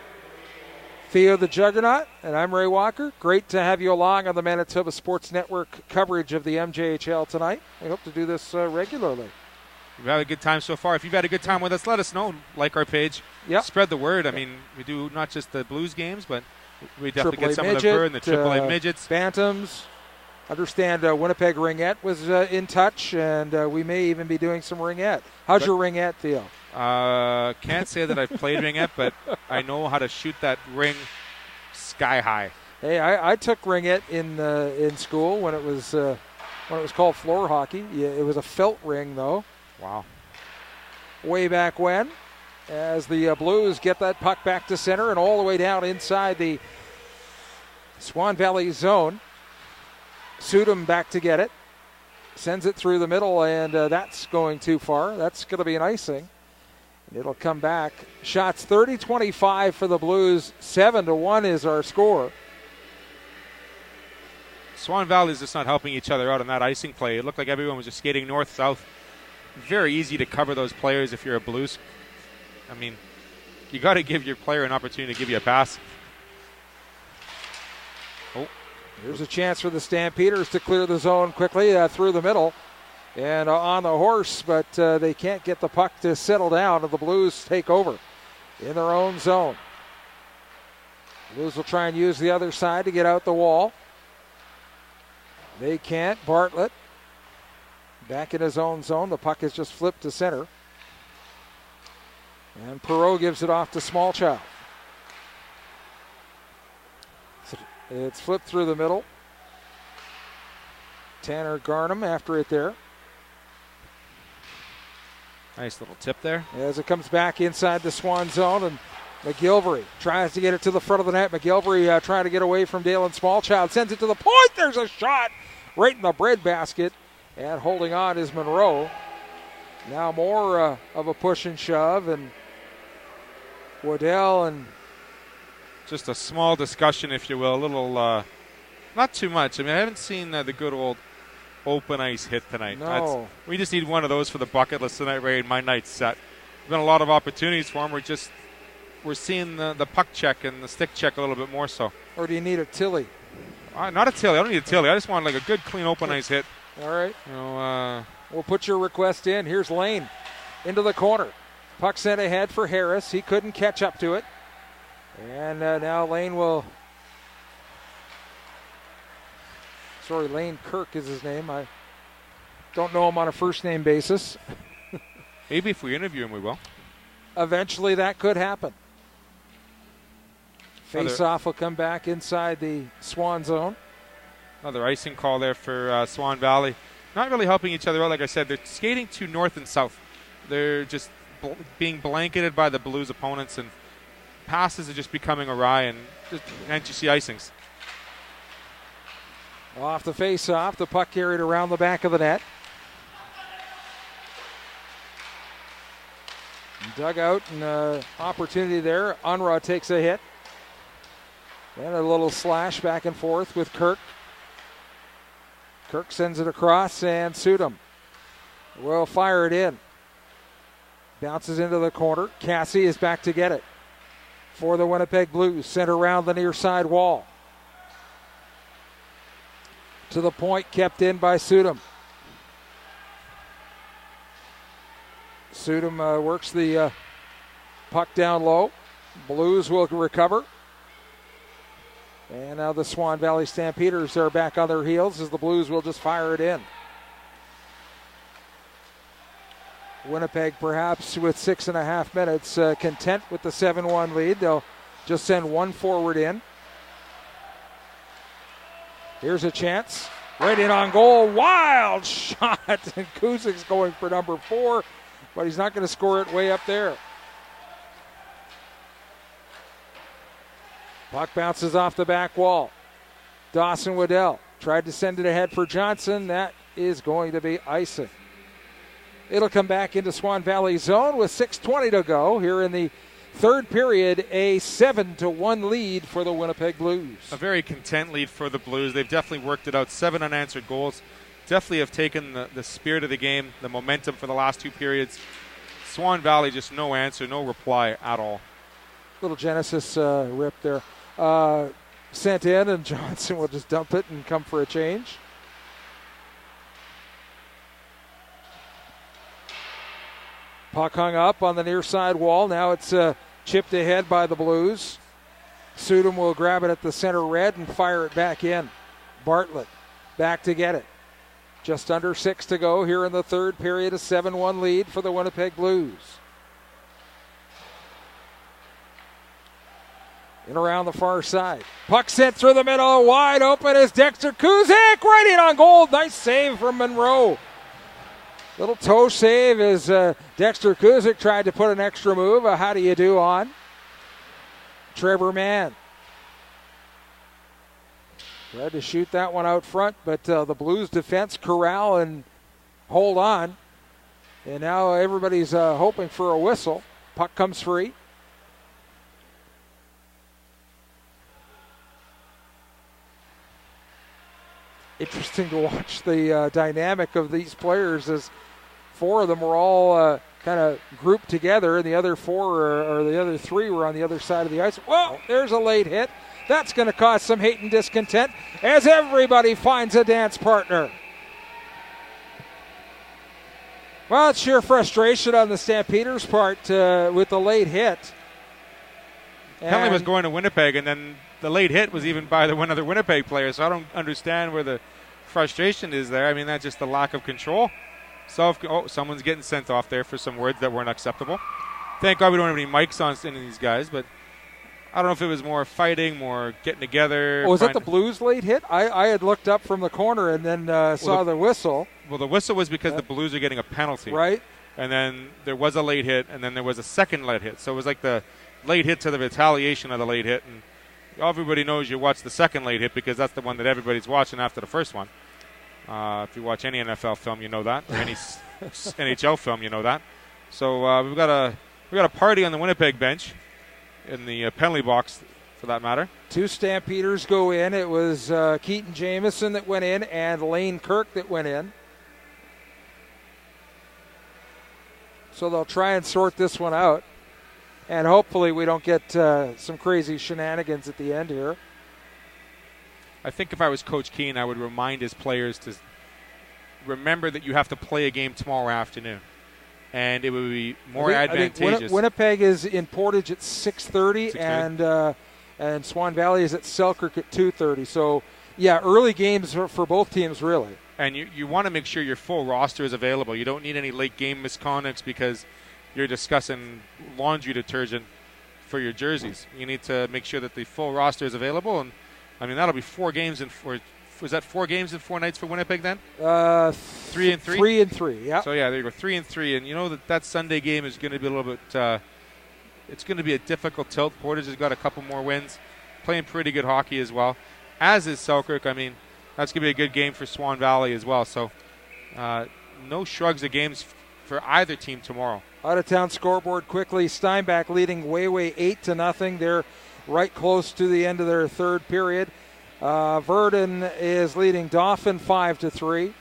Theo the Juggernaut, and I'm Ray Walker. Great to have you along on the Manitoba Sports Network coverage of the MJHL tonight. We hope to do this regularly. We've had a good time so far. If you've had a good time with us, let us know. Like our page. Yep. Spread the word. I mean, we do not just the Blues games, but we definitely AAA get some midget, of the Burn, the AAA midgets. Bantams. Understand Winnipeg Ringette was in touch, and we may even be doing some Ringette. How's your Ringette, Theo? Can't say that I've played Ringette, but I know how to shoot that ring sky high. Hey, I took Ringette in school when it was called floor hockey. Yeah, it was a felt ring, though. Wow. Way back when, as the Blues get that puck back to center and all the way down inside the Swan Valley zone. Sudam back to get it. Sends it through the middle, and that's going too far. That's going to be an icing. It'll come back. Shots 30-25 for the Blues. 7-1 is our score. Swan Valley's just not helping each other out on that icing play. It looked like everyone was just skating north-south. Very easy to cover those players if you're a Blues. I mean, you got to give your player an opportunity to give you a pass. Oh, here's a chance for the Stampeders to clear the zone quickly through the middle and on the horse, but they can't get the puck to settle down, and the Blues take over in their own zone. Blues will try and use the other side to get out the wall. They can't. Bartlett back in his own zone. The puck is just flipped to center. And Perreault gives it off to Smallchild. It's flipped through the middle. Tanner Garnham after it there. Nice little tip there. As it comes back inside the Swan zone, and McGilvery tries to get it to the front of the net. McGilvery trying to get away from Dalen Smallchild. Sends it to the point. There's a shot right in the breadbasket. And holding on is Monroe. Now more of a push and shove, and Waddell and just a small discussion, if you will, a little, not too much. I mean, I haven't seen the good old open ice hit tonight. No. We just need one of those for the bucket list tonight, Ray, and my night's set. There's been a lot of opportunities for him. We're seeing the puck check and the stick check a little bit more so. Or do you need a Tilly? Not a Tilly. I don't need a Tilly. I just want like a good, clean open ice hit. All right. You know, we'll put your request in. Here's Lane into the corner. Puck sent ahead for Harris. He couldn't catch up to it. And now Lane will... Sorry, Lane Kirk is his name. I don't know him on a first-name basis. Maybe if we interview him, we will. Eventually that could happen. Face-off will come back inside the Swan zone. Another icing call there for Swan Valley. Not really helping each other out. Like I said, they're skating too north and south. They're just being blanketed by the Blues opponents, and passes are just becoming awry, and you see icings. Off the face-off, the puck carried around the back of the net. Dugout and opportunity there. Unruh takes a hit. And a little slash back and forth with Kirk. Kirk sends it across, and Sudam will fire it in. Bounces into the corner. Cassie is back to get it for the Winnipeg Blues. Sent around the near side wall. To the point, kept in by Sudam. Sudam works the puck down low. Blues will recover. And now the Swan Valley Stampeders are back on their heels as the Blues will just fire it in. Winnipeg perhaps with 6.5 minutes, content with the 7-1 lead. They'll just send one forward in. Here's a chance. Right in on goal. Wild shot. And Kuzik's going for number 4, but he's not going to score it way up there. Puck bounces off the back wall. Dawson Waddell tried to send it ahead for Johnson. That is going to be icing. It'll come back into Swan Valley zone with 6:20 to go here in the third period. A 7-1 lead for the Winnipeg Blues. A very content lead for the Blues. They've definitely worked it out. 7 unanswered goals. Definitely have taken the spirit of the game, the momentum for the last 2 periods. Swan Valley just no answer, no reply at all. Little Genesis rip there. Sent in, and Johnson will just dump it and come for a change. Puck hung up on the near side wall. Now it's chipped ahead by the Blues. Sudam will grab it at the center red and fire it back in. Bartlett back to get it. Just under 6 to go here in the third period. A 7-1 lead for the Winnipeg Blues. In around the far side. Puck sent through the middle. Wide open is Dexter Kuzik. Right in on goal. Nice save from Monroe. Little toe save as Dexter Kuzik tried to put an extra move. How do you do on Trevor Mann. Tried to shoot that one out front, but the Blues defense corral and hold on. And now everybody's hoping for a whistle. Puck comes free. Interesting to watch the dynamic of these players, as 4 of them were all kind of grouped together, and the other 4 or the other 3 were on the other side of the ice. Whoa, there's a late hit. That's going to cause some hate and discontent as everybody finds a dance partner. Well, it's sheer frustration on the Stampeders' part with the late hit. Penalty was going to Winnipeg, and then the late hit was even by one other Winnipeg player, so I don't understand where the frustration is there. I mean, that's just the lack of control. So, someone's getting sent off there for some words that weren't acceptable. Thank God we don't have any mics on any of these guys, but I don't know if it was more fighting, more getting together. Was that the Blues late hit? I had looked up from the corner and then saw the whistle. Well, the whistle was because the Blues are getting a penalty. Right. And then there was a late hit, and then there was a second late hit. So it was like the late hit to the retaliation of the late hit. And everybody knows you watch the second late hit because that's the one that everybody's watching after the first one. If you watch any NFL film, you know that. Or any NHL film, you know that. So we've got a party on the Winnipeg bench, in the penalty box, for that matter. 2 Stampeders go in. It was Keaton Jamieson that went in and Lane Kirk that went in. So they'll try and sort this one out. And hopefully we don't get some crazy shenanigans at the end here. I think if I was Coach Keane, I would remind his players to remember that you have to play a game tomorrow afternoon. And it would be more advantageous. I think Winnipeg is in Portage at 6:30, and Swan Valley is at Selkirk at 2:30. So, yeah, early games for both teams, really. And you want to make sure your full roster is available. You don't need any late game misconducts because you're discussing laundry detergent for your jerseys. You need to make sure that the full roster is available. And, I mean, that'll be 4 games in 4. Was that 4 games in 4 nights for Winnipeg then? 3 and 3? 3 and 3, yeah. So, yeah, there you go, 3 and 3. And you know that Sunday game is going to be a little bit it's going to be a difficult tilt. Portage has got a couple more wins, playing pretty good hockey as well, as is Selkirk. I mean, that's going to be a good game for Swan Valley as well. So, no shrugs of games for either team tomorrow. Out-of-town scoreboard quickly. Steinbach leading way 8-0. They're right close to the end of their third period. Verdon is leading Dauphin 5-3.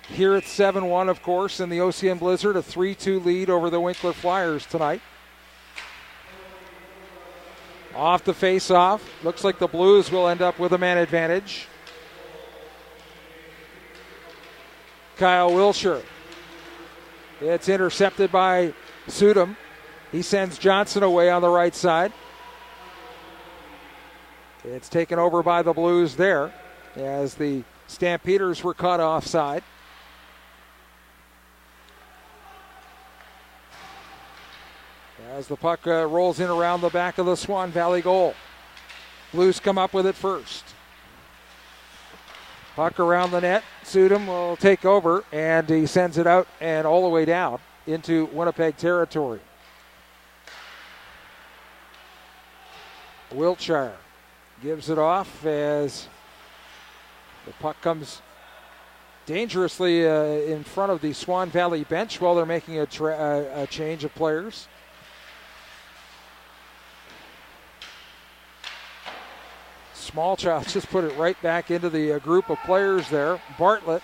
Here it's 7-1, of course, in the OCN Blizzard, a 3-2 lead over the Winkler Flyers tonight. Off the face-off. Looks like the Blues will end up with a man advantage. Kyle Wilshire. It's intercepted by Sudam. He sends Johnson away on the right side. It's taken over by the Blues there as the Stampeders were caught offside. As the puck rolls in around the back of the Swan Valley goal. Blues come up with it first. Puck around the net. Sudam will take over, and he sends it out and all the way down into Winnipeg territory. Wiltshire gives it off as the puck comes dangerously in front of the Swan Valley bench while they're making a change of players. Smallchild just put it right back into the group of players there. Bartlett,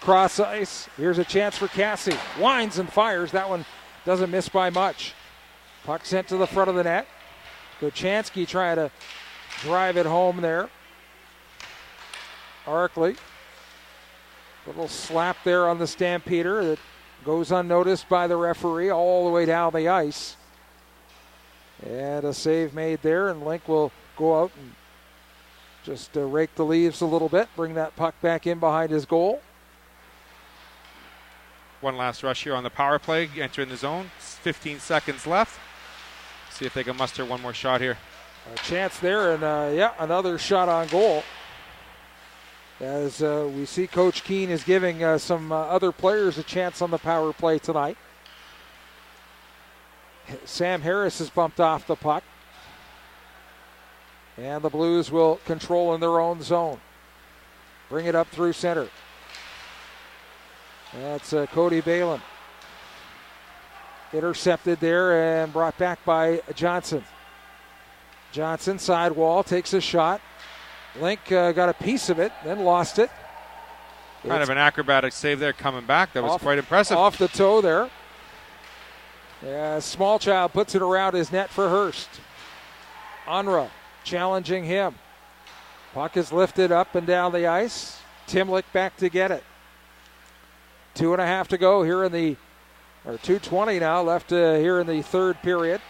cross ice. Here's a chance for Cassie. Winds and fires. That one doesn't miss by much. Puck sent to the front of the net. Gochansky trying to drive it home there. Arkley. Little slap there on the Stampeder that goes unnoticed by the referee all the way down the ice. And a save made there, and Link will go out and just rake the leaves a little bit, bring that puck back in behind his goal. One last rush here on the power play, entering the zone. 15 seconds left. See if they can muster one more shot here. A chance there, and another shot on goal. As we see Coach Keane is giving some other players a chance on the power play tonight. Sam Harris is bumped off the puck. And the Blues will control in their own zone. Bring it up through center. That's Cody Balin. Intercepted there and brought back by Johnson. Johnson, sidewall, takes a shot. Link got a piece of it, then lost it. Kind of an acrobatic save there coming back. That was quite impressive. Off the toe there. Smallchild puts it around his net for Hurst. Unruh challenging him. Puck is lifted up and down the ice. Timlick back to get it. 2:30 to go here in the, or 2:20 now left here in the third period.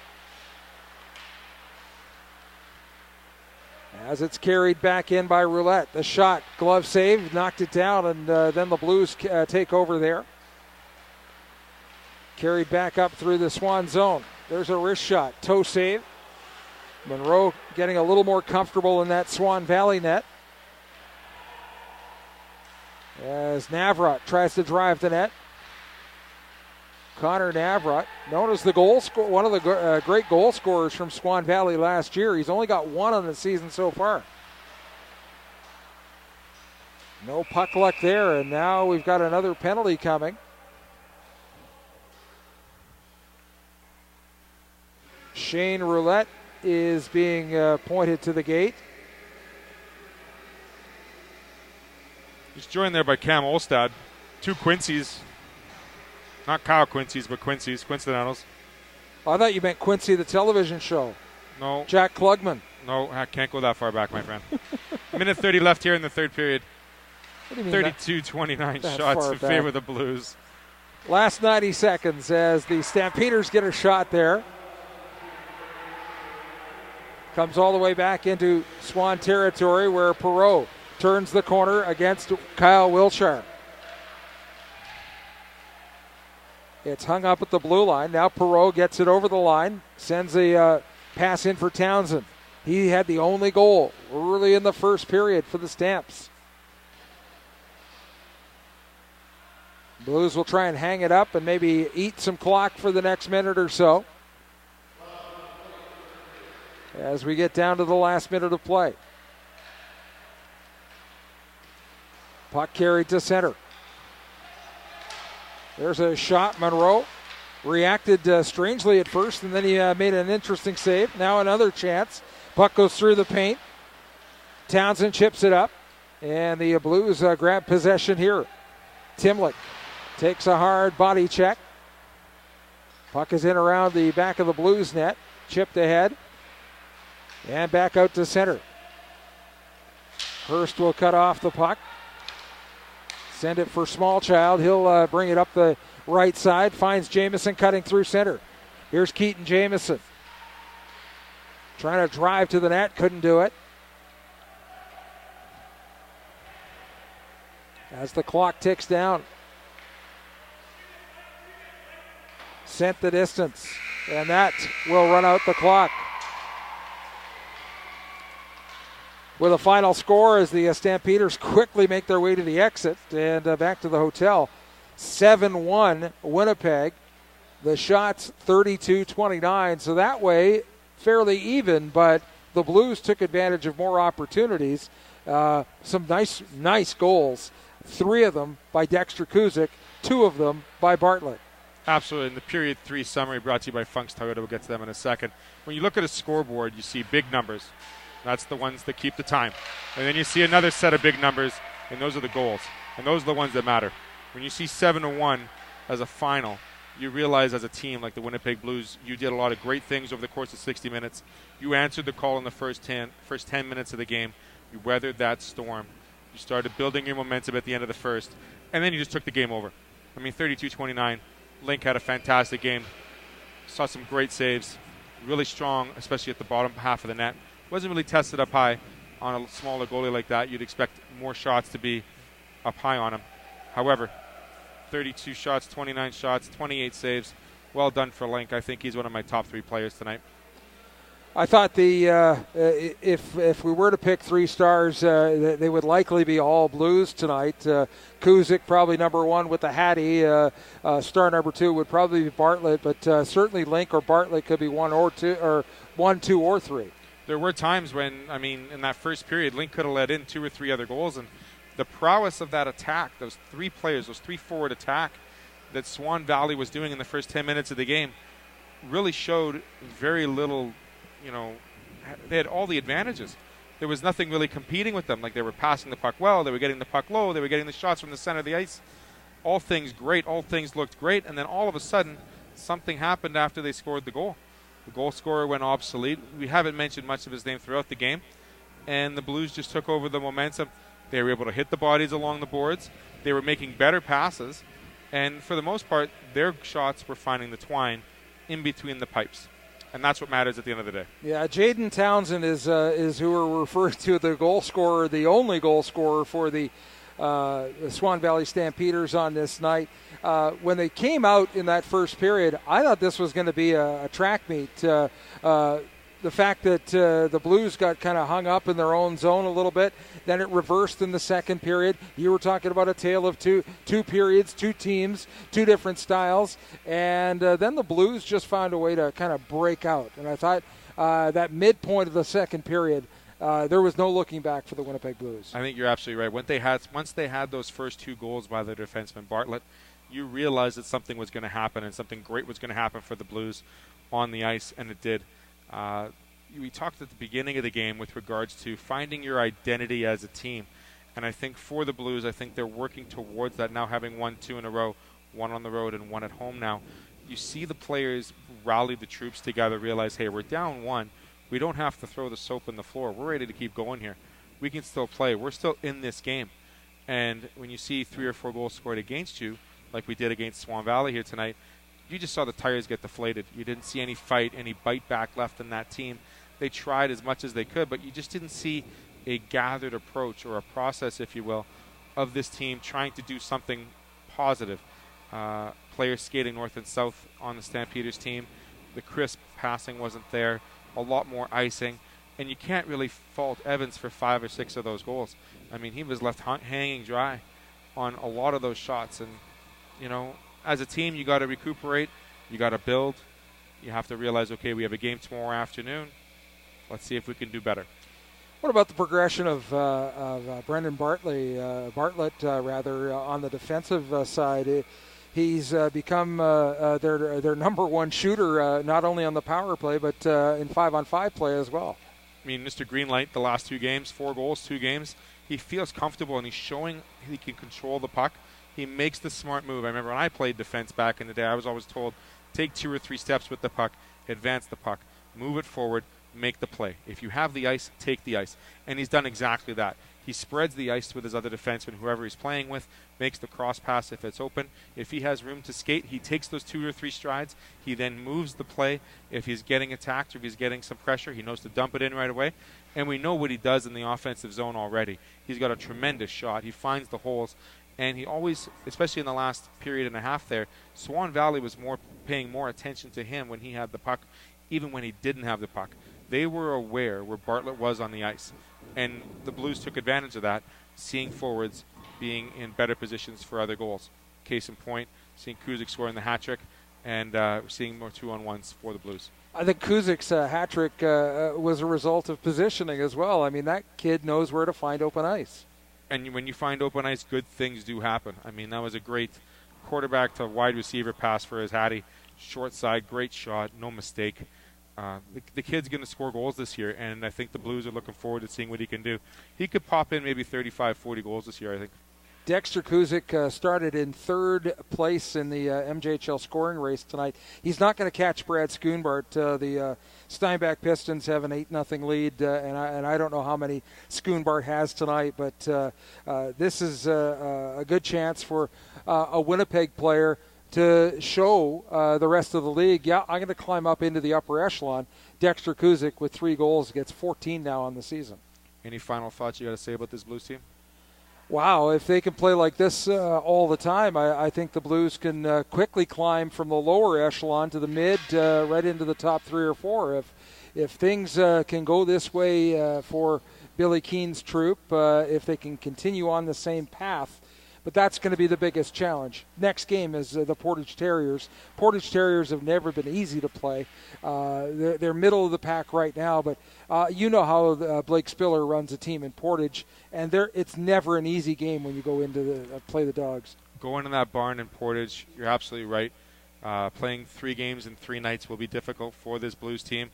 As it's carried back in by Roulette. The shot, glove save, knocked it down, and then the Blues take over there. Carried back up through the Swan zone. There's a wrist shot, toe save. Monroe getting a little more comfortable in that Swan Valley net. As Navrot tries to drive the net. Connor Navrot, known as the one of the great goal scorers from Swan Valley last year. He's only got one on the season so far. No puck luck there, and now we've got another penalty coming. Shane Roulette is being pointed to the gate. He's joined there by Cam Olstad. 2 Quincy's. Not Kyle Quincy's, but Quincy's. Coincidentals. I thought you meant Quincy, the television show. No. Jack Klugman. No, I can't go that far back, my friend. Minute 30 left here in the third period. What do you mean 32-29 shots in favor of the Blues. Last 90 seconds as the Stampeders get a shot there. Comes all the way back into Swan territory where Perreault turns the corner against Kyle Wilshire. It's hung up at the blue line. Now Perreault gets it over the line, sends a pass in for Townsend. He had the only goal early in the first period for the Stamps. Blues will try and hang it up and maybe eat some clock for the next minute or so as we get down to the last minute of play. Puck carried to center. There's a shot. Monroe reacted strangely at first, and then he made an interesting save. Now another chance. Puck goes through the paint. Townsend chips it up, and the Blues grab possession here. Timlick takes a hard body check. Puck is in around the back of the Blues net. Chipped ahead. And back out to center. Hurst will cut off the puck. Send it for Smallchild. He'll bring it up the right side. Finds Jamieson cutting through center. Here's Keaton Jamieson. Trying to drive to the net. Couldn't do it. As the clock ticks down. Sent the distance. And that will run out the clock. With a final score as the Stampeders quickly make their way to the exit and back to the hotel. 7-1 Winnipeg. The shots 32-29. So that way, fairly even, but the Blues took advantage of more opportunities. Some nice goals. 3 of them by Dexter Kuzik, 2 of them by Bartlett. Absolutely. And the Period 3 summary brought to you by Funk's Toyota. We'll get to them in a second. When you look at a scoreboard, you see big numbers. That's the ones that keep the time. And then you see another set of big numbers, and those are the goals. And those are the ones that matter. When you see 7-1 as a final, you realize as a team like the Winnipeg Blues, you did a lot of great things over the course of 60 minutes. You answered the call in the first 10 minutes of the game. You weathered that storm. You started building your momentum at the end of the first, and then you just took the game over. I mean, 32-29. Link had a fantastic game. Saw some great saves. Really strong, especially at the bottom half of the net. Wasn't really tested up high on a smaller goalie like that. You'd expect more shots to be up high on him. However, 32 shots, 29 shots, 28 saves. Well done for Link. I think he's one of my top 3 players tonight. I thought if we were to pick 3 stars, they would likely be all Blues tonight. Kuzik probably number 1 with the Hattie. Star number 2 would probably be Bartlett, but certainly Link or Bartlett could be 1 or 2 or 1, 2, or 3. There were times when, I mean, in that first period, Link could have let in 2 or 3 other goals, and the prowess of that attack, those 3 players, those 3 forward attack, that Swan Valley was doing in the first 10 minutes of the game really showed very little, they had all the advantages. There was nothing really competing with them. Like, they were passing the puck well, they were getting the puck low, they were getting the shots from the center of the ice. All things great, all things looked great, and then all of a sudden, something happened after they scored the goal. The goal scorer went obsolete. We haven't mentioned much of his name throughout the game, and the Blues just took over the momentum. They were able to hit the bodies along the boards. They were making better passes, and for the most part, their shots were finding the twine in between the pipes. And that's what matters at the end of the day. Yeah, Jaden Townsend is who we're referring to, the goal scorer, the only goal scorer for the Swan Valley Stampeders on this night. When they came out in that first period, I thought this was going to be a track meet. The fact that the Blues got kind of hung up in their own zone a little bit, then it reversed in the second period. You were talking about a tale of two periods, two teams, two different styles, and then the Blues just found a way to kind of break out. And I thought that midpoint of the second period, there was no looking back for the Winnipeg Blues. I think you're absolutely right. Once they had those first two goals by the defenseman Bartlett, you realized that something was going to happen and something great was going to happen for the Blues on the ice, and it did. We talked at the beginning of the game with regards to finding your identity as a team. And I think for the Blues, I think they're working towards that now, having won 2 in a row, 1 on the road and 1 at home now. You see the players rally the troops together, realize, hey, we're down 1. We don't have to throw the soap in the floor. We're ready to keep going here. We can still play. We're still in this game. And when you see 3 or 4 goals scored against you, like we did against Swan Valley here tonight, you just saw the tires get deflated. You didn't see any fight, any bite back left in that team. They tried as much as they could, but you just didn't see a gathered approach or a process, if you will, of this team trying to do something positive. Players skating north and south on the Stampeders team. The crisp passing wasn't there. A lot more icing. And you can't really fault Evans for 5 or 6 of those goals. I mean, he was left hanging dry on a lot of those shots. And, as a team, you got to recuperate. You got to build. You have to realize, okay, we have a game tomorrow afternoon. Let's see if we can do better. What about the progression of Brendan Bartlett, on the defensive side? He's become their number one shooter, not only on the power play, but in 5-on-5 play as well. I mean, Mr. Greenlight, the last 2 games, 4 goals, 2 games, he feels comfortable and he's showing he can control the puck. He makes the smart move. I remember when I played defense back in the day, I was always told, take 2 or 3 steps with the puck, advance the puck, move it forward, make the play. If you have the ice, take the ice. And he's done exactly that. He spreads the ice with his other defenseman, whoever he's playing with, makes the cross pass if it's open. If he has room to skate, he takes those 2 or 3 strides. He then moves the play. If he's getting attacked or if he's getting some pressure, he knows to dump it in right away. And we know what he does in the offensive zone already. He's got a tremendous shot. He finds the holes. And he always, especially in the last period and a half there, Swan Valley was paying more attention to him when he had the puck, even when he didn't have the puck. They were aware where Bartlett was on the ice. And the Blues took advantage of that, seeing forwards being in better positions for other goals. Case in point, seeing Kuzik scoring the hat trick and seeing more 2-on-1s for the Blues. I think Kuzik's hat trick was a result of positioning as well. I mean, that kid knows where to find open ice. And when you find open ice, good things do happen. I mean, that was a great quarterback to wide receiver pass for his Hattie. Short side, great shot, no mistake. The kid's going to score goals this year, and I think the Blues are looking forward to seeing what he can do. He could pop in maybe 35, 40 goals this year, I think. Dexter Kuzik started in 3rd place in the MJHL scoring race tonight. He's not going to catch Brad Schoonbart. The Steinbach Pistons have an 8-0 lead, and I don't know how many Schoonbart has tonight, but this is a good chance for a Winnipeg player to show the rest of the league, yeah, I'm going to climb up into the upper echelon. Dexter Kuzik with 3 goals gets 14 now on the season. Any final thoughts you got to say about this Blues team? Wow, if they can play like this all the time, I think the Blues can quickly climb from the lower echelon to the mid, right into the top 3 or 4. If things can go this way for Billy Keene's troop, if they can continue on the same path. But that's going to be the biggest challenge. Next game is the Portage Terriers. Portage Terriers have never been easy to play. They're middle of the pack right now, but you know how Blake Spiller runs a team in Portage, and it's never an easy game when you go into play the Dogs. going in that barn in Portage, you're absolutely right. Playing 3 games in 3 nights will be difficult for this Blues team.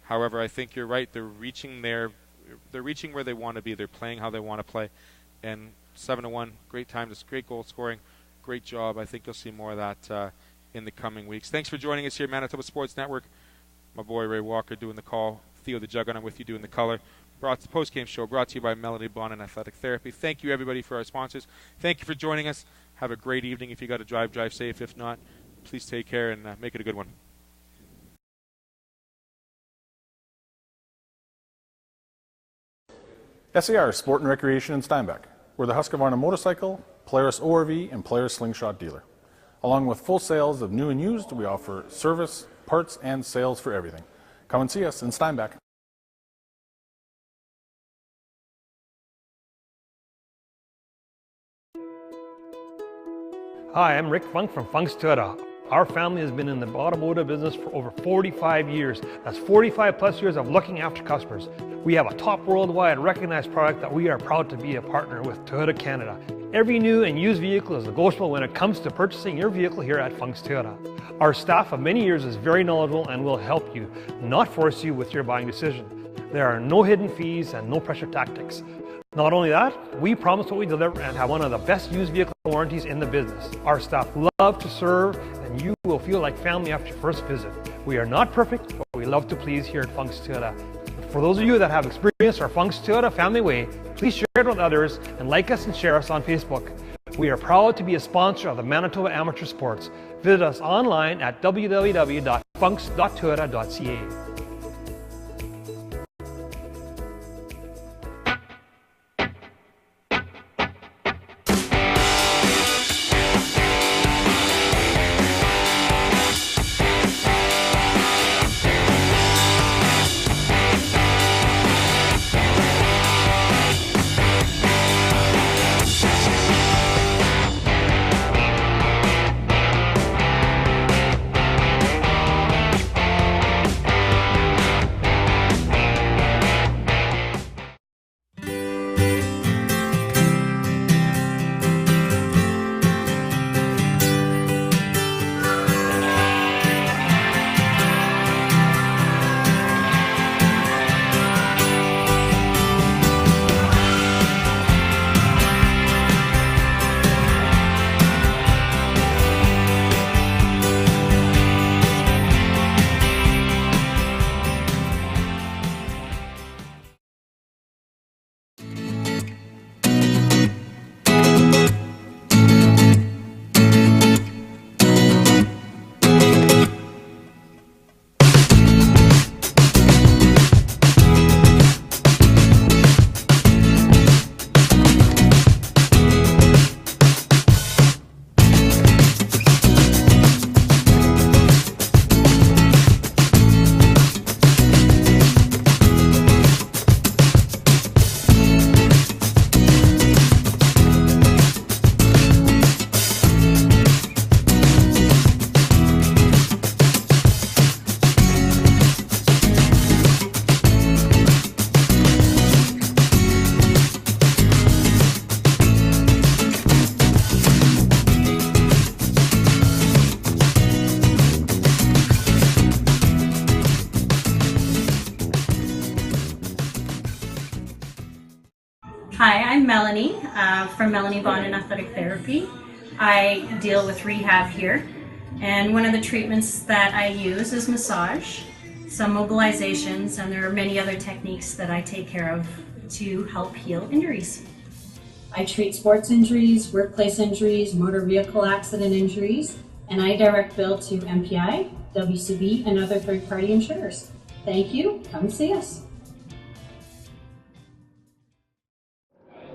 However, I think you're right. They're reaching where they want to be. They're playing how they want to play. And 7-1, great time, just great goal scoring, great job. I think you'll see more of that in the coming weeks. Thanks for joining us here at Manitoba Sports Network. My boy Ray Walker doing the call. Theo the Juggernaut with you doing the color. The post-game show brought to you by Melanie Bond and Athletic Therapy. Thank you, everybody, for our sponsors. Thank you for joining us. Have a great evening. If you got to drive safe. If not, please take care and make it a good one. SAR Sport and Recreation in Steinbach. We're the Husqvarna motorcycle, Polaris ORV, and Polaris slingshot dealer. Along with full sales of new and used, we offer service, parts, and sales for everything. Come and see us in Steinbach. Hi, I'm Rick Funk from Funk's Toyota. Our family has been in the automotive business for over 45 years. That's 45 plus years of looking after customers. We have a top worldwide recognized product that we are proud to be a partner with Toyota Canada. Every new and used vehicle is negotiable when it comes to purchasing your vehicle here at Funk's Toyota. Our staff of many years is very knowledgeable and will help you, not force you with your buying decision. There are no hidden fees and no pressure tactics. Not only that, we promise what we deliver and have one of the best used vehicle warranties in the business. Our staff love to serve and you will feel like family after your first visit. We are not perfect, but we love to please here at Funk's Toyota. For those of you that have experienced our Funk's Toyota family way, please share it with others and like us and share us on Facebook. We are proud to be a sponsor of the Manitoba Amateur Sports. Visit us online at www.funks.toyota.ca. Hi, I'm Melanie from Melanie Bond and Athletic Therapy. I deal with rehab here, and one of the treatments that I use is massage, some mobilizations, and there are many other techniques that I take care of to help heal injuries. I treat sports injuries, workplace injuries, motor vehicle accident injuries, and I direct bill to MPI, WCB, and other third-party insurers. Thank you. Come see us.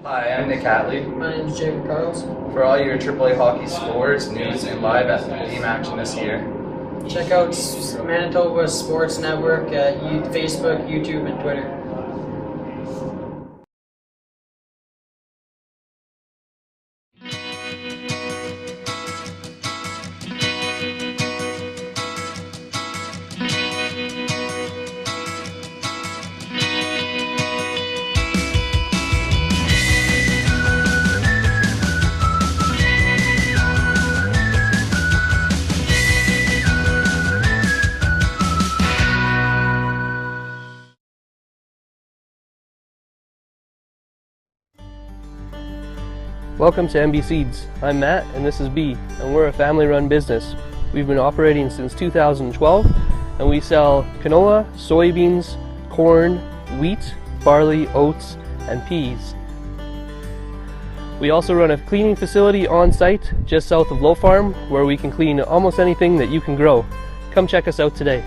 Hi, I'm Nick Hatley. My name is Jacob Carls. For all your AAA hockey scores, news, and live game action this year, Check out Manitoba Sports Network at Facebook, YouTube, and Twitter. Welcome to MB Seeds. I'm Matt and this is B, and we're a family-run business. We've been operating since 2012 and we sell canola, soybeans, corn, wheat, barley, oats, and peas. We also run a cleaning facility on site just south of Low Farm where we can clean almost anything that you can grow. Come check us out today.